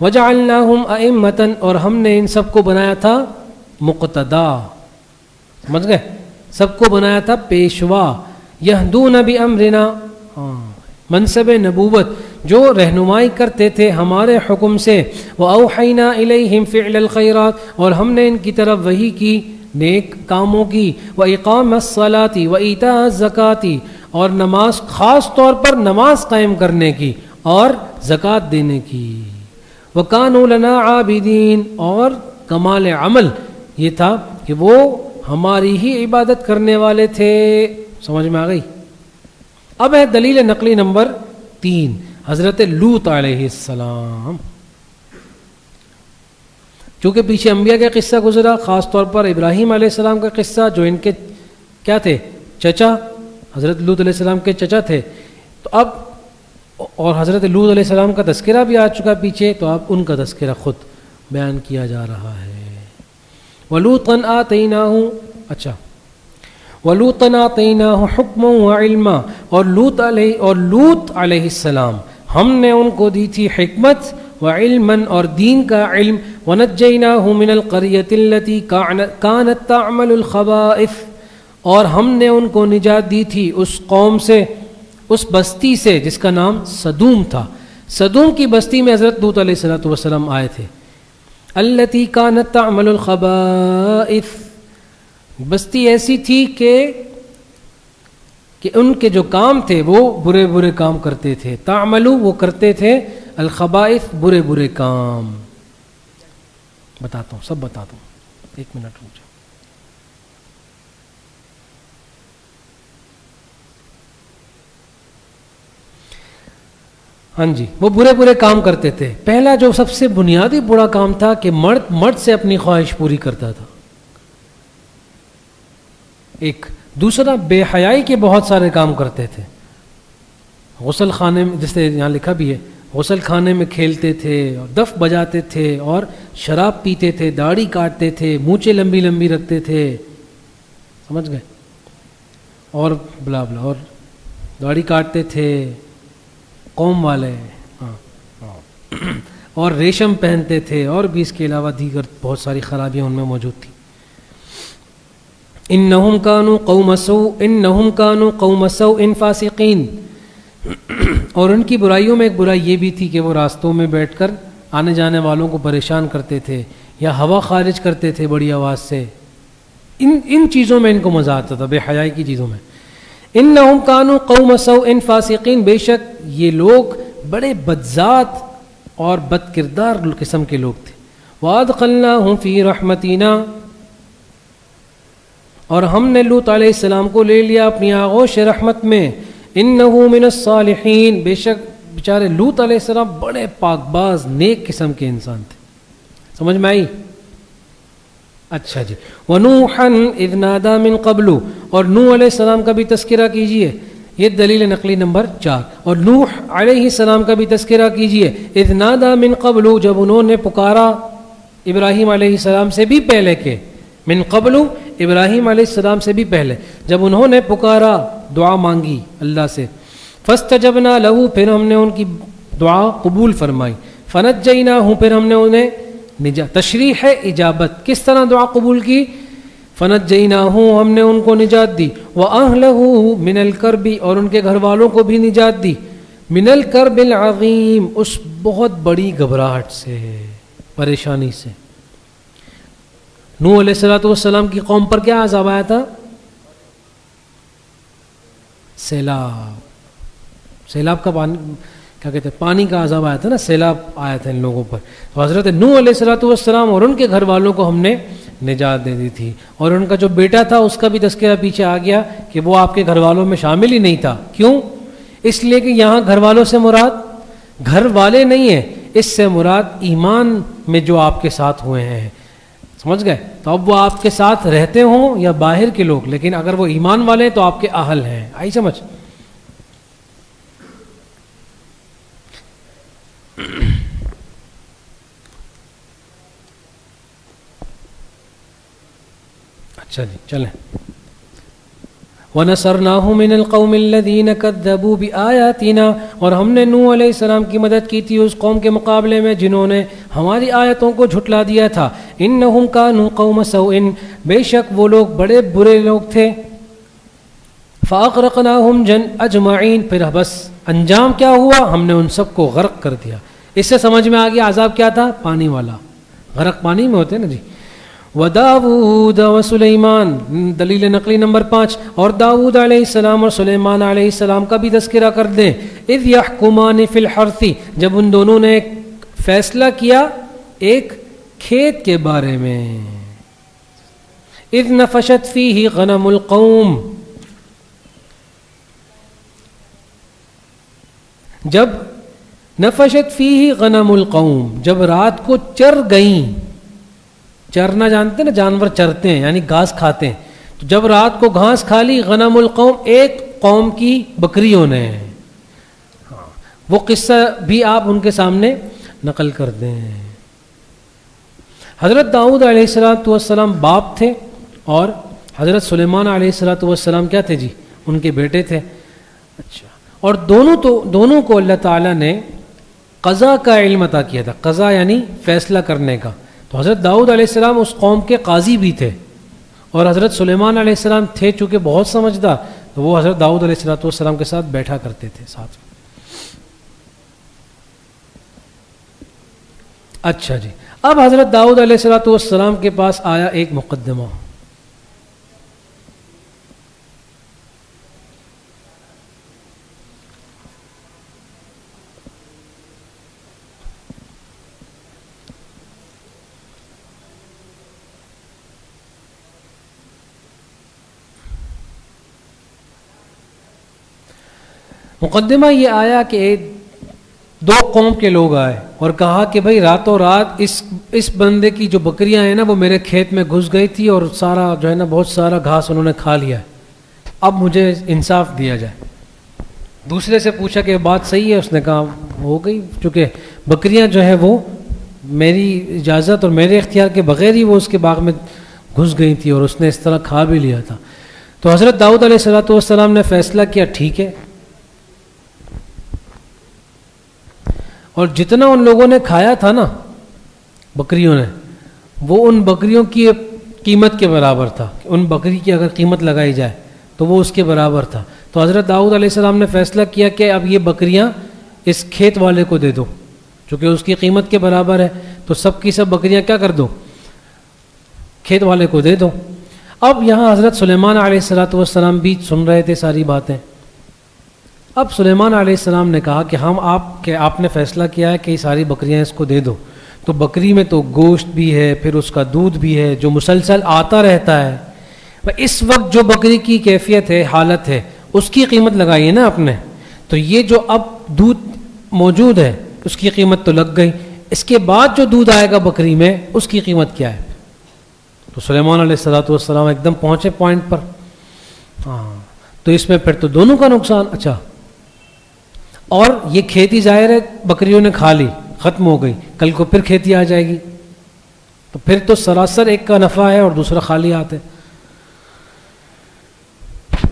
وجعلناہم ائمۃ، اور ہم نے ان سب کو بنایا تھا مقتدا، سمجھ گئے، سب کو بنایا تھا پیشوا. یہدون بامرنا، منصب نبوت، جو رہنمائی کرتے تھے ہمارے حکم سے. واوحینا الیہم فعل الخیرات، اور ہم نے ان کی طرف وحی کی نیک کاموں کی. واقام الصلاۃ وایتاء الزکوٰۃ، اور نماز، خاص طور پر نماز قائم کرنے کی اور زکوٰۃ دینے کی. وکانوا لنا عابدین، اور کمال عمل یہ تھا کہ وہ ہماری ہی عبادت کرنے والے تھے. سمجھ میں آ گئی؟ اب ہے دلیل نقلی نمبر 3، حضرت لوط علیہ السلام. چونکہ پیچھے انبیاء کا قصہ گزرا، خاص طور پر ابراہیم علیہ السلام کا قصہ جو ان کے کیا تھے؟ چچا، حضرت لوط علیہ السلام کے چچا تھے. تو اب اور حضرت لوط علیہ السلام کا تذکرہ بھی آ چکا پیچھے، تو اب ان کا تذکرہ خود بیان کیا جا رہا ہے. وَلُوطًا آتَيْنَاهُ، اچھا، وَلُوطًا آتَيْنَاهُ حُكْمًا وَعِلْمًا، اور لوط علیہ السلام ہم نے ان کو دی تھی حکمت وعلمًا، اور دین کا علم. وَنَجَّيْنَاهُ مِنَ الْقَرْيَةِ الَّتِي كَانَتْ تَعْمَلُ الْخَبَائِثَ، اور ہم نے ان کو نجات دی تھی اس قوم سے، اس بستی سے جس کا نام صدوم تھا. صدوم کی بستی میں حضرت لوط علیہ السلام آئے تھے. الَّتِي كَانَتْ تَعْمَلُ الْخَبَائِثَ، بستی ایسی تھی کہ ان کے جو کام تھے وہ برے برے کام کرتے تھے. تعملو، وہ کرتے تھے، الخبائث، برے برے کام. بتاتا ہوں، سب بتاتا ہوں، ایک منٹ رک جاؤ. ہاں جی، وہ برے برے کام کرتے تھے. پہلا جو سب سے بنیادی برا کام تھا کہ مرد سے اپنی خواہش پوری کرتا تھا. ایک دوسرا بے حیائی کے بہت سارے کام کرتے تھے. غسل خانے میں، جیسے یہاں لکھا بھی ہے، غسل خانے میں کھیلتے تھے اور دف بجاتے تھے اور شراب پیتے تھے، داڑھی کاٹتے تھے، مونچھیں لمبی لمبی رکھتے تھے، سمجھ گئے، اور بلا بلا، اور داڑھی کاٹتے تھے قوم والے، ہاں، اور ریشم پہنتے تھے، اور بھی اس کے علاوہ دیگر بہت ساری خرابیاں ان میں موجود تھیں. انہم کانوا قوم سوء فاسقین. اور ان کی برائیوں میں ایک برائی یہ بھی تھی کہ وہ راستوں میں بیٹھ کر آنے جانے والوں کو پریشان کرتے تھے یا ہوا خارج کرتے تھے بڑی آواز سے. ان چیزوں میں ان کو مزہ آتا تھا، بے حیائی کی چیزوں میں. انہم کانوا قوم سوء فاسقین، بے شک یہ لوگ بڑے بدذات اور بد کردار قسم کے لوگ تھے. وادخلناہم فی رحمتنا، اور ہم نے لوط علیہ السلام کو لے لیا اپنی آغوش رحمت میں. انہو من الصالحین، بے شک بیچارے لوط علیہ السلام بڑے پاک باز نیک قسم کے انسان تھے. سمجھ میں آئی؟ اچھا جی. وَنُوحًا اذ نَادَى مِن قَبْلُ، اور نوح علیہ السلام کا بھی تذکرہ کیجئے. یہ دلیل نقلی نمبر 4. اور نوح علیہ السلام کا بھی تذکرہ کیجئے. اذ نَادَى مِن قَبْلُ، جب انہوں نے پکارا ابراہیم علیہ السلام سے بھی پہلے کے، من قبل ابراہیم علیہ السلام سے بھی پہلے جب انہوں نے پکارا، دعا مانگی اللہ سے. فاستجبنا له، پھر ہم نے ان کی دعا قبول فرمائی. فنجیناہ، پھر ہم نے انہیں تشریح ہے اجابت، کس طرح دعا قبول کی؟ فنجیناہ، ہم نے ان کو نجات دی. وَأَهْلَهُ مِنَ الْكَرْبِ، اور ان کے گھر والوں کو بھی نجات دی. من الکرب العظیم، اس بہت بڑی گھبراہٹ سے، پریشانی سے. نوح علیہ السلام کی قوم پر کیا عذاب آیا تھا؟ سیلاب کا پانی، کیا کہتے ہیں، پانی کا عذاب آیا تھا نا، سیلاب آیا تھا ان لوگوں پر. تو حضرت نوح علیہ السلام اور ان کے گھر والوں کو ہم نے نجات دے دی تھی. اور ان کا جو بیٹا تھا اس کا بھی تذکرہ پیچھے آ گیا کہ وہ آپ کے گھر والوں میں شامل ہی نہیں تھا. کیوں؟ اس لیے کہ یہاں گھر والوں سے مراد گھر والے نہیں ہیں، اس سے مراد ایمان میں جو آپ کے ساتھ ہوئے ہیں. سمجھ گئے؟ تو اب وہ آپ کے ساتھ رہتے ہوں یا باہر کے لوگ، لیکن اگر وہ ایمان والے ہیں تو آپ کے اہل ہیں. آئی سمجھ؟ اچھا جی چلیں. وَنَصَرْنَاهُ مِنَ الْقَوْمِ الَّذِينَ كَذَّبُوا بِآيَاتِنَا، اور ہم نے نوح علیہ السلام کی مدد کی تھی اس قوم کے مقابلے میں جنہوں نے ہماری آیتوں کو جھٹلا دیا تھا. إِنَّهُمْ كَانُوا قَوْمَ سَوْءٍ، بے شک وہ لوگ بڑے برے لوگ تھے. فَأَغْرَقْنَاهُمْ أَجْمَعِينَ، پھر بس انجام کیا ہوا؟ ہم نے ان سب کو غرق کر دیا. اس سے سمجھ میں آ گیا عذاب کیا تھا؟ پانی والا. غرق پانی میں ہوتے ہیں نا جی. وَدَاوُودَ وَسُلَيْمَانَ، دلیل نقلی نمبر 5. اور داؤد علیہ السلام اور سلیمان علیہ السلام کا بھی تذکرہ کر دیں. اذ یحکمان فی الحرث، جب ان دونوں نے فیصلہ کیا ایک کھیت کے بارے میں. اذ نفشت فیہ غنم القوم، جب نفشت فیہ غنم القوم، جب رات کو چر گئیں. چرنا جانتے ہیں نا، جانور چرتے ہیں یعنی گھاس کھاتے ہیں. تو جب رات کو گھاس کھا لی، غنم القوم، ایک قوم کی بکریوں نے. وہ قصہ بھی آپ ان کے سامنے نقل کر دیں. حضرت داؤد علیہ السلام باپ تھے اور حضرت سلیمان علیہ السلام کیا تھے جی؟ ان کے بیٹے تھے. اچھا، اور دونوں کو اللہ تعالیٰ نے قضا کا علم عطا کیا تھا. قضا یعنی فیصلہ کرنے کا. تو حضرت داؤد علیہ السلام اس قوم کے قاضی بھی تھے، اور حضرت سلیمان علیہ السلام تھے چونکہ بہت سمجھدار، تو وہ حضرت داؤد علیہ السلام کے ساتھ بیٹھا کرتے تھے ساتھ. اچھا جی، اب حضرت داؤد علیہ السلام کے پاس آیا ایک مقدمہ. مقدمہ یہ آیا کہ دو قوم کے لوگ آئے اور کہا کہ بھائی راتوں رات اس بندے کی جو بکریاں ہیں نا وہ میرے کھیت میں گھس گئی تھی اور سارا جو ہے نا بہت سارا گھاس انہوں نے کھا لیا ہے. اب مجھے انصاف دیا جائے. دوسرے سے پوچھا کہ بات صحیح ہے, اس نے کہا ہو گئی, چونکہ بکریاں جو ہے وہ میری اجازت اور میرے اختیار کے بغیر ہی وہ اس کے باغ میں گھس گئی تھی اور اس نے اس طرح کھا بھی لیا تھا. تو حضرت داؤد علیہ السلام نے فیصلہ کیا ٹھیک ہے, اور جتنا ان لوگوں نے کھایا تھا نا بکریوں نے, وہ ان بکریوں کی قیمت کے برابر تھا. ان بکری کی اگر قیمت لگائی جائے تو وہ اس کے برابر تھا. تو حضرت داؤد علیہ السلام نے فیصلہ کیا کہ اب یہ بکریاں اس کھیت والے کو دے دو, چونکہ اس کی قیمت کے برابر ہے. تو سب کی سب بکریاں کیا کر دو, کھیت والے کو دے دو. اب یہاں حضرت سلیمان علیہ السلام بھی سن رہے تھے ساری باتیں. اب سلیمان علیہ السلام نے کہا کہ آپ نے فیصلہ کیا ہے کہ یہ ساری بکریاں اس کو دے دو, تو بکری میں تو گوشت بھی ہے, پھر اس کا دودھ بھی ہے جو مسلسل آتا رہتا ہے. اس وقت جو بکری کی کیفیت ہے, حالت ہے, اس کی قیمت لگائی ہے نا آپ نے. تو یہ جو اب دودھ موجود ہے اس کی قیمت تو لگ گئی, اس کے بعد جو دودھ آئے گا بکری میں اس کی قیمت کیا ہے. تو سلیمان علیہ السلام ایک دم پہنچے پوائنٹ پر. ہاں, تو اس میں پھر تو دونوں کا نقصان. اچھا, اور یہ کھیتی ظاہر ہے بکریوں نے کھا لی, ختم ہو گئی, کل کو پھر کھیتی آ جائے گی, تو پھر تو سراسر ایک کا نفع ہے اور دوسرا خالی ہاتھ ہے.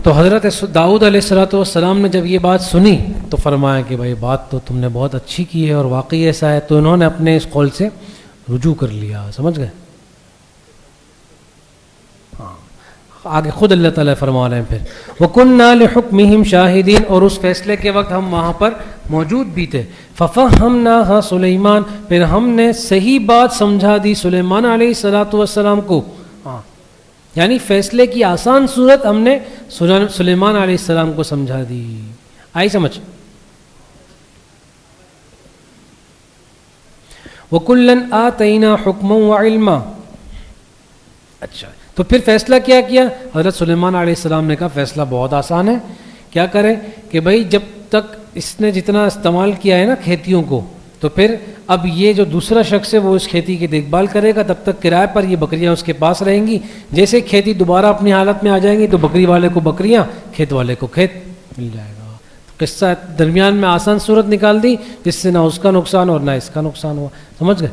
تو حضرت داؤد علیہ السلام نے جب یہ بات سنی تو فرمایا کہ بھائی بات تو تم نے بہت اچھی کی ہے اور واقعی ایسا ہے. تو انہوں نے اپنے اس قول سے رجوع کر لیا. سمجھ گئے؟ ہاں, آگے خود اللہ تعالیٰ فرما رہے ہیں پھر وَكُنَّا لِحُكْمِهِمْ شَاهِدِينَ, اور اس فیصلے کے وقت ہم وہاں پر موجود بھی تھے. فَفَهَّمْنَاهَا سُلَيْمَانَ, پھر ہم نے صحیح بات سمجھا دی سلیمان علیہ السلام کو. ہاں, یعنی فیصلے کی آسان صورت ہم نے سلیمان علیہ السلام کو سمجھا دی. آئی سمجھ؟ وَكُلًّا آتَيْنَا حُكْمًا وَعِلْمًا. اچھا, تو پھر فیصلہ کیا حضرت سلیمان علیہ السلام نے کہا فیصلہ بہت آسان ہے. کیا کریں کہ بھائی جب تک اس نے جتنا استعمال کیا ہے نا کھیتیوں کو, تو پھر اب یہ جو دوسرا شخص ہے وہ اس کھیتی کی دیکھ بھال کرے گا, تب تک کرائے پر یہ بکریاں اس کے پاس رہیں گی. جیسے کھیتی دوبارہ اپنی حالت میں آ جائیں گی تو بکری والے کو بکریاں, کھیت والے کو کھیت مل جائے گا. قصہ درمیان میں آسان صورت نکال دی جس سے نہ اس کا نقصان اور نہ اس کا نقصان ہوا. سمجھ گئے؟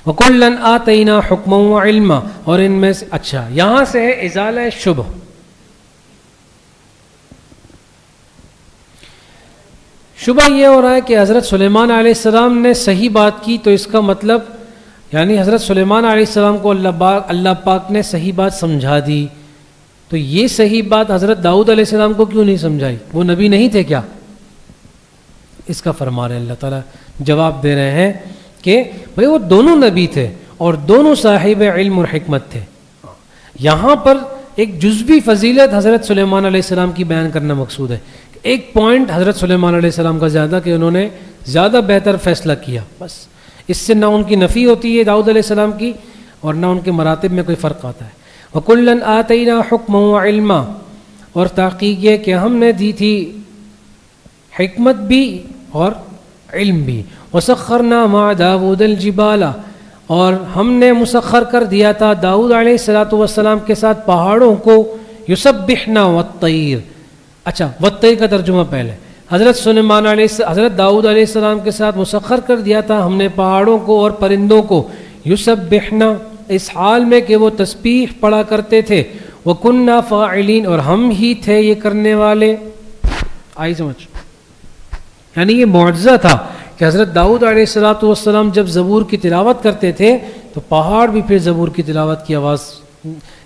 وَكُلًّا آتَيْنَا حُكْمًا وَعِلْمًا, اور ان میں سے اچھا یہاں سے ہے ازالہ شبہ. شبہ یہ ہو رہا ہے کہ حضرت سلیمان علیہ السلام نے صحیح بات کی, تو اس کا مطلب یعنی حضرت سلیمان علیہ السلام کو اللہ پاک نے صحیح بات سمجھا دی, تو یہ صحیح بات حضرت داؤد علیہ السلام کو کیوں نہیں سمجھائی؟ وہ نبی نہیں تھے کیا؟ اس کا فرما رہے اللہ تعالیٰ, جواب دے رہے ہیں کہ بھئی وہ دونوں نبی تھے اور دونوں صاحب علم اور حکمت تھے. یہاں پر ایک جزوی فضیلت حضرت سلیمان علیہ السلام کی بیان کرنا مقصود ہے. ایک پوائنٹ حضرت سلیمان علیہ السلام کا زیادہ کہ انہوں نے زیادہ بہتر فیصلہ کیا, بس اس سے نہ ان کی نفی ہوتی ہے داؤد علیہ السلام کی اور نہ ان کے مراتب میں کوئی فرق آتا ہے. وَكُلًّا آتَيْنَا حُكْمًا وَعِلْمًا, اور تحقیق یہ کہ ہم نے دی تھی حکمت بھی اور علم بھی. وَسَخَّرْنَا مَعَ دَاوُودَ الْجِبَالَ, اور ہم نے مسخر کر دیا تھا داؤد علیہ السلام کے ساتھ پہاڑوں کو. یسبحنا والطیر, اچھا والطیر کا ترجمہ پہلے. حضرت داؤد علیہ السلام کے ساتھ مسخر کر دیا تھا ہم نے پہاڑوں کو اور پرندوں کو. یسبحنا, اس حال میں کہ وہ تسبیح پڑھا کرتے تھے. وَكُنَّا فَاعِلِينَ, اور ہم ہی تھے یہ کرنے والے. آئی سمجھ؟ یعنی یہ معجزہ تھا کہ حضرت داؤد علیہ السلام جب زبور کی تلاوت کرتے تھے تو پہاڑ بھی پھر زبور کی تلاوت کی آواز,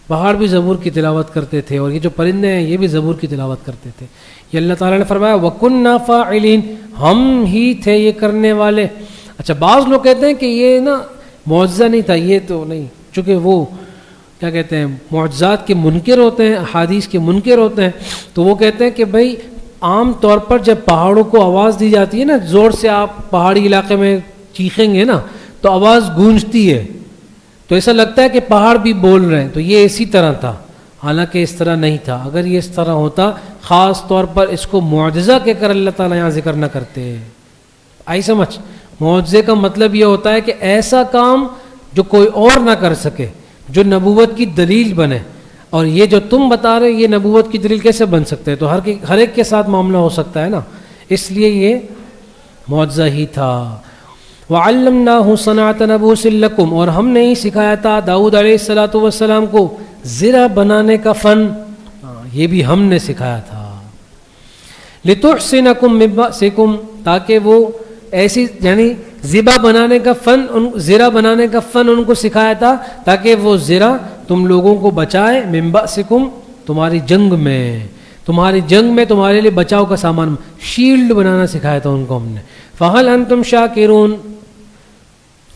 پہاڑ بھی زبور کی تلاوت کرتے تھے, اور یہ جو پرندے ہیں یہ بھی زبور کی تلاوت کرتے تھے. یہ اللہ تعالیٰ نے فرمایا وَكُنَّا فَاعِلِينَ, ہم ہی تھے یہ کرنے والے. اچھا, بعض لوگ کہتے ہیں کہ یہ نا معجزہ نہیں تھا, یہ تو نہیں, چونکہ وہ کیا کہتے ہیں معجزات کے منکر ہوتے ہیں, احادیث کے منکر ہوتے ہیں, تو وہ کہتے ہیں کہ بھائی عام طور پر جب پہاڑوں کو آواز دی جاتی ہے نا, زور سے آپ پہاڑی علاقے میں چیخیں گے نا تو آواز گونجتی ہے, تو ایسا لگتا ہے کہ پہاڑ بھی بول رہے ہیں. تو یہ اسی طرح تھا, حالانکہ اس طرح نہیں تھا. اگر یہ اس طرح ہوتا, خاص طور پر اس کو معجزہ کہہ کر اللہ تعالیٰ یہاں ذکر نہ کرتے. آئی سمجھ؟ معجزے کا مطلب یہ ہوتا ہے کہ ایسا کام جو کوئی اور نہ کر سکے, جو نبوت کی دلیل بنے. اور یہ جو تم بتا رہے یہ نبوت کی دلیل کیسے بن سکتے ہیں؟ تو ہر ایک کے ساتھ معاملہ ہو سکتا ہے نا، اس لیے یہ معجزہ ہی تھا۔ وَعَلَّمْنَاهُ صَنْعَةَ لَبُوسٍ لَكُمْ، اور ہم نے ہی سکھایا تھا داؤد علیہ السلام کو زرہ بنانے کا فن، یہ بھی ہم نے سکھایا تھا۔ لِتُحْصِنَكُم مِّن بَأْسِكُم، تاکہ وہ ایسی یعنی زرہ بنانے کا فن ان کو سکھایا تھا تاکہ وہ زرہ تم لوگوں کو بچائے، من بأسکم، تمہاری جنگ میں تمہارے لیے بچاؤ کا سامان، شیلڈ بنانا سکھایا تھا ان کو ہم نے۔ فہل انتم شاکرون،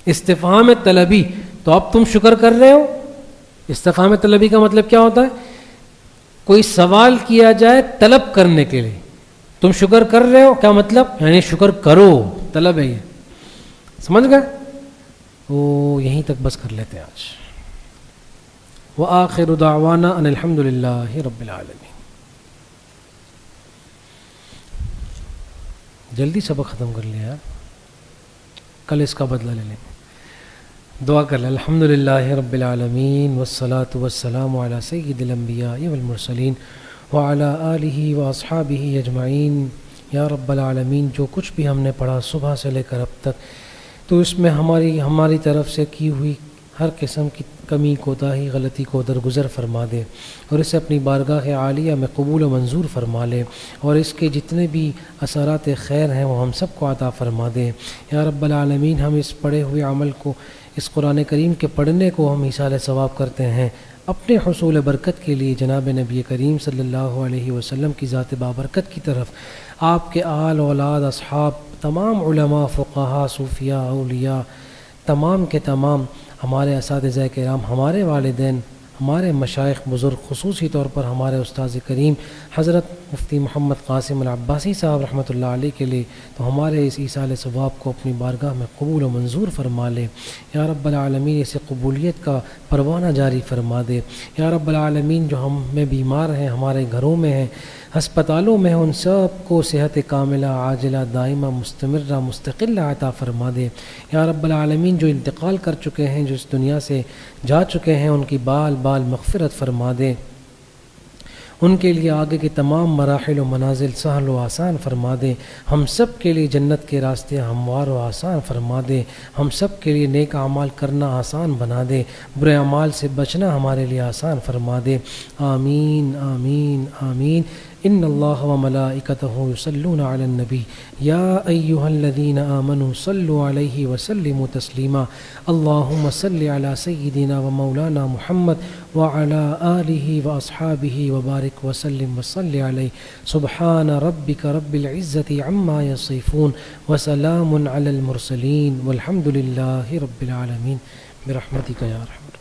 استفہام طلبی، تو اب تم شکر کر رہے ہو؟ استفہام طلبی کا مطلب کیا ہوتا ہے؟ کوئی سوال کیا جائے طلب کرنے کے لیے، تم شکر کر رہے ہو، کیا مطلب؟ یعنی شکر کرو، طلب ہے یہ، سمجھ گئے؟ وہ یہیں تک بس کر لیتے ہیں آج۔ وآخر دعوانا ان الحمد للہ رب العالمین۔ جلدی سبق ختم کر لیا یار، کل اس کا بدلہ لے لیں گے۔ دعا کر لیں، الحمد للہ رب العالمین والصلاة والسلام علی سید الانبیاء والمرسلین وعلی آلہ واصحابہ اجمعین۔ یا رب العالمین، جو کچھ بھی ہم نے پڑھا صبح سے لے کر اب تک، تو اس میں ہماری طرف سے کی ہوئی ہر قسم کی کمی کوتاہی غلطی کو درگزر فرما دے، اور اسے اپنی بارگاہ عالیہ میں قبول و منظور فرما لے، اور اس کے جتنے بھی اثرات خیر ہیں وہ ہم سب کو عطا فرما دے۔ یا رب العالمین، ہم اس پڑھے ہوئے عمل کو، اس قرآن کریم کے پڑھنے کو ہم ایصال ثواب کرتے ہیں اپنے حصول برکت کے لیے جناب نبی کریم صلی اللہ علیہ وسلم کی ذات بابرکت کی طرف، آپ کے آل اولاد اصحاب، تمام علماء فقہاء صوفیاء اولیاء، تمام کے تمام ہمارے اساتذہ کرام، ہمارے والدین، ہمارے مشائخ بزرگ، خصوصی طور پر ہمارے استاذ کریم حضرت مفتی محمد قاسم العباسی صاحب رحمۃ اللہ علیہ کے لیے، تو ہمارے اس ایصال ثواب کو اپنی بارگاہ میں قبول و منظور فرما لے۔ یا رب العالمین، اسے قبولیت کا پروانہ جاری فرما دے۔ یا رب العالمین، جو ہم میں بیمار ہیں، ہمارے گھروں میں ہیں، ہسپتالوں میں، ان سب کو صحت کاملہ عاجلہ دائمہ مستمرہ مستقلہ عطا فرما دے۔ یا رب العالمین، جو انتقال کر چکے ہیں، جو اس دنیا سے جا چکے ہیں، ان کی بال بال مغفرت فرما دے، ان کے لیے آگے کے تمام مراحل و منازل سہل و آسان فرما دے، ہم سب کے لیے جنت کے راستے ہموار و آسان فرما دے، ہم سب کے لیے نیک اعمال کرنا آسان بنا دے، برے اعمال سے بچنا ہمارے لیے آسان فرما دے۔ آمین آمین آمین۔ ان اللہ وملائکتہ یصلون علی النبی یا ایہا الذین آمنوا صلوا علیہ وسلموا تسلیما۔ اللہم صل علی سیدنا و مولانا محمد وعلی آلہ واصحابہ وبارک وسلم وصل علیہ۔ سبحان ربک رب العزۃ عما یصفون وسلام علی المرسلین والحمد للہ رب العالمین برحمتک یا رحمت۔